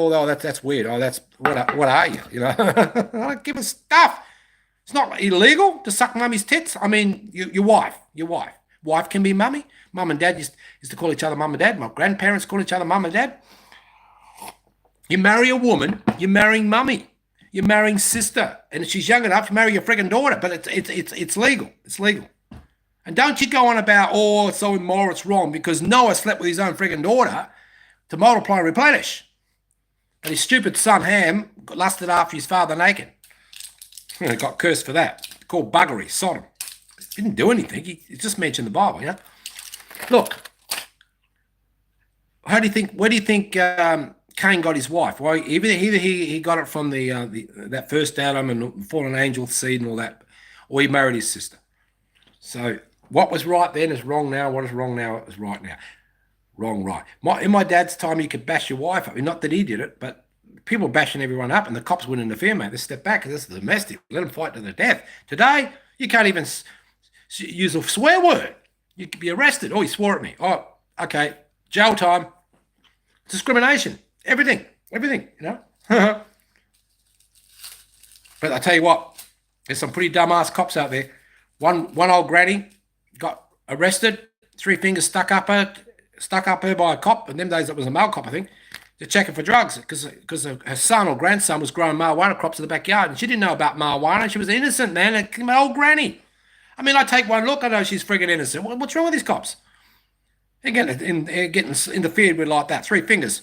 weird. Oh, that's what are you? You know, I don't give a stuff. It's not illegal to suck mummy's tits. I mean, your wife can be mummy. Mum and dad used to call each other mum and dad. My grandparents call each other mum and dad. You marry a woman, you're marrying mummy. You're marrying sister, and if she's young enough, you marry your friggin' daughter. But it's legal. It's legal. And don't you go on about, oh, it's so immoral, it's wrong, because Noah slept with his own friggin' daughter to multiply and replenish. But his stupid son Ham lusted after his father naked. You know, got cursed for that. Called buggery, Sodom. He didn't do anything. He just mentioned the Bible, you know. Look, where do you think Cain got his wife? Well, either he got it from that first Adam and fallen angel seed and all that, or he married his sister. So what was right then is wrong now. What is wrong now is right now. Wrong, right. In my dad's time, you could bash your wife up. I mean, not that he did it, but people bashing everyone up, and the cops wouldn't interfere, mate. They step back, because this is domestic. Let them fight to the death. Today, you can't even use a swear word. You could be arrested. Oh, he swore at me. Oh, okay. Jail time. Discrimination. Everything, you know. But I tell you what, there's some pretty dumbass cops out there. One old granny got arrested, 3 fingers stuck up her by a cop. In them days, it was a male cop, I think. They're checking for drugs because her son or grandson was growing marijuana crops in the backyard, and she didn't know about marijuana. She was innocent, man. An old granny. I mean, I take one look, I know she's friggin' innocent. What's wrong with these cops? They're getting interfered with like that. 3 fingers.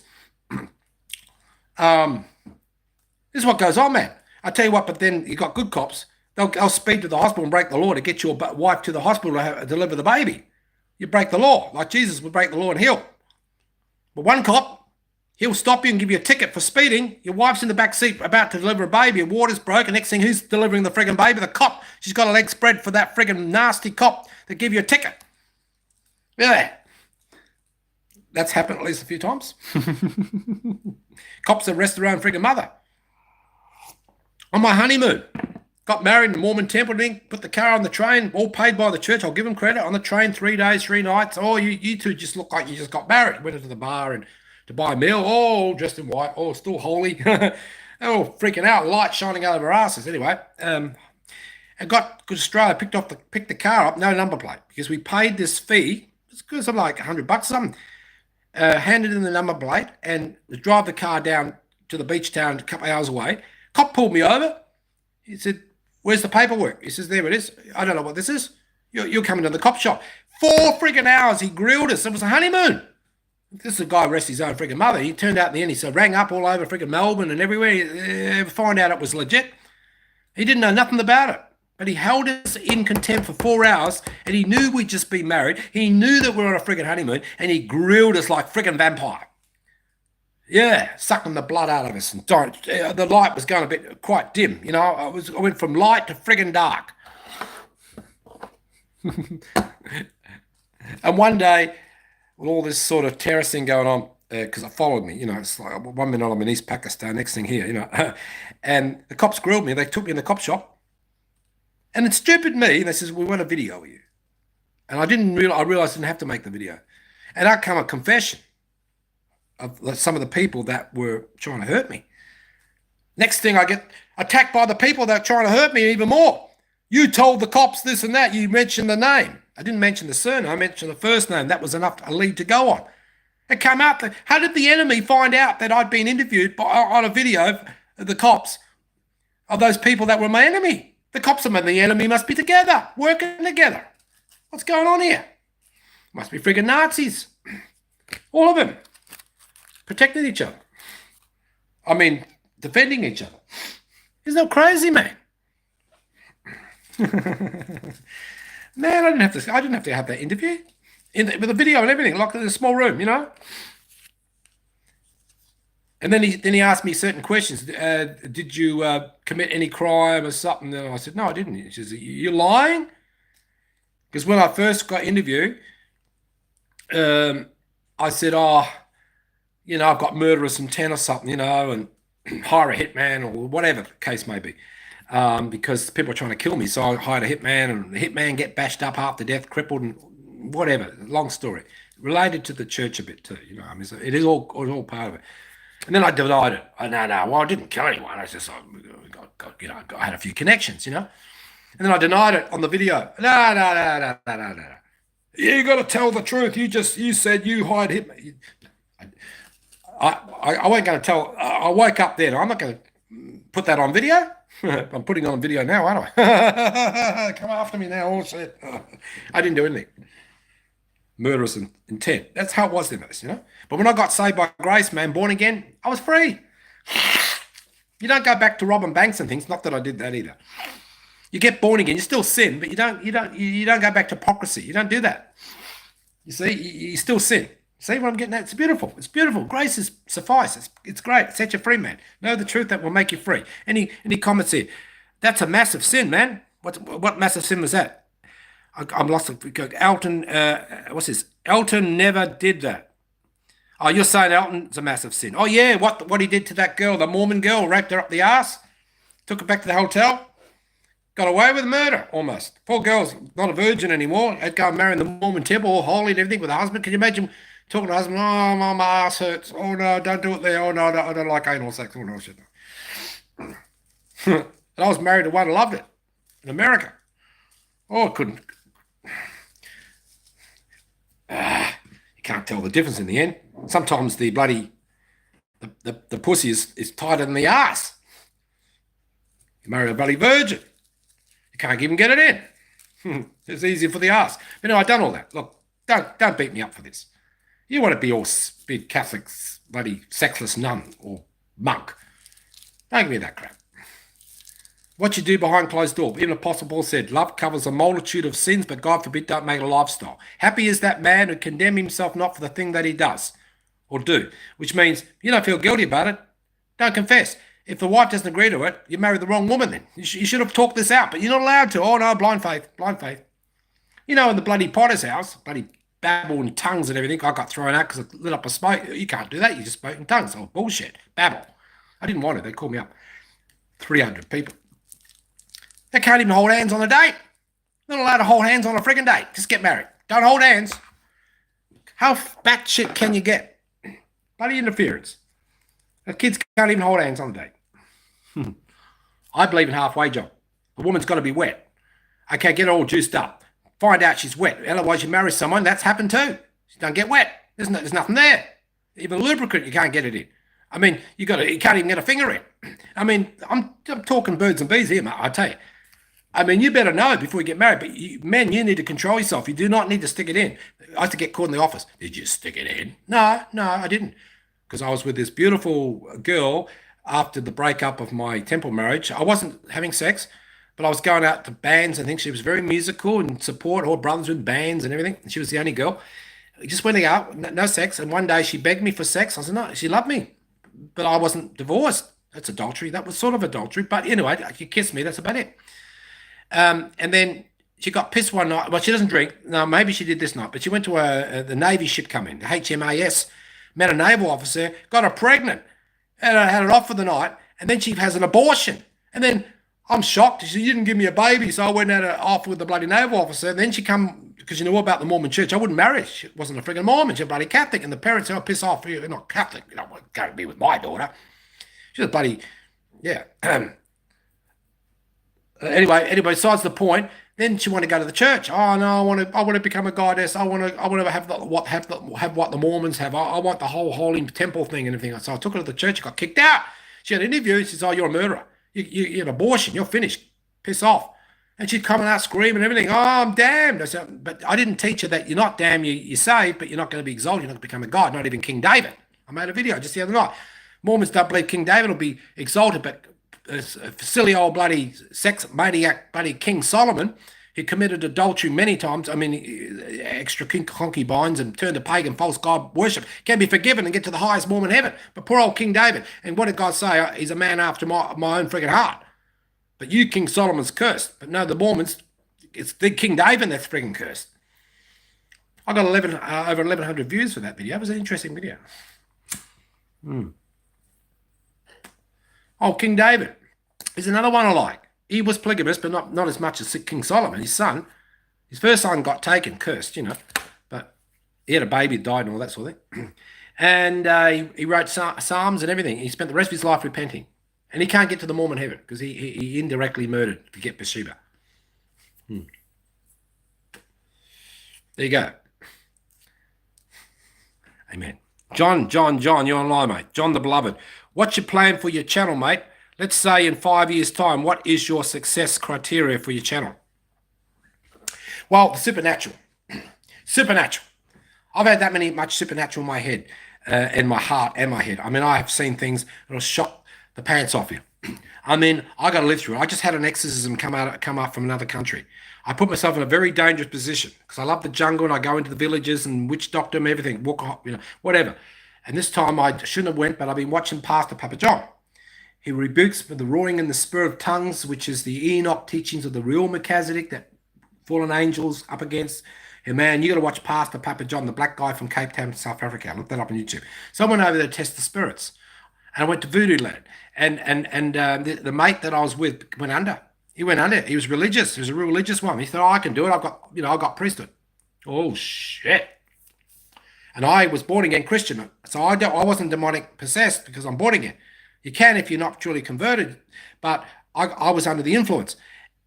This is what goes on, man. I tell you what, but then you got good cops. They'll speed to the hospital and break the law to get your wife to the hospital to deliver the baby. You break the law, like Jesus would break the law and heal. But one cop, he'll stop you and give you a ticket for speeding. Your wife's in the back seat about to deliver a baby. A water's broke, and next thing, who's delivering the friggin' baby? The cop. She's got a leg spread for that friggin' nasty cop to give you a ticket. Yeah. That's happened at least a few times. Cops arrest their own friggin' mother. on my honeymoon. Got married in the Mormon temple thing, put the car on the train, all paid by the church. I'll give them credit. On the train, 3 days, 3 nights. Oh, you two just look like you just got married. Went into the bar and to buy a meal, all dressed in white, all still holy. Oh, freaking out, light shining out of our asses. Anyway, I got to Australia, picked the car up, no number plate, because we paid this fee. It's because I'm like $100 or something. Handed in the number plate and drive the car down to the beach town a couple of hours away. Cop pulled me over. He said, "Where's the paperwork?" He says, "There it is." I don't know what this is. You're coming to the cop shop. 4 freaking hours he grilled us. It was a honeymoon. This is a guy arrested his own freaking mother. He turned out in the end, he rang up all over freaking Melbourne and everywhere. Find out it was legit. He didn't know nothing about it. But he held us in contempt for 4 hours, and he knew we'd just been married. He knew that we were on a friggin' honeymoon, and he grilled us like friggin' vampire. Yeah, sucking the blood out of us. And the light was going a bit quite dim. You know, I went from light to friggin' dark. And one day, with all this sort of terrorist thing going on, because it followed me, you know, it's like 1 minute I'm in East Pakistan, next thing here, you know, and the cops grilled me. They took me in the cop shop. And it's stupid me. They says, "We want a video of you." And I realized I didn't have to make the video. And out come a confession of some of the people that were trying to hurt me. Next thing, I get attacked by the people that are trying to hurt me even more. "You told the cops this and that. You mentioned the name." I didn't mention the surname. I mentioned the first name. That was enough, a lead to go on. It came out that, how did the enemy find out that I'd been interviewed on a video of the cops of those people that were my enemy? The cops and the enemy must be together, working together. What's going on here? Must be friggin' Nazis. All of them. Protecting each other. I mean, defending each other. Isn't that crazy, man? Man, I didn't have to have that interview. With the video and everything, locked in a small room, you know? And then he asked me certain questions. Did you commit any crime or something? And I said, "No, I didn't." He says, "You're lying?" Because when I first got interviewed, I said, "Oh, you know, I've got murderous intent or something, you know, and hire a hitman or whatever the case may be." Because people are trying to kill me. So I hired a hitman, and the hitman get bashed up half to death, crippled, and whatever. Long story. Related to the church a bit too, you know. I mean, so it is all part of it. And then I denied it. Well, I didn't kill anyone. I just, you know, I had a few connections, you know. And then I denied it on the video. No. You got to tell the truth. You said you hired him. I wasn't going to tell. I woke up then. I'm not going to put that on video. I'm putting it on video now, aren't I? Come after me now. All shit. I didn't do anything. Murderous intent. That's how it was then, you know. But when I got saved by grace, man, born again, I was free. You don't go back to robbing banks and things. Not that I did that either. You get born again, you still sin, but you don't go back to hypocrisy. You don't do that. You see, you still sin. See what I'm getting at? It's beautiful. It's beautiful. Grace is suffice. It's great. It sets you free, man. Know the truth that will make you free. Any comments here? That's a massive sin, man. What massive sin was that? I'm lost. Elton, what's this? Elton never did that. Oh, you're saying Elton's a massive sin. Oh, yeah, what he did to that girl, the Mormon girl, raped her up the ass, took her back to the hotel, got away with murder, almost. Poor girl's not a virgin anymore. Had to go and marry in the Mormon temple, all holy and everything with her husband. Can you imagine talking to her husband? "Oh, my ass hurts. Oh, no, don't do it there. Oh, no, I don't like anal sex." Oh, no, shit. And I was married to one who loved it in America. Oh, I couldn't. You can't tell the difference in the end. Sometimes the bloody the pussy is tighter than the ass. You marry a bloody virgin, you can't even get it in. It's easier for the ass. But no, I've done all that. Look, don't beat me up for this. You want to be all big Catholic, bloody sexless nun or monk. Don't give me that crap. What you do behind closed door. Even Apostle Paul said, "Love covers a multitude of sins, but God forbid don't make it a lifestyle." Happy is that man who condemn himself not for the thing that he does or do, which means you don't feel guilty about it. Don't confess. If the wife doesn't agree to it, you married the wrong woman then. You should have talked this out, but you're not allowed to. Oh, no, blind faith. You know, in the bloody Potter's house, bloody babble in tongues and everything, I got thrown out because I lit up a smoke. You can't do that. You just spoke in tongues. Oh, bullshit. Babble. I didn't want it. They called me up. 300 people. They can't even hold hands on a date. They're not allowed to hold hands on a friggin' date. Just get married. Don't hold hands. How batshit can you get? Bloody interference. The kids can't even hold hands on a date. I believe in halfway job. The woman's got to be wet. Okay, get her all juiced up. Find out she's wet. Otherwise, you marry someone, that's happened too. She don't get wet. There's nothing there. Even lubricant, you can't get it in. I mean, you can't even get a finger in. I mean, I'm talking birds and bees here, mate, I tell you. I mean, you better know before you get married. But men, you need to control yourself. You do not need to stick it in. I used to get caught in the office. Did you stick it in? No, I didn't. Because I was with this beautiful girl after the breakup of my temple marriage. I wasn't having sex, but I was going out to bands and things. She was very musical and support all brothers with bands and everything. And she was the only girl. We just went out, no sex. And one day she begged me for sex. I said, no, she loved me. But I wasn't divorced. That's adultery. That was sort of adultery. But anyway, she kissed me. That's about it. And then she got pissed one night. Well, she doesn't drink. No, maybe she did this night. But she went to the Navy ship come in, the HMAS, met a naval officer, got her pregnant, and I had it off for the night. And then she has an abortion. And then I'm shocked. She said, you didn't give me a baby. So I went out off with the bloody naval officer. And then she come, because you know about the Mormon church. I wouldn't marry her. She wasn't a friggin' Mormon. She's a bloody Catholic. And the parents said, oh, piss off. You're not Catholic. You don't want to be with my daughter. She's a bloody, yeah. Anyway, besides the point, then she wanted to go to the church. Oh no, I want to become a goddess. I want to have what the Mormons have. I want the whole holy temple thing and everything. So I took her to the church. She got kicked out. She had an interview. She says, "Oh, you're a murderer. You're an abortion. You're finished. Piss off." And she'd coming out screaming and everything. Oh, I'm damned. I said, but I didn't teach her that you're not damned. You're saved, but you're not going to be exalted. You're not going to become a god. Not even King David. I made a video just the other night. Mormons don't believe King David will be exalted, but silly old bloody sex maniac bloody King Solomon, he committed adultery many times. I mean, extra concubines and turned to pagan false god worship, can be forgiven and get to the highest Mormon heaven. But poor old King David, and what did God say? He's a man after my own friggin' heart. But you, King Solomon's cursed. But no, the Mormons, it's the King David that's friggin' cursed. I got over 1,100 views for that video. It was an interesting video. Oh, King David is another one I like. He was polygamous, but not as much as King Solomon, his son. His first son got taken, cursed, you know. But he had a baby, died and all that sort of thing. And he wrote psalms and everything. He spent the rest of his life repenting. And he can't get to the Mormon heaven because he indirectly murdered to get Bathsheba. There you go. Amen. John, you're online, mate. John the Beloved. What's your plan for your channel, mate? Let's say in 5 years' time, what is your success criteria for your channel? Well, the supernatural. Supernatural. I've had that much supernatural in my head, in my heart and my head. I mean, I have seen things that'll shock the pants off you. I mean, I got to live through it. I just had an exorcism come up from another country. I put myself in a very dangerous position because I love the jungle and I go into the villages and witch doctor and everything, whatever. And this time I shouldn't have went, but I've been watching Pastor Papa John. He rebukes the roaring in the spirit of tongues, which is the Enoch teachings of the real Melchizedek that fallen angels up against. And man, you got to watch Pastor Papa John, the black guy from Cape Town, South Africa. Look that up on YouTube. Someone over there to test the spirits. And I went to Voodoo Land. And the mate that I was with went under. He went under. He was religious. He was a real religious one. He thought, oh, I can do it. I've got priesthood. Oh, shit. And I was born again Christian. So I wasn't demonic possessed because I'm born again. You can if you're not truly converted. But I was under the influence.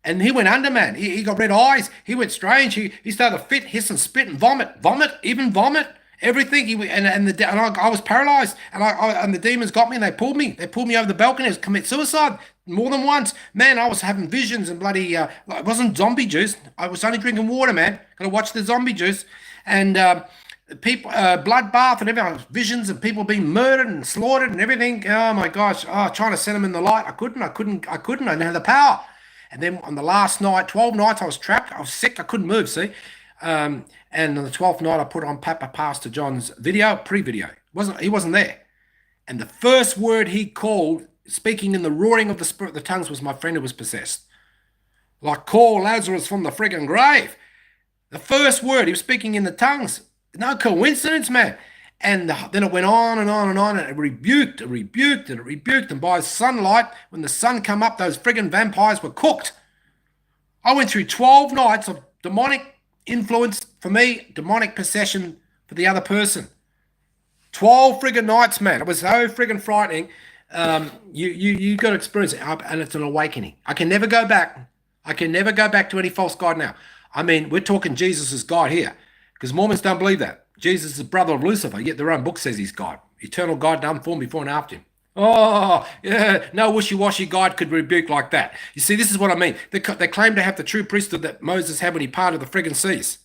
And he went under, man. He got red eyes. He went strange. He started to fit, hiss and spit and vomit, even vomit, everything. I was paralyzed. And the demons got me and they pulled me. They pulled me over the balcony. I was commit suicide more than once. Man, I was having visions and bloody, it wasn't zombie juice. I was only drinking water, man. Got to watch the zombie juice. And people, bloodbath and everything, visions of people being murdered and slaughtered and everything. Oh my gosh. Trying to send them in the light. I couldn't. I didn't have the power. And then on the last night, 12 nights, I was trapped. I was sick. I couldn't move, see. And on the 12th night, I put on Pastor John's video, pre-video. He wasn't there. And the first word he called, speaking in the roaring of the spirit of the tongues, was my friend who was possessed. Like, call Lazarus from the friggin' grave. The first word, he was speaking in the tongues. No coincidence, man. And then it went on and on and on, and it rebuked, and rebuked, and it rebuked. And by sunlight, when the sun come up, those friggin' vampires were cooked. I went through 12 nights of demonic influence for me, demonic possession for the other person. 12 friggin' nights, man. It was so friggin' frightening. You got to experience it, and it's an awakening. I can never go back. I can never go back to any false god now. I mean, we're talking Jesus as God here, because Mormons don't believe that. Jesus is the brother of Lucifer, yet their own book says he's God. Eternal God, unformed before and after him. Oh, yeah, no wishy-washy God could rebuke like that. You see, this is what I mean. They claim to have the true priesthood that Moses had when he parted the friggin' seas.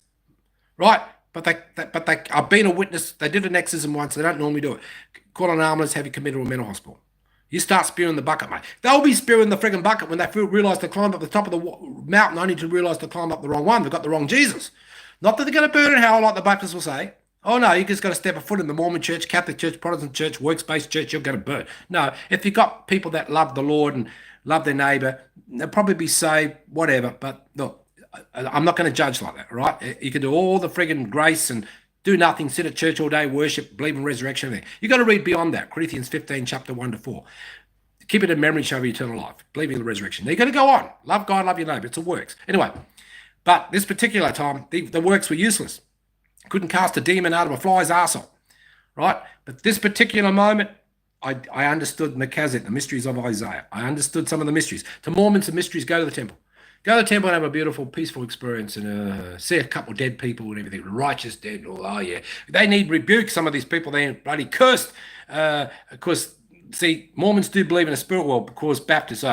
Right? But I've been a witness. They did an exorcism once. They don't normally do it. Caught on armless, have you committed to a mental hospital. You start spewing the bucket, mate. They'll be spewing the friggin' bucket when they realise they climbed up the top of the mountain only to realise they climbed up the wrong one. They've got the wrong Jesus. Not that they're going to burn in hell like the Baptists will say. Oh, no, you just got to step a foot in the Mormon church, Catholic church, Protestant church, works-based church, you're going to burn. No, if you've got people that love the Lord and love their neighbour, they'll probably be saved, whatever. But look, I'm not going to judge like that, right? You can do all the friggin' grace and do nothing, sit at church all day, worship, believe in resurrection. You've got to read beyond that. Corinthians 15, chapter 1 to 4. Keep it in memory, show you eternal life. Believe in the resurrection. You've got to go on. Love God, love your neighbour. It's a works. Anyway, but this particular time, the works were useless. Couldn't cast a demon out of a fly's arsehole, right? But this particular moment, I understood Melchizedek, the mysteries of Isaiah. I understood some of the mysteries. To Mormons, the mysteries, go to the temple. Go to the temple and have a beautiful, peaceful experience and see a couple of dead people and everything, righteous dead. Oh, yeah. They need rebuke, some of these people. They're bloody cursed. Of course, see, Mormons do believe in a spirit world because Baptists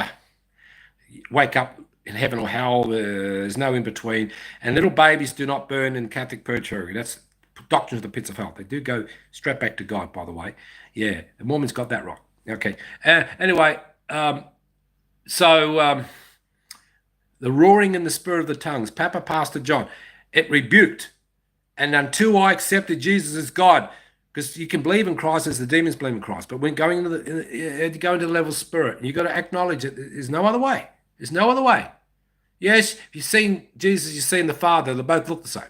wake up in heaven or hell. There's no in between. And little babies do not burn in Catholic purgatory. That's doctrines of the pits of hell. They do go straight back to God, by the way. Yeah, the Mormons got that wrong. Okay. Anyway, the roaring in the spirit of the tongues, Papa Pastor John, it rebuked. And until I accepted Jesus as God, because you can believe in Christ as the demons believe in Christ, but when going into the level of spirit, you've got to acknowledge that there's no other way. There's no other way. Yes, if you've seen Jesus, you've seen the Father, they both look the same.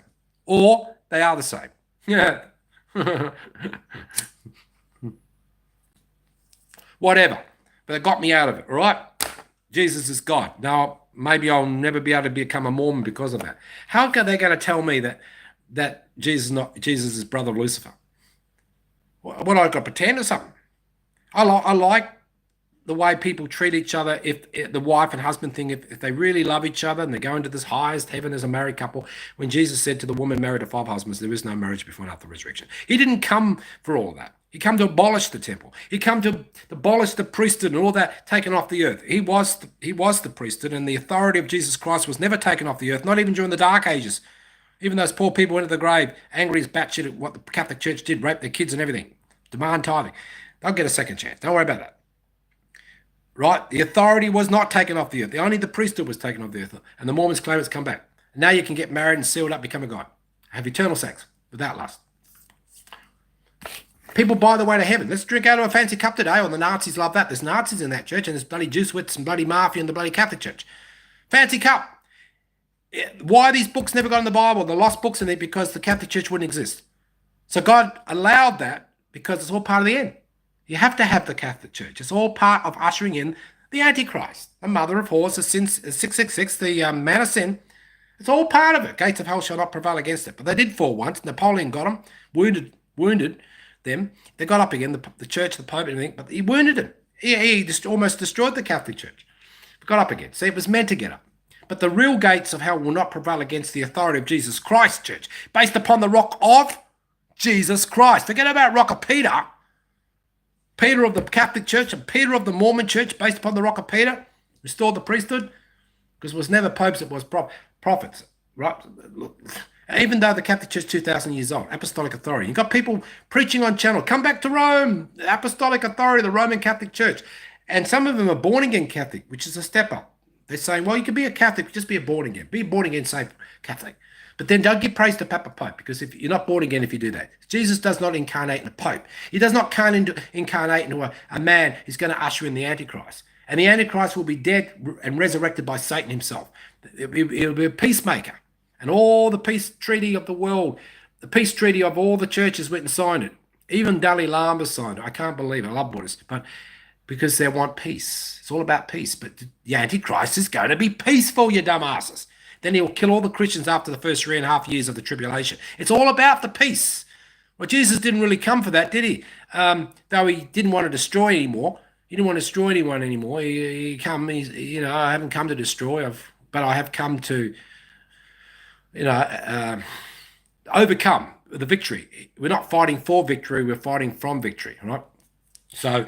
Or they are the same. Yeah. Whatever. But it got me out of it, all right? Jesus is God. Now, maybe I'll never be able to become a Mormon because of that. How are they going to tell me that Jesus is brother of Lucifer? What, I've got to pretend or something? I like the way people treat each other, if the wife and husband thing, if they really love each other and they go into this highest heaven as a married couple. When Jesus said to the woman married to 5 husbands, there is no marriage before and after the resurrection. He didn't come for all that. He came to abolish the temple. He came to abolish the priesthood and all that taken off the earth. He was the priesthood, and the authority of Jesus Christ was never taken off the earth, not even during the Dark Ages. Even those poor people went to the grave, angry as batshit at what the Catholic Church did, raped their kids and everything, demand tithing. They'll get a second chance. Don't worry about that. Right? The authority was not taken off the earth. Only the priesthood was taken off the earth. And the Mormons claim it's come back. And now you can get married and sealed up, become a god. Have eternal sex without lust. People buy the way to heaven. Let's drink out of a fancy cup today. Or the Nazis love that. There's Nazis in that church, and there's bloody Jesuits and bloody mafia in the bloody Catholic Church. Fancy cup. Why these books never got in the Bible? The lost books in it because the Catholic Church wouldn't exist. So God allowed that because it's all part of the end. You have to have the Catholic Church. It's all part of ushering in the Antichrist, the mother of whores, the sin, 666, the man of sin. It's all part of it. Gates of hell shall not prevail against it. But they did fall once. Napoleon got them, wounded them. They got up again, the church, the Pope, and everything, but he wounded them. He just almost destroyed the Catholic Church. Got up again. See, it was meant to get up. But the real gates of hell will not prevail against the authority of Jesus Christ Church, based upon the rock of Jesus Christ. Forget about rock of Peter. Peter of the Catholic Church and Peter of the Mormon Church, based upon the rock of Peter, restored the priesthood, because it was never popes, it was prophets, right? Look, even though the Catholic Church is 2,000 years old, apostolic authority. You've got people preaching on channel, come back to Rome, the apostolic authority, the Roman Catholic Church. And some of them are born-again Catholic, which is a step up. They're saying, well, you can be a Catholic, just be a born-again. Be a born-again, safe Catholic. But then don't give praise to Papa Pope, because if you're not born again if you do that. Jesus does not incarnate in a Pope. He does not incarnate into a man who's going to usher in the Antichrist. And the Antichrist will be dead and resurrected by Satan himself. He'll be a peacemaker. And all the peace treaty of the world, the peace treaty of all the churches went and signed it. Even Dalai Lama signed it. I can't believe it. I love Buddhists, but because they want peace. It's all about peace. But the Antichrist is going to be peaceful, you dumbasses. Then he'll kill all the Christians after the first 3.5 years of the tribulation. It's all about the peace. Well, Jesus didn't really come for that, did he? Though he didn't want to destroy anymore. He didn't want to destroy anyone anymore. I haven't come to destroy, but I have come to, overcome the victory. We're not fighting for victory. We're fighting from victory, right? So,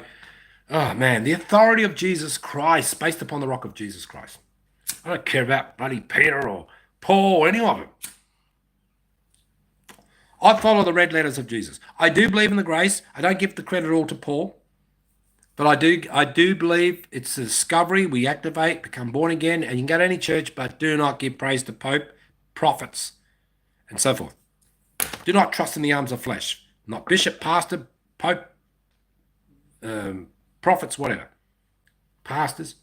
oh man, the authority of Jesus Christ, based upon the rock of Jesus Christ. I don't care about bloody Peter or Paul or any of them. I follow the red letters of Jesus. I do believe in the grace. I don't give the credit all to Paul. But I do believe it's a discovery. We activate, become born again, and you can go to any church, but do not give praise to Pope, prophets, and so forth. Do not trust in the arms of flesh. Not bishop, pastor, Pope, prophets, whatever. Pastors.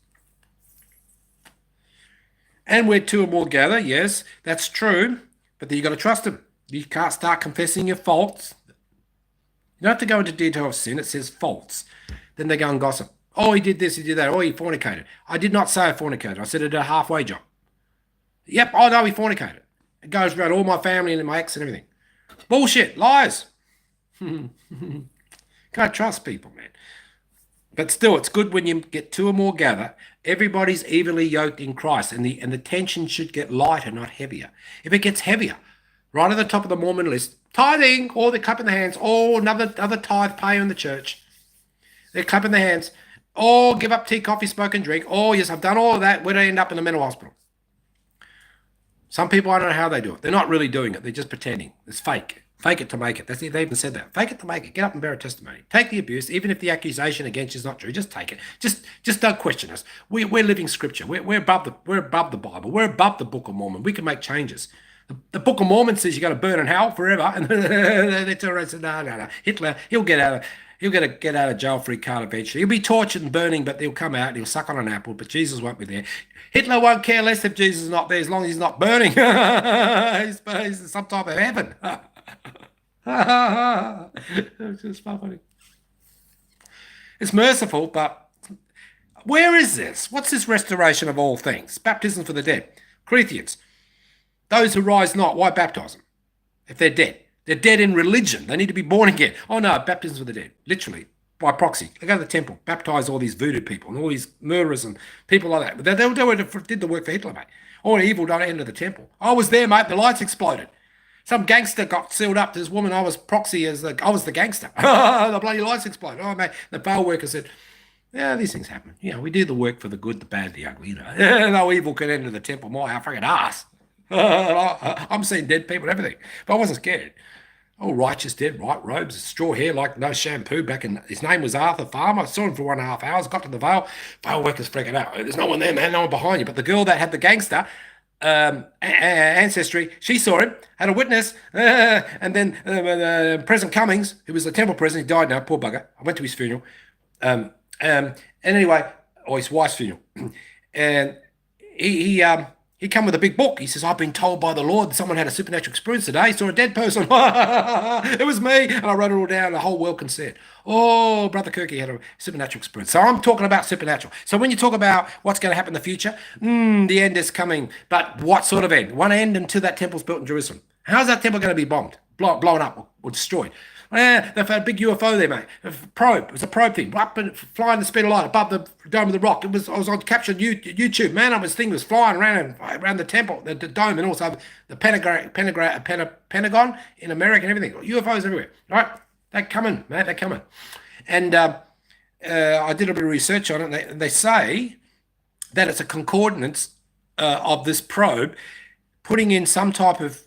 And where two or more gather, yes, that's true. But then you've got to trust them. You can't start confessing your faults. You don't have to go into detail of sin. It says faults. Then they go and gossip. Oh, he did this, he did that. Oh, he fornicated. I did not say I fornicated. I said it did a halfway job. Yep, oh no, he fornicated. It goes around all my family and my ex and everything. Bullshit, lies. Can't trust people, man. But still, it's good when you get two or more gather. Everybody's evenly yoked in Christ, and the tension should get lighter, not heavier. If it gets heavier, right at the top of the Mormon list, tithing, or they're clapping their hands, or another tithe payer in the church. They're clapping their hands, or give up tea, coffee, smoke, and drink. Oh, yes, I've done all of that. Where do I end up in the mental hospital? Some people, I don't know how they do it. They're not really doing it. They're just pretending. It's fake. Fake it to make it. They even said that. Fake it to make it. Get up and bear a testimony. Take the abuse, even if the accusation against you is not true. Just take it. Just don't question us. We're living scripture. We're above the Bible. We're above the Book of Mormon. We can make changes. The Book of Mormon says you got to burn in hell forever, and they turn around and say, no. Hitler, he'll get out of jail free card eventually. He'll be tortured and burning, but he'll come out and he'll suck on an apple. But Jesus won't be there. Hitler won't care less if Jesus is not there, as long as he's not burning. he's in some type of heaven. It's just funny. It's merciful, but where is this? What's this restoration of all things? Baptism for the dead. Corinthians. Those who rise not, why baptize them? If they're dead. They're dead in religion. They need to be born again. Oh no, baptism for the dead. Literally, by proxy. They go to the temple, baptize all these voodoo people and all these murderers and people like that. But they did the work for Hitler, mate. All evil done at the end of the temple. I was there, mate. The lights exploded. Some gangster got sealed up to this woman. I was proxy I was the gangster. The bloody lights exploded. Oh, mate. The bail worker said, yeah, these things happen. We do the work for the good, the bad, the ugly. No evil can enter the temple. My fucking ass. I'm seeing dead people and everything. But I wasn't scared. Oh, righteous dead, white robes, straw hair like no shampoo. His name was Arthur Farmer. I saw him for 1.5 hours, got to the veil workers freaking out. There's no one there, man, no one behind you. But the girl that had the gangster ancestry, she saw him, had a witness, and then President Cummings, who was the temple president, he died now, poor bugger. I went to his funeral. And anyway, or his wife's funeral. And he come with a big book. He says, I've been told by the Lord someone had a supernatural experience today. He saw a dead person. It was me. And I wrote it all down. The whole world can see it. Oh, Brother Kirky had a supernatural experience. So I'm talking about supernatural. So when you talk about what's going to happen in the future, the end is coming. But what sort of end? One end until that temple's built in Jerusalem. How's that temple going to be bombed, blown up or destroyed? They've had a big UFO there, mate. It was a probe thing. Up and flying the speed of light above the dome of the rock. I was on captured YouTube. Man, this thing was flying around the temple, the dome, and also the Pentagon in America and everything. UFOs everywhere. Right? They're coming, man. They're coming. And I did a bit of research on it. And they say that it's a concordance of this probe putting in some type of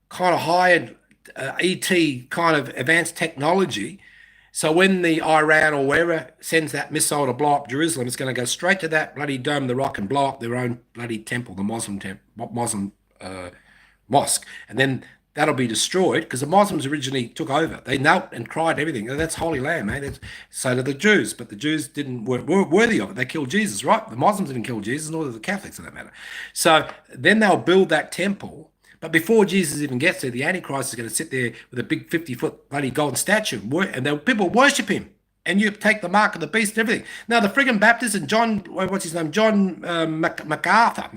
kind of hired ET kind of advanced technology. So when the Iran or wherever sends that missile to blow up Jerusalem, it's going to go straight to that bloody Dome of the Rock and blow up their own bloody temple, the Muslim mosque. And then that'll be destroyed because the Muslims originally took over. They knelt and cried everything. That's Holy Land, man. So did the Jews, but the Jews weren't worthy of it. They killed Jesus, right? The Muslims didn't kill Jesus, nor did the Catholics for that matter. So then they'll build that temple. But before Jesus even gets there, the Antichrist is going to sit there with a big 50-foot bloody golden statue, and people worship him. And you take the mark of the beast and everything. Now, the friggin' Baptist and John, what's his name? John MacArthur.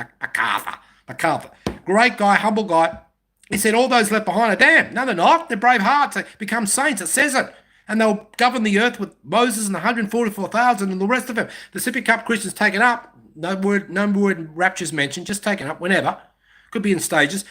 Great guy, humble guy. He said, all those left behind are damned. No, they're not. They're brave hearts. They become saints. It says it. And they'll govern the earth with Moses and 144,000 and the rest of them. The Sippy Cup Christians taken up. No word rapture's mentioned. Just taken up whenever. Could be in stages.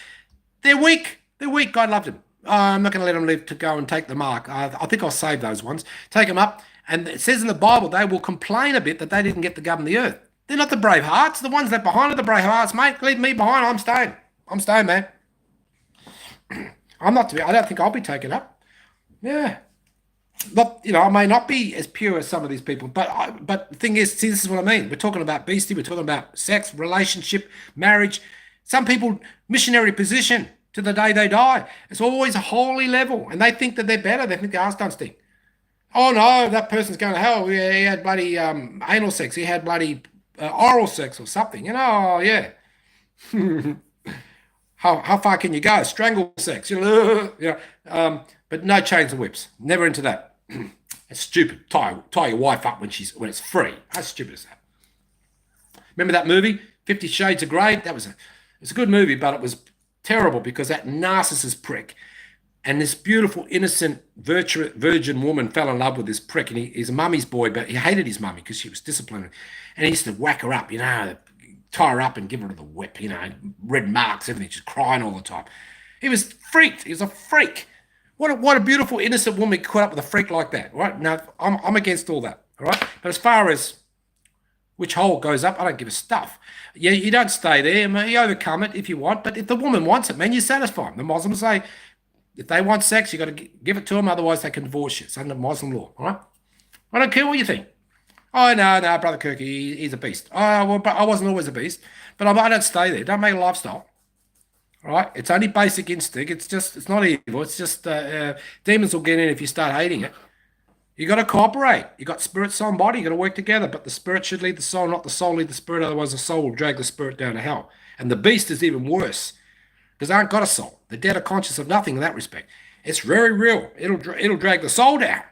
They're weak. They're weak. God loved them. I'm not going to let them live to go and take the mark. I think I'll save those ones. Take them up. And it says in the Bible, they will complain a bit that they didn't get to govern the earth. They're not the brave hearts. The ones left behind are the brave hearts, mate. Leave me behind. I'm staying. I'm staying, man. I don't think I'll be taken up. Yeah. Not, I may not be as pure as some of these people, but the thing is, see, this is what I mean. We're talking about beastie. We're talking about sex, relationship, marriage. Some people, missionary position to the day they die. It's always a holy level, and they think that they're better. They think their ass don't stink. Oh, no, that person's going to hell. Yeah, he had bloody anal sex. He had bloody oral sex or something. Oh, yeah. How far can you go? Strangle sex. But no chains and whips. Never into that. It's stupid. Tie your wife up when it's free. How stupid is that? Remember that movie, 50 Shades of Grey? It's a good movie, but it was terrible because that narcissist prick and this beautiful, innocent, virgin woman fell in love with this prick, and he's a mummy's boy, but he hated his mummy because she was disciplined, and he used to whack her up, tie her up and give her the whip, red marks, everything, just crying all the time. He was freaked. He was a freak. What a beautiful, innocent woman caught up with a freak like that, right? Now, I'm against all that, all right? But as far as which hole goes up, I don't give a stuff. Yeah, you don't stay there. You overcome it if you want, but if the woman wants it, man, you satisfy them. The Muslims say, if they want sex, you got to give it to them, otherwise they can divorce you. It's under Muslim law, all right? I don't care what you think. Oh, no, Brother Kirk, he's a beast. Oh, well, but I wasn't always a beast, but I don't stay there. Don't make a lifestyle, all right? It's only basic instinct. It's not evil. It's just demons will get in if you start hating it. You got to cooperate. You got spirit, soul, and body. You got to work together, but the spirit should lead the soul, not the soul lead the spirit. Otherwise, the soul will drag the spirit down to hell. And the beast is even worse because they ain't got a soul. The dead are conscious of nothing in that respect. It's very real. It'll drag the soul down.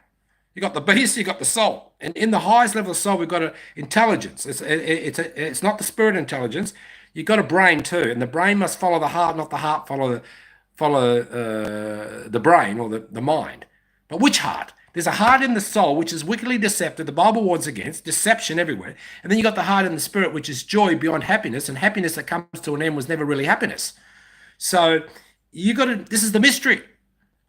You got the beast, you got the soul, and in the highest level of soul, we've got intelligence. It's not the spirit intelligence. You've got a brain too, and the brain must follow the heart, not the heart follow the brain or the mind. But which heart? There's a heart in the soul which is wickedly deceptive. The Bible warns against deception everywhere, and then you got the heart in the spirit, which is joy beyond happiness, and happiness that comes to an end was never really happiness. So you got to. This is the mystery.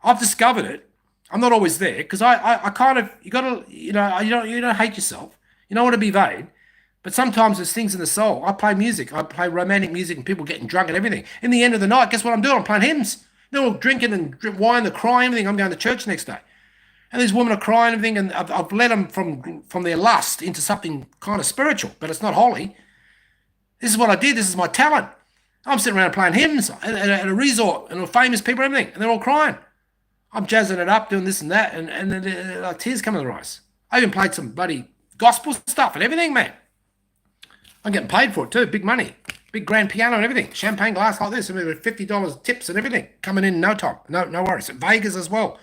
I've discovered it. I'm not always there because I kind of, you got to, you don't hate yourself. You don't want to be vain. But sometimes there's things in the soul. I play music. I play romantic music and people getting drunk and everything. In the end of the night, guess what I'm doing? I'm playing hymns. They're all drinking and wine, they're crying, everything. I'm going to church the next day. And these women are crying and everything. And I've led them from their lust into something kind of spiritual, but it's not holy. This is what I did. This is my talent. I'm sitting around playing hymns at a resort and all famous people and everything. And they're all crying. I'm jazzing it up, doing this and that, and then like tears come to the eyes. I even played some bloody gospel stuff and everything, man. I'm getting paid for it too, big money, big grand piano and everything, champagne glass like this, and with $50 tips and everything coming in no time. No worries. At Vegas as well.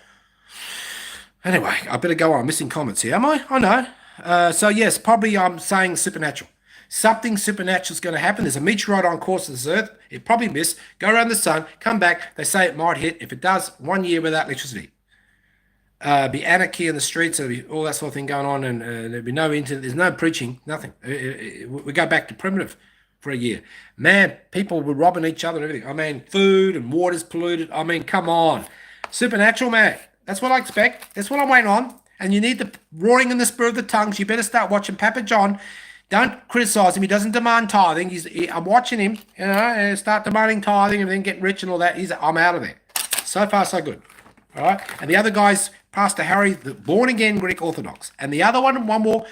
Anyway, I better go on. I'm missing comments here, am I? I know. So yes, probably I'm saying supernatural. Something supernatural is going to happen. There's a meteorite on course to this earth. It probably missed. Go around the sun, come back. They say it might hit. If it does, 1 year without electricity. Be anarchy in the streets. There'll be all that sort of thing going on, and there'll be no internet. There's no preaching, nothing. We go back to primitive for a year. Man, people were robbing each other and everything. I mean, food and water's polluted. I mean, come on. Supernatural, man. That's what I expect. That's what I'm waiting on. And you need the roaring in the spirit of the tongues. You better start watching Papa John. Don't criticize him. He doesn't demand tithing. I'm watching him, start demanding tithing and then get rich and all that. I'm out of there. So far, so good. All right. And the other guy's Pastor Harry, the born-again Greek Orthodox. And the other one more,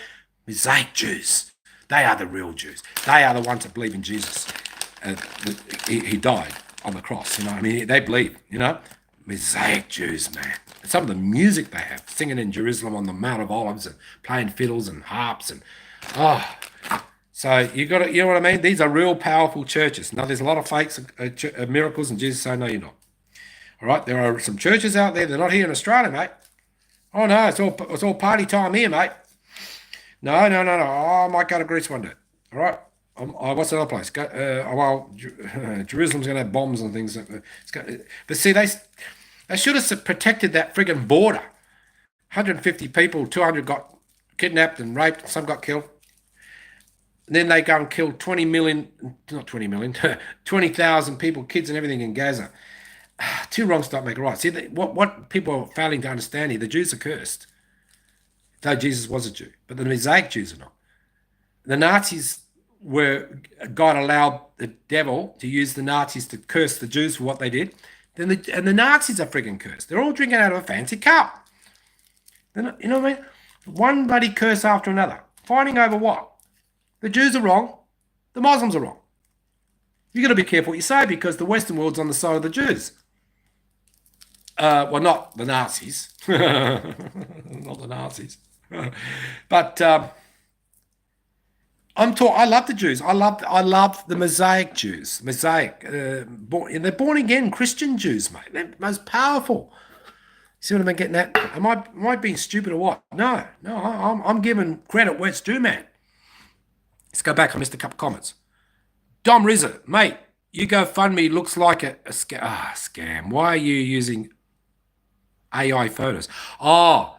Mosaic Jews. They are the real Jews. They are the ones that believe in Jesus. He died on the cross. I mean, they believe, Mosaic Jews, man. Some of the music they have, singing in Jerusalem on the Mount of Olives and playing fiddles and harps and, So you got to, you know what I mean? These are real powerful churches. Now, there's a lot of fakes, miracles, and Jesus saying, no, you're not. All right, there are some churches out there. They're not here in Australia, mate. Oh no, it's all party time here, mate. No, no, no, no. Oh, I might go to Greece one day. All right. What's the other place? Jerusalem's going to have bombs and things. But see, they should have protected that friggin' border. 150 people, 200 got kidnapped and raped, some got killed. And then they go and kill 20 million, not 20 million, 20,000 people, kids and everything in Gaza. Two wrongs don't make a right. See, what people are failing to understand here, the Jews are cursed, though Jesus was a Jew, but the Mosaic Jews are not. The Nazis God allowed the devil to use the Nazis to curse the Jews for what they did. And the Nazis are friggin' cursed. They're all drinking out of a fancy cup. You know what I mean? One bloody curse after another. Fighting over what? The Jews are wrong. The Muslims are wrong. You've got to be careful what you say because the Western world's on the side of the Jews. Well, not the Nazis. Not the Nazis. But I love the Jews. I love the Mosaic Jews. Mosaic. They're born again Christian Jews, mate. They're most powerful. See what I'm getting at? Am I being stupid or what? No. I'm giving credit where it's due, man. Let's go back. I missed a couple of comments. Dom Rizza, mate, you GoFundMe looks like a scam. Why are you using AI photos? Oh,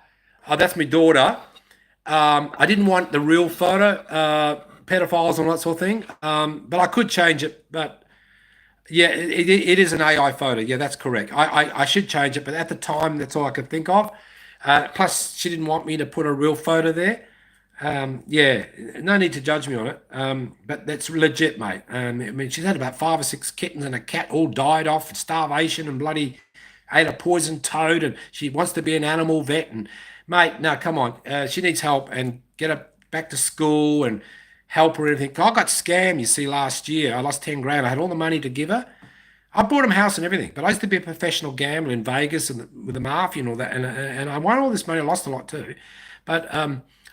that's my daughter. I didn't want the real photo, pedophiles and all that sort of thing. But I could change it. But yeah, it is an AI photo. Yeah, that's correct. I should change it, but at the time, that's all I could think of. Plus, she didn't want me to put a real photo there. Yeah, no need to judge me on it. But that's legit, mate. I mean, she's had about 5 or 6 kittens and a cat all died off starvation and bloody ate a poisoned toad, and she wants to be an animal vet. And mate, no, come on, she needs help and get her back to school and help her and everything. I got scammed, you see, last year. I lost 10 grand. I had all the money to give her. I bought him a house and everything, but I used to be a professional gambler in Vegas and with the mafia and all that, and I won all this money. I lost a lot too, but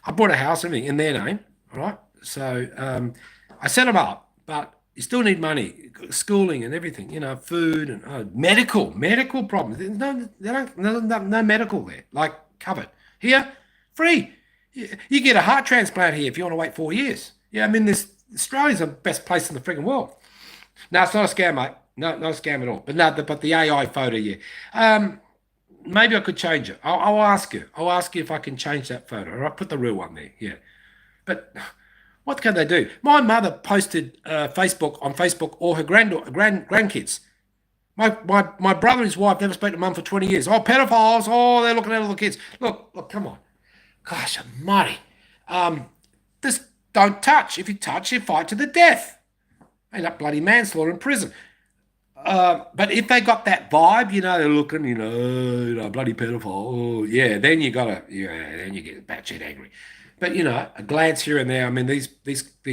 I bought a house and everything in their name, all right? So I set them up, but you still need money, schooling and everything, you know, food and medical problems. There's no medical there, like covered. Here, free. You get a heart transplant here if you want to wait 4 years. Yeah, I mean, Australia's the best place in the frigging world. No, it's not a scam, mate. No, not a scam at all. But the AI photo, yeah. Maybe I could change it. I'll ask you. I'll ask you if I can change that photo. Or I'll put the real one there. Yeah. But what can they do? My mother posted on Facebook all her grandkids. My brother and his wife never spoke to mum for 20 years. Oh, pedophiles. Oh, they're looking at all the kids. Look, come on. Gosh almighty. Just don't touch. If you touch, you fight to the death. End up bloody manslaughter in prison. But if they got that vibe, you know, they're looking, you know, bloody pedophile. Oh, yeah, then you then you get batshit angry. But you know, a glance here and there. I mean, these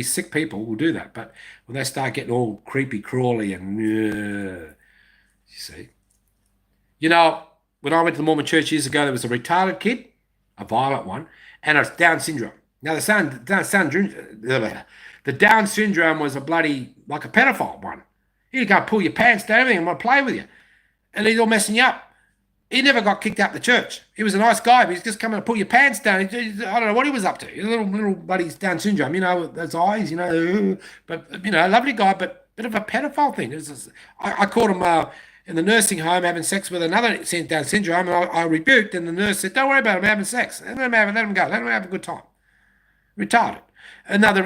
sick people will do that. But when they start getting all creepy, crawly, and you see, you know, when I went to the Mormon church years ago, there was a retarded kid, a violent one, and a Down syndrome. Now the Down syndrome was a bloody like a pedophile one. He'd go pull your pants down, everything, and want to play with you. And he's all messing you up. He never got kicked out the church. He was a nice guy, but he's just coming to pull your pants down. I don't know what he was up to. He's a little buddy's Down syndrome, you know, those eyes, you know. But, you know, a lovely guy, but a bit of a pedophile thing. I caught him in the nursing home having sex with another Down syndrome, and I rebuked, and the nurse said, don't worry about him having sex. Let him go. Let him have a good time. Retarded. Another,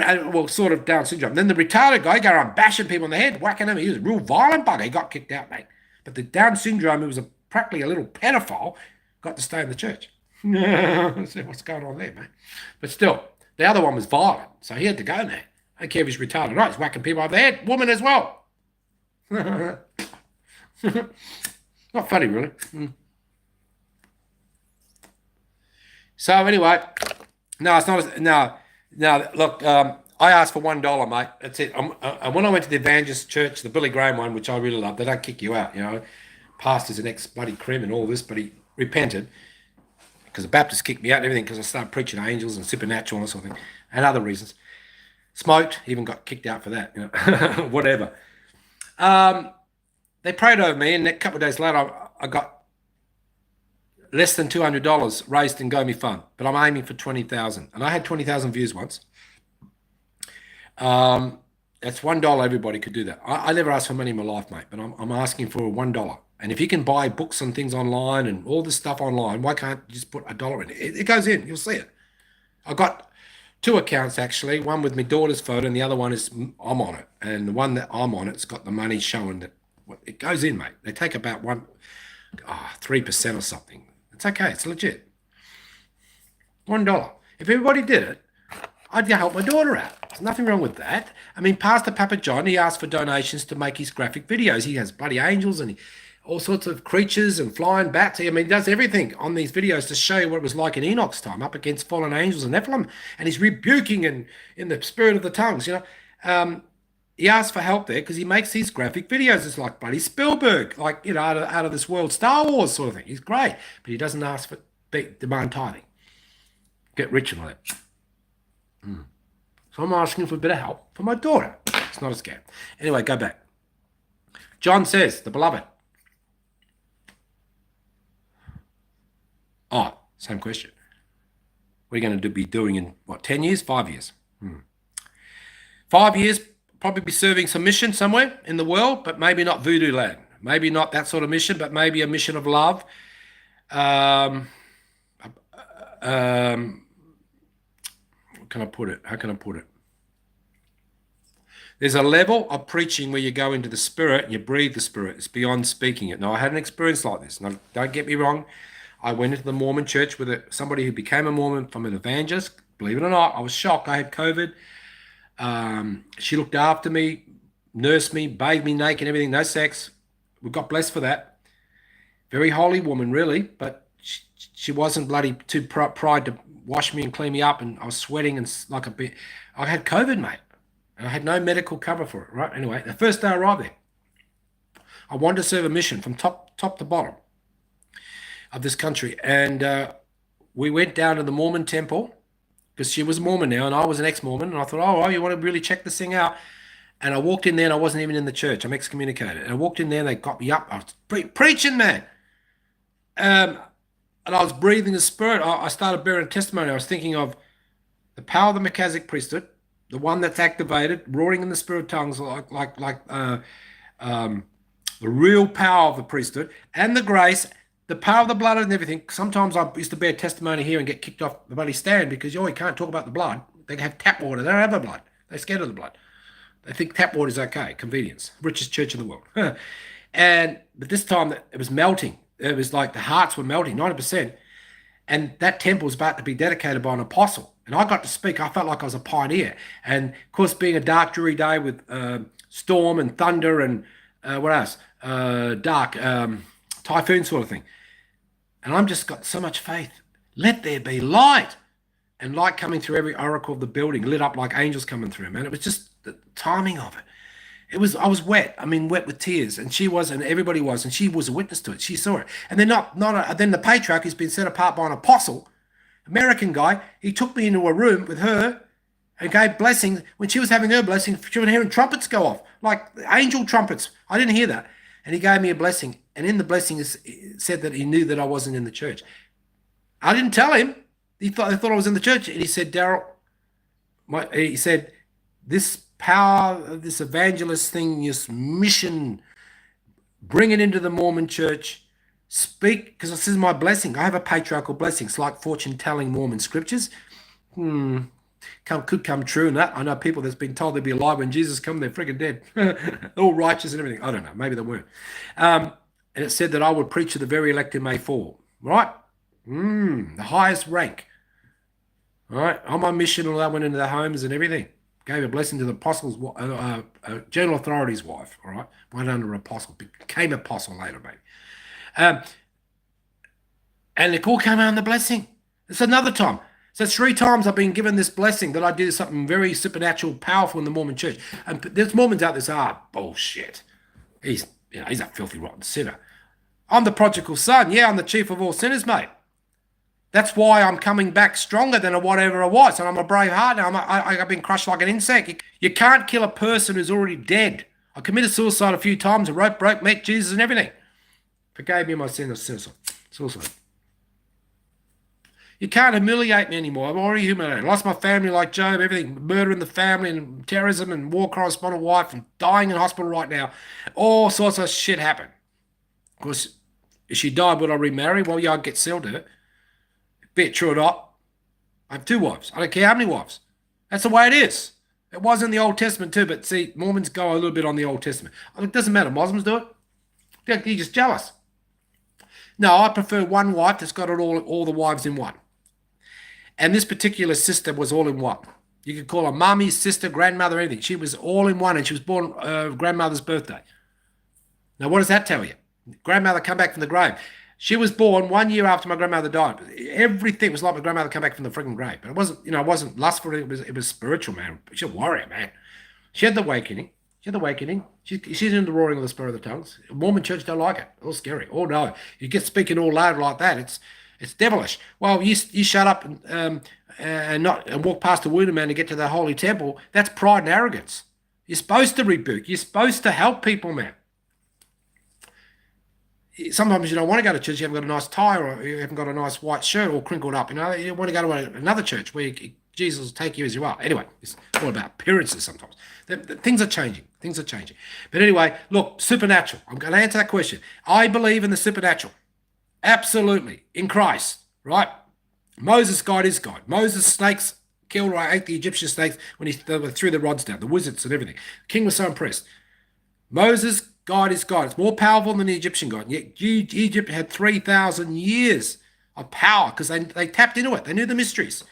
sort of Down syndrome. Then the retarded guy go around bashing people on the head, whacking them. He was a real violent bugger. He got kicked out, mate. But the Down syndrome, who was practically a little pedophile, got to stay in the church. So what's going on there, mate? But still, the other one was violent, so he had to go there. I don't care if he's retarded or not. He's whacking people over the head. Woman as well. Not funny, really. So anyway, no, it's not. No, look, I asked for $1, mate. That's it. And when I went to the Evangelist Church, the Billy Graham one, which I really love, they don't kick you out, you know. Pastor's an ex-bloody crim and all this, but he repented because the Baptists kicked me out and everything because I started preaching angels and supernatural and that sort of thing and other reasons. Smoked, even got kicked out for that, whatever. They prayed over me, and a couple of days later, I got less than $200 raised in GoMe Fund, but I'm aiming for 20,000, and I had 20,000 views once. That's $1. Everybody could do that. I never asked for money in my life, mate, but I'm asking for $1. And if you can buy books and things online and all this stuff online, why can't you just put $1 in it? It goes in. You'll see it. I got 2 accounts, actually. One with my daughter's photo, and the other one is I'm on it. And the one that I'm on, it's got the money showing that it goes in, mate. They take about 3% or something. It's okay. It's legit. $1. If everybody did it, I'd help my daughter out. There's nothing wrong with that. I mean, Pastor Papa John, he asked for donations to make his graphic videos. He has bloody angels and all sorts of creatures and flying bats. I mean, he does everything on these videos to show you what it was like in Enoch's time, up against fallen angels and Nephilim. And he's rebuking in the spirit of the tongues, He asked for help there because he makes these graphic videos. It's like bloody Spielberg, like, out of this world, Star Wars sort of thing. He's great, but he doesn't ask for demand tithing. Get rich and all that. So I'm asking for a bit of help for my daughter. It's not a scam. Anyway, go back. John says, the beloved. Oh, same question. What are you going to be doing in, 10 years? 5 years? 5 years, probably be serving some mission somewhere in the world, but maybe not voodoo land. Maybe not that sort of mission, but maybe a mission of love. How can I put it? There's a level of preaching where you go into the Spirit and you breathe the Spirit. It's beyond speaking it. Now, I had an experience like this. Now, don't get me wrong. I went into the Mormon church with somebody who became a Mormon from an evangelist. Believe it or not, I was shocked. I had COVID. She looked after me, nursed me, bathed me naked and everything. No sex. We got blessed for that. Very holy woman, really. But she wasn't bloody too pride to wash me and clean me up. And I was sweating and like a bit. I had COVID, mate. And I had no medical cover for it, right? Anyway, the first day I arrived there, I wanted to serve a mission from top to bottom of this country. And we went down to the Mormon temple because she was Mormon now and I was an ex-Mormon. And I thought, oh, you want to really check this thing out? And I walked in there and I wasn't even in the church. I'm excommunicated. And I walked in there and they got me up. I was preaching, man. And I was breathing the Spirit. I started bearing testimony. I was thinking of the power of the Melchizedek priesthood, the one that's activated, roaring in the spirit of tongues, like the real power of the priesthood, and the grace, the power of the blood and everything. Sometimes I used to bear testimony here and get kicked off the bloody stand because, you can't talk about the blood. They have tap water. They don't have the blood. They're scared of the blood. They think tap water is okay. Convenience. Richest church in the world. But this time it was melting. It was like the hearts were melting, 90%. And that temple was about to be dedicated by an apostle. And I got to speak. I felt like I was a pioneer. And, of course, being a dark, dreary day with storm and thunder and what else? Dark, typhoon sort of thing. And I'm just got so much faith. Let there be light. And light coming through every oracle of the building, lit up like angels coming through, man. It was just the timing of it. I was wet. I mean, wet with tears. And she was, and everybody was. And she was a witness to it. She saw it. And then then the patriarch who's been set apart by an apostle, American guy, he took me into a room with her and gave blessings. When she was having her blessing, she was hearing trumpets go off, like angel trumpets. I didn't hear that. And he gave me a blessing. And in the blessing, it said that he knew that I wasn't in the church. I didn't tell him. He thought I was in the church. And he said, Daryl, he said, this power, this evangelist thing, this mission, bring it into the Mormon church. Speak, because this is my blessing. I have a patriarchal blessing. It's like fortune-telling Mormon scriptures. Could come true. And that I know people that's been told they'd be alive when Jesus come, they're freaking dead. All righteous and everything. I don't know. Maybe they weren't. And it said that I would preach to the very elect who may fall. Right? The highest rank. All right? On my mission, all that went into their homes and everything. Gave a blessing to the apostles, general authority's wife. All right? Went under apostle. Became apostle later, mate. And it all came out in the blessing. It's another time. So 3 times I've been given this blessing that I did something very supernatural, powerful in the Mormon church. And there's Mormons out there bullshit. He's a filthy, rotten sinner. I'm the prodigal son. Yeah, I'm the chief of all sinners, mate. That's why I'm coming back stronger than whatever I was. And I'm a brave heart now. I've been crushed like an insect. You can't kill a person who's already dead. I committed suicide a few times, and broke, met Jesus and everything. Forgave me my sin of suicide. You can't humiliate me anymore. I'm already humiliated. I lost my family like Job, everything, murder in the family and terrorism and war correspondent wife and dying in hospital right now. All sorts of shit happened. Of course, if she died, would I remarry? Well, yeah, I'd get sealed to it. Be it true or not, I have 2 wives. I don't care how many wives. That's the way it is. It was in the Old Testament too, but see, Mormons go a little bit on the Old Testament. It doesn't matter. Muslims do it. You're just jealous. No, I prefer one wife that's got it all the wives in one. And this particular sister was all in one. You could call her mummy, sister, grandmother, anything. She was all in one, and she was born grandmother's birthday. Now, what does that tell you? Grandmother come back from the grave. She was born 1 year after my grandmother died. Everything was like my grandmother come back from the freaking grave. But it wasn't, it wasn't lustful. It was spiritual, man. She's a warrior, man. She had the awakening. She's in the roaring of the spirit of the tongues. Mormon church don't like it. All scary. Oh no, you get speaking all loud like that. It's devilish. Well, you shut up and walk past the wounded man to get to the holy temple. That's pride and arrogance. You're supposed to rebuke. You're supposed to help people, man. Sometimes you don't want to go to church. You haven't got a nice tie, or you haven't got a nice white shirt all crinkled up. You want to go to another church where Jesus will take you as you are. Anyway, it's all about appearances sometimes. Things are changing. But anyway, look, supernatural. I'm going to answer that question. I believe in the supernatural. Absolutely. In Christ, right? Moses, God is God. Moses' snakes killed or ate the Egyptian snakes when he threw the rods down, the wizards and everything. The king was so impressed. Moses, God is God. It's more powerful than the Egyptian God. Yet Egypt had 3,000 years of power because they tapped into it. They knew the mysteries.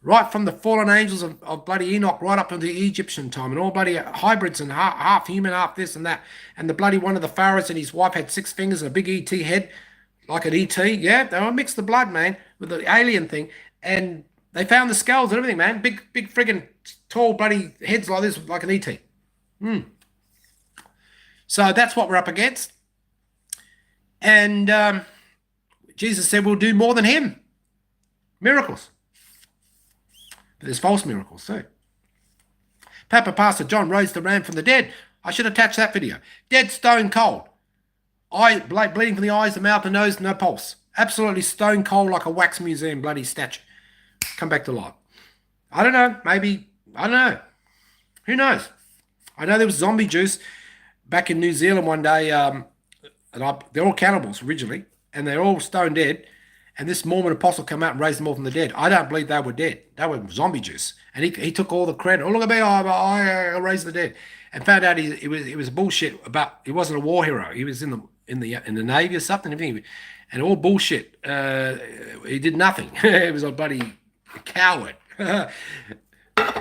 Right from the fallen angels of bloody Enoch right up into the Egyptian time, and all bloody hybrids and half human, half this and that. And the bloody one of the pharaohs and his wife had 6 fingers and a big ET head, like an ET. Yeah, they all mixed the blood, man, with the alien thing. And they found the skulls and everything, man. Big friggin' tall bloody heads like this, like an ET. So that's what we're up against. And Jesus said we'll do more than him. Miracles. But there's false miracles too. Papa Pastor John rose the ram from the dead. I should attach that video. Dead, stone cold. Bleeding from the eyes, the mouth, the nose, no pulse. Absolutely stone cold like a wax museum bloody statue. Come back to life. I don't know. Maybe. I don't know. Who knows? I know there was zombie juice back in New Zealand one day. They're all cannibals originally, and they're all stone dead. And this Mormon apostle came out and raised them all from the dead. I don't believe they were dead. They were zombie juice. And he took all the credit. Oh, look at me. I raised the dead. And found out it was bullshit about, he wasn't a war hero. He was in the Navy or something. And all bullshit. He did nothing. He was a bloody coward.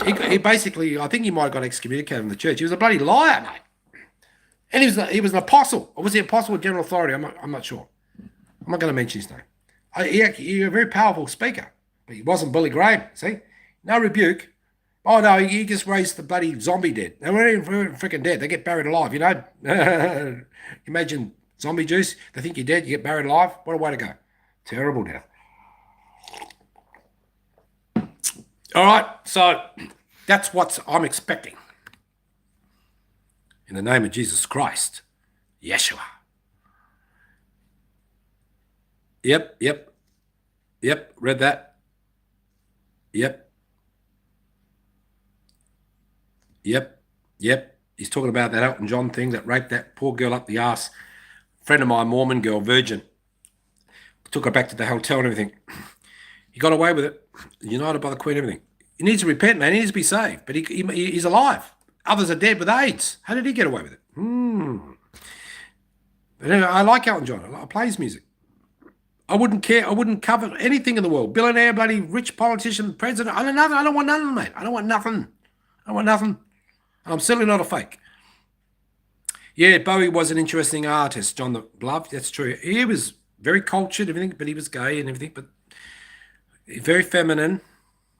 He basically, I think he might have got excommunicated from the church. He was a bloody liar, mate. And he was an apostle. Or was he apostle with general authority? I'm not sure. I'm not going to mention his name. He was a very powerful speaker, but he wasn't Billy Graham. See, no rebuke. Oh no, he just raised the bloody zombie dead. They weren't even freaking dead. They get buried alive. Imagine zombie juice. They think you're dead. You get buried alive. What a way to go! Terrible death. All right, so that's what I'm expecting. In the name of Jesus Christ, Yeshua. Yep, read that. Yep. He's talking about that Elton John thing that raped that poor girl up the arse. Friend of mine, Mormon girl, virgin. Took her back to the hotel and everything. He got away with it. United by the Queen, everything. He needs to repent, man. He needs to be saved. But he's alive. Others are dead with AIDS. How did he get away with it? But anyway, I like Elton John. I play his music. I wouldn't care. I wouldn't cover anything in the world. Billionaire, bloody rich politician, president. I don't want nothing, mate. I don't want nothing. And I'm certainly not a fake. Yeah, Bowie was an interesting artist, John the Glove. That's true. He was very cultured, everything, but he was gay and everything, but very feminine.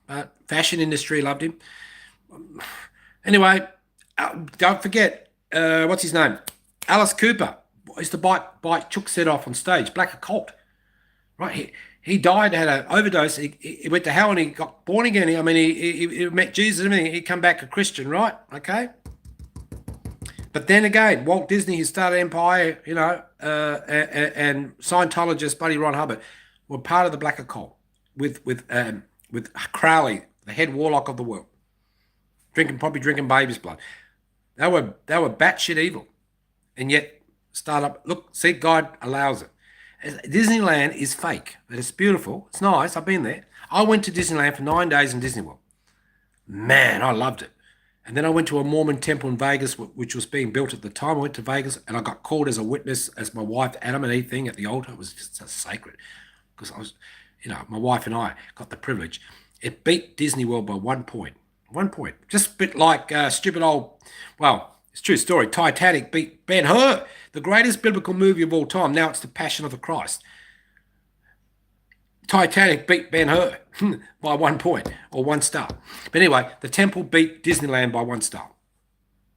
But fashion industry loved him. Anyway, don't forget, what's his name? Alice Cooper used to bite Chook's head off on stage. Black occult. Right, He died, had an overdose. He went to hell and he got born again. I mean, he met Jesus and everything. He come back a Christian, right? Okay. But then again, Walt Disney, his started empire, and Scientologist Buddy Ron Hubbard were part of the black occult with Crowley, the head warlock of the world, probably drinking baby's blood. They were batshit evil, and yet look, see, God allows it. Disneyland is fake, but it's beautiful. It's nice. I've been there. I went to Disneyland for 9 days in Disney World. Man, I loved it. And then I went to a Mormon temple in Vegas, which was being built at the time. I went to Vegas and I got called as a witness as my wife, Adam and Eve thing at the altar. It was just so sacred because I was, my wife and I got the privilege. It beat Disney World by 1 point. 1 point. Just a bit like stupid old, well, it's a true story. Titanic beat Ben-Hur, the greatest biblical movie of all time. Now it's the Passion of the Christ. Titanic beat Ben-Hur by 1 point or 1 star. But anyway, the temple beat Disneyland by 1 star.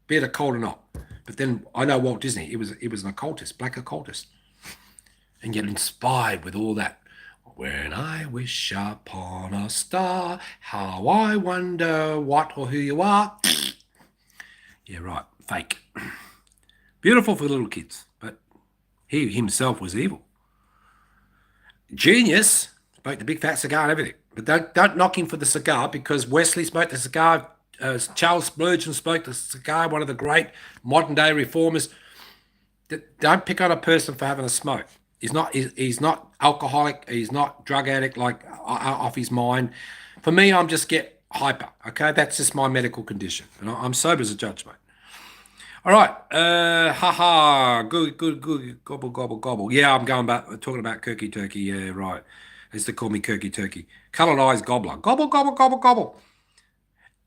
Be it occult or not. But then I know Walt Disney. He was an occultist, black occultist. And yet inspired with all that. When I wish upon a star, how I wonder what or who you are. Yeah, right. Fake. Beautiful for little kids. But he himself was evil. Genius. Smoked the big fat cigar and everything. But don't knock him for the cigar because Wesley smoked the cigar. Charles Spurgeon smoked the cigar, one of the great modern day reformers. Don't pick on a person for having a smoke. He's not alcoholic. He's not drug addict, like off his mind. For me, I'm just get hyper. Okay, that's just my medical condition. And I'm sober as a judge, mate. All right. Good. Gobble, gobble, gobble. Yeah, I'm talking about Kirky Turkey. Yeah, right. They used to call me Kirky Turkey. Coloured eyes gobbler. Gobble, gobble, gobble, gobble.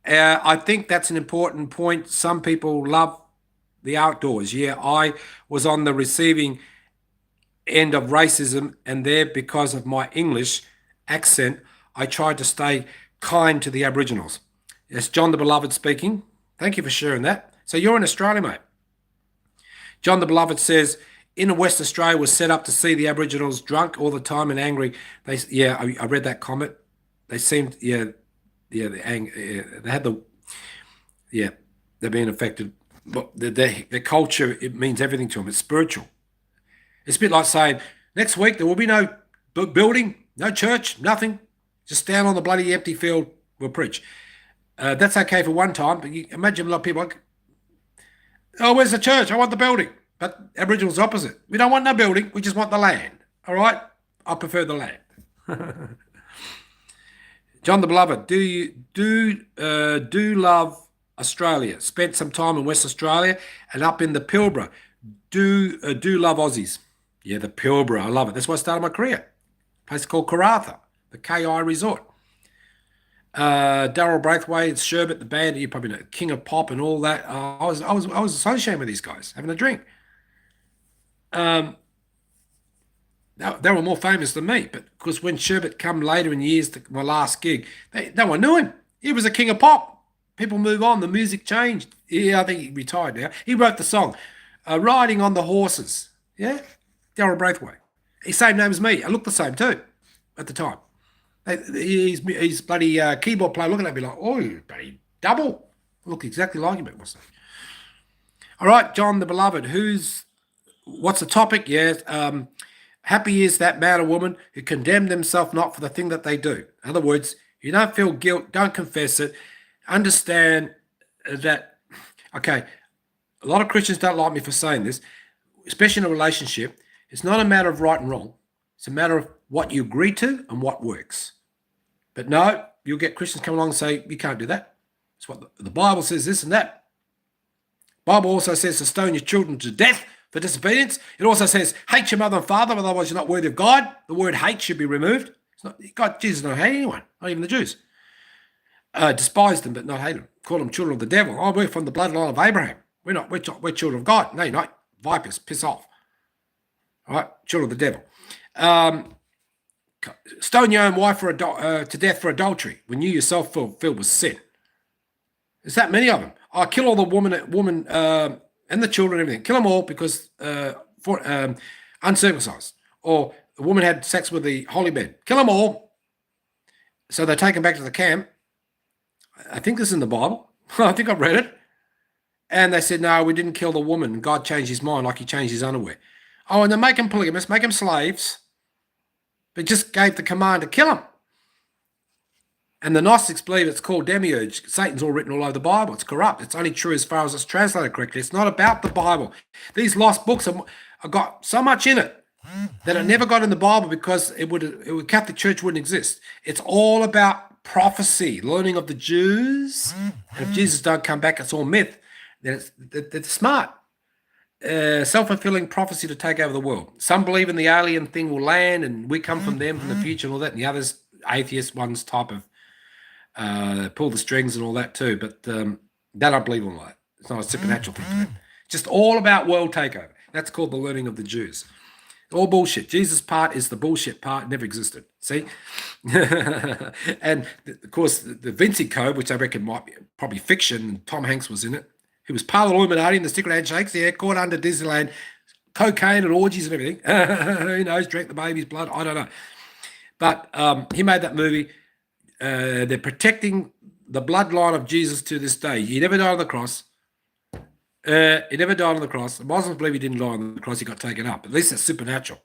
I think that's an important point. Some people love the outdoors. Yeah, I was on the receiving end of racism, and there, because of my English accent, I tried to stay kind to the Aboriginals. It's John the Beloved speaking. Thank you for sharing that. So you're in Australia, mate. John the Beloved says, in West Australia was set up to see the Aboriginals drunk all the time and angry. I read that comment. They seemed, they're being affected. But their culture, it means everything to them. It's spiritual. It's a bit like saying, next week there will be no building, no church, nothing. Just stand on the bloody empty field, we'll preach. That's okay for one time, but you imagine a lot of people like, oh, where's the church? I want the building. But Aboriginals opposite. We don't want no building. We just want the land. All right? I prefer the land. John the Beloved, do love Australia. Spent some time in West Australia and up in the Pilbara. Do love Aussies. Yeah, the Pilbara. I love it. That's where I started my career. A place called Karratha, the KI Resort. Daryl Braithwaite, Sherbet, the band, you probably know, King of Pop and all that. I was associated with these guys, having a drink. They were more famous than me, but because when Sherbet come later in years to my last gig, no one knew him. He was a king of pop. People move on. The music changed. Yeah, I think he retired now. He wrote the song, Riding on the Horses. Yeah, Daryl Braithwaite. He's same name as me. I looked the same too at the time. He's bloody keyboard player looking at me like, oh, you bloody double. Look exactly like him. It was. All right, John the Beloved. What's the topic? Yes. Happy is that man or woman who condemn themselves not for the thing that they do. In other words, you don't feel guilt, don't confess it. Understand that, okay, a lot of Christians don't like me for saying this, especially in a relationship. It's not a matter of right and wrong. It's a matter of what you agree to and what works. But no, you'll get Christians come along and say, you can't do that. It's what the Bible says, this and that. The Bible also says to stone your children to death for disobedience. It also says, hate your mother and father, otherwise you're not worthy of God. The word hate should be removed. Jesus don't hate anyone, not even the Jews. Despise them, but not hate them. Call them children of the devil. Oh, we're from the bloodline of Abraham. We're children of God. No, you're not. Vipers, piss off. All right, children of the devil. Stone your own wife to death for adultery when you yourself filled with sin. There's that many of them. I kill all the woman and the children and everything. Kill them all because for uncircumcised. Or the woman had sex with the holy men. Kill them all. So they take him back to the camp. I think this is in the Bible. I think I've read it. And they said, no, we didn't kill the woman. God changed his mind like he changed his underwear. Oh, and they make them polygamous, make them slaves, but just gave the command to kill them. And the Gnostics believe it's called demiurge. Satan's all written all over the Bible. It's corrupt. It's only true as far as it's translated correctly. It's not about the Bible. These lost books have got so much in it that it never got in the Bible because Catholic Church wouldn't exist. It's all about prophecy, learning of the Jews. And if Jesus don't come back, it's all myth. Then it's smart. Self-fulfilling prophecy to take over the world. Some believe in the alien thing will land and we come from them from the future and all that. And the others, atheist ones, type of pull the strings and all that too. But they don't believe in that. It's not a supernatural thing to them. Just all about world takeover. That's called the learning of the Jews. All bullshit. Jesus' part is the bullshit part. Never existed. See? And of course, the Vinci Code, which I reckon might be probably fiction, and Tom Hanks was in it. He was part of the Illuminati and the secret handshakes. Yeah, caught under Disneyland, cocaine and orgies and everything. Who knows? Drank the baby's blood. I don't know. But he made that movie. They're protecting the bloodline of Jesus to this day. He never died on the cross. He never died on the cross. The Muslims believe he didn't die on the cross. He got taken up. At least it's supernatural.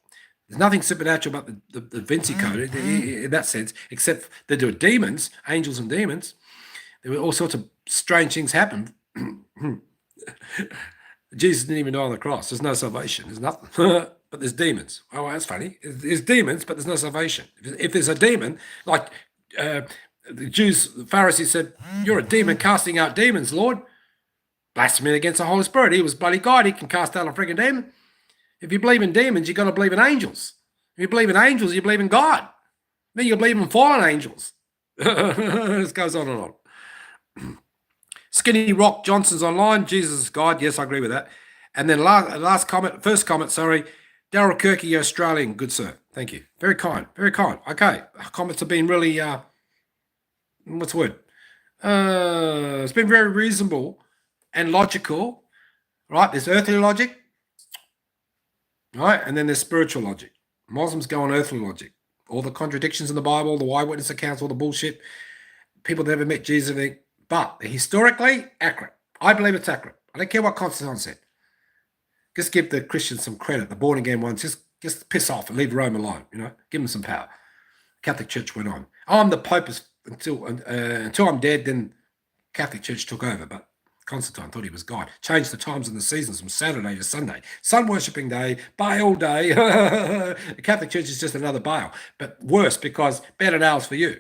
There's nothing supernatural about the Vinci Code in that sense, except that there were demons, angels and demons. There were all sorts of strange things happen. Jesus didn't even die on the cross. There's no salvation. There's nothing. But there's demons. Oh, that's funny. There's demons, but there's no salvation. If there's a demon, like the Jews, the Pharisees said, you're a demon casting out demons, Lord. Blasphemy against the Holy Spirit. He was bloody God. He can cast out a freaking demon. If you believe in demons, you've got to believe in angels. If you believe in angels, you believe in God. Then you believe in fallen angels. This goes on and on. Skinny Rock Johnson's online. Jesus is God. Yes, I agree with that. And then first comment, sorry. Daryl Kirky, Australian. Good, sir. Thank you. Very kind. Very kind. Okay. Comments have been really, what's the word? It's been very reasonable and logical, right? There's earthly logic, right? And then there's spiritual logic. Muslims go on earthly logic. All the contradictions in the Bible, the eyewitness accounts, all the bullshit. People that never met Jesus, everything. But historically accurate. I believe it's accurate. I don't care what Constantine said. Just give the Christians some credit. The born again ones, just piss off and leave Rome alone. Give them some power. Catholic Church went on. I'm the Pope until I'm dead. Then Catholic Church took over. But Constantine thought he was God. Changed the times and the seasons from Saturday to Sunday. Sun worshipping day, Baal day. The Catholic Church is just another Baal, but worse because better nails for you.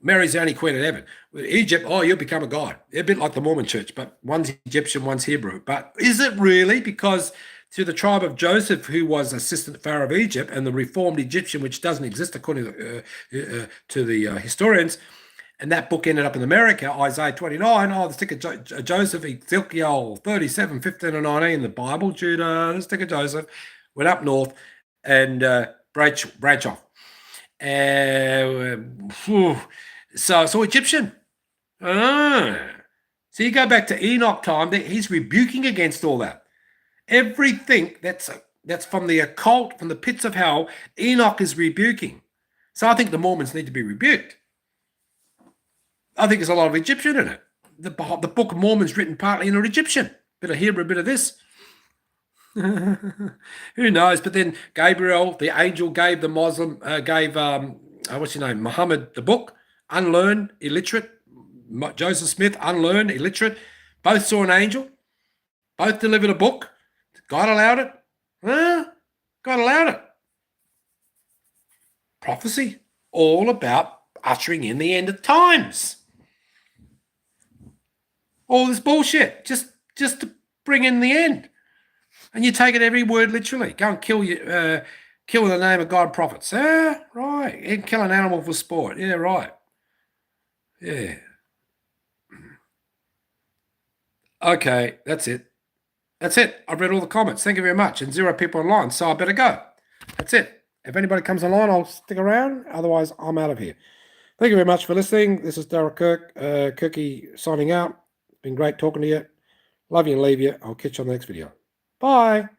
Mary's the only queen in heaven. Egypt, you'll become a god. They're a bit like the Mormon church, but one's Egyptian, one's Hebrew. But is it really? Because to the tribe of Joseph, who was assistant pharaoh of Egypt, and the reformed Egyptian, which doesn't exist according to the historians, and that book ended up in America, Isaiah 29, the stick of Joseph, Ezekiel 37, 15 and 19 in the Bible, Judah, the stick of Joseph, went up north and branch off. So Egyptian. So you go back to Enoch time, he's rebuking against all that. Everything that's from the occult, from the pits of hell, Enoch is rebuking. So I think the Mormons need to be rebuked. I think there's a lot of Egyptian in it. The Book of Mormon's written partly in Egyptian. Bit of Hebrew, a bit of this. Who knows? But then Gabriel, the angel, gave the Muslim, Muhammad the book, unlearned, illiterate. Joseph Smith, unlearned, illiterate. Both saw an angel. Both delivered a book. God allowed it. God allowed it. Prophecy, all about ushering in the end of times. All this bullshit, just to bring in the end. And you take it every word literally. Go and kill in the name of God prophets. Right. And kill an animal for sport. Yeah, right. Yeah. Okay, that's it. That's it. I've read all the comments. Thank you very much. And 0 people online, so I better go. That's it. If anybody comes online, I'll stick around. Otherwise, I'm out of here. Thank you very much for listening. This is Daryl Kirky signing out. Been great talking to you. Love you and leave you. I'll catch you on the next video. Bye.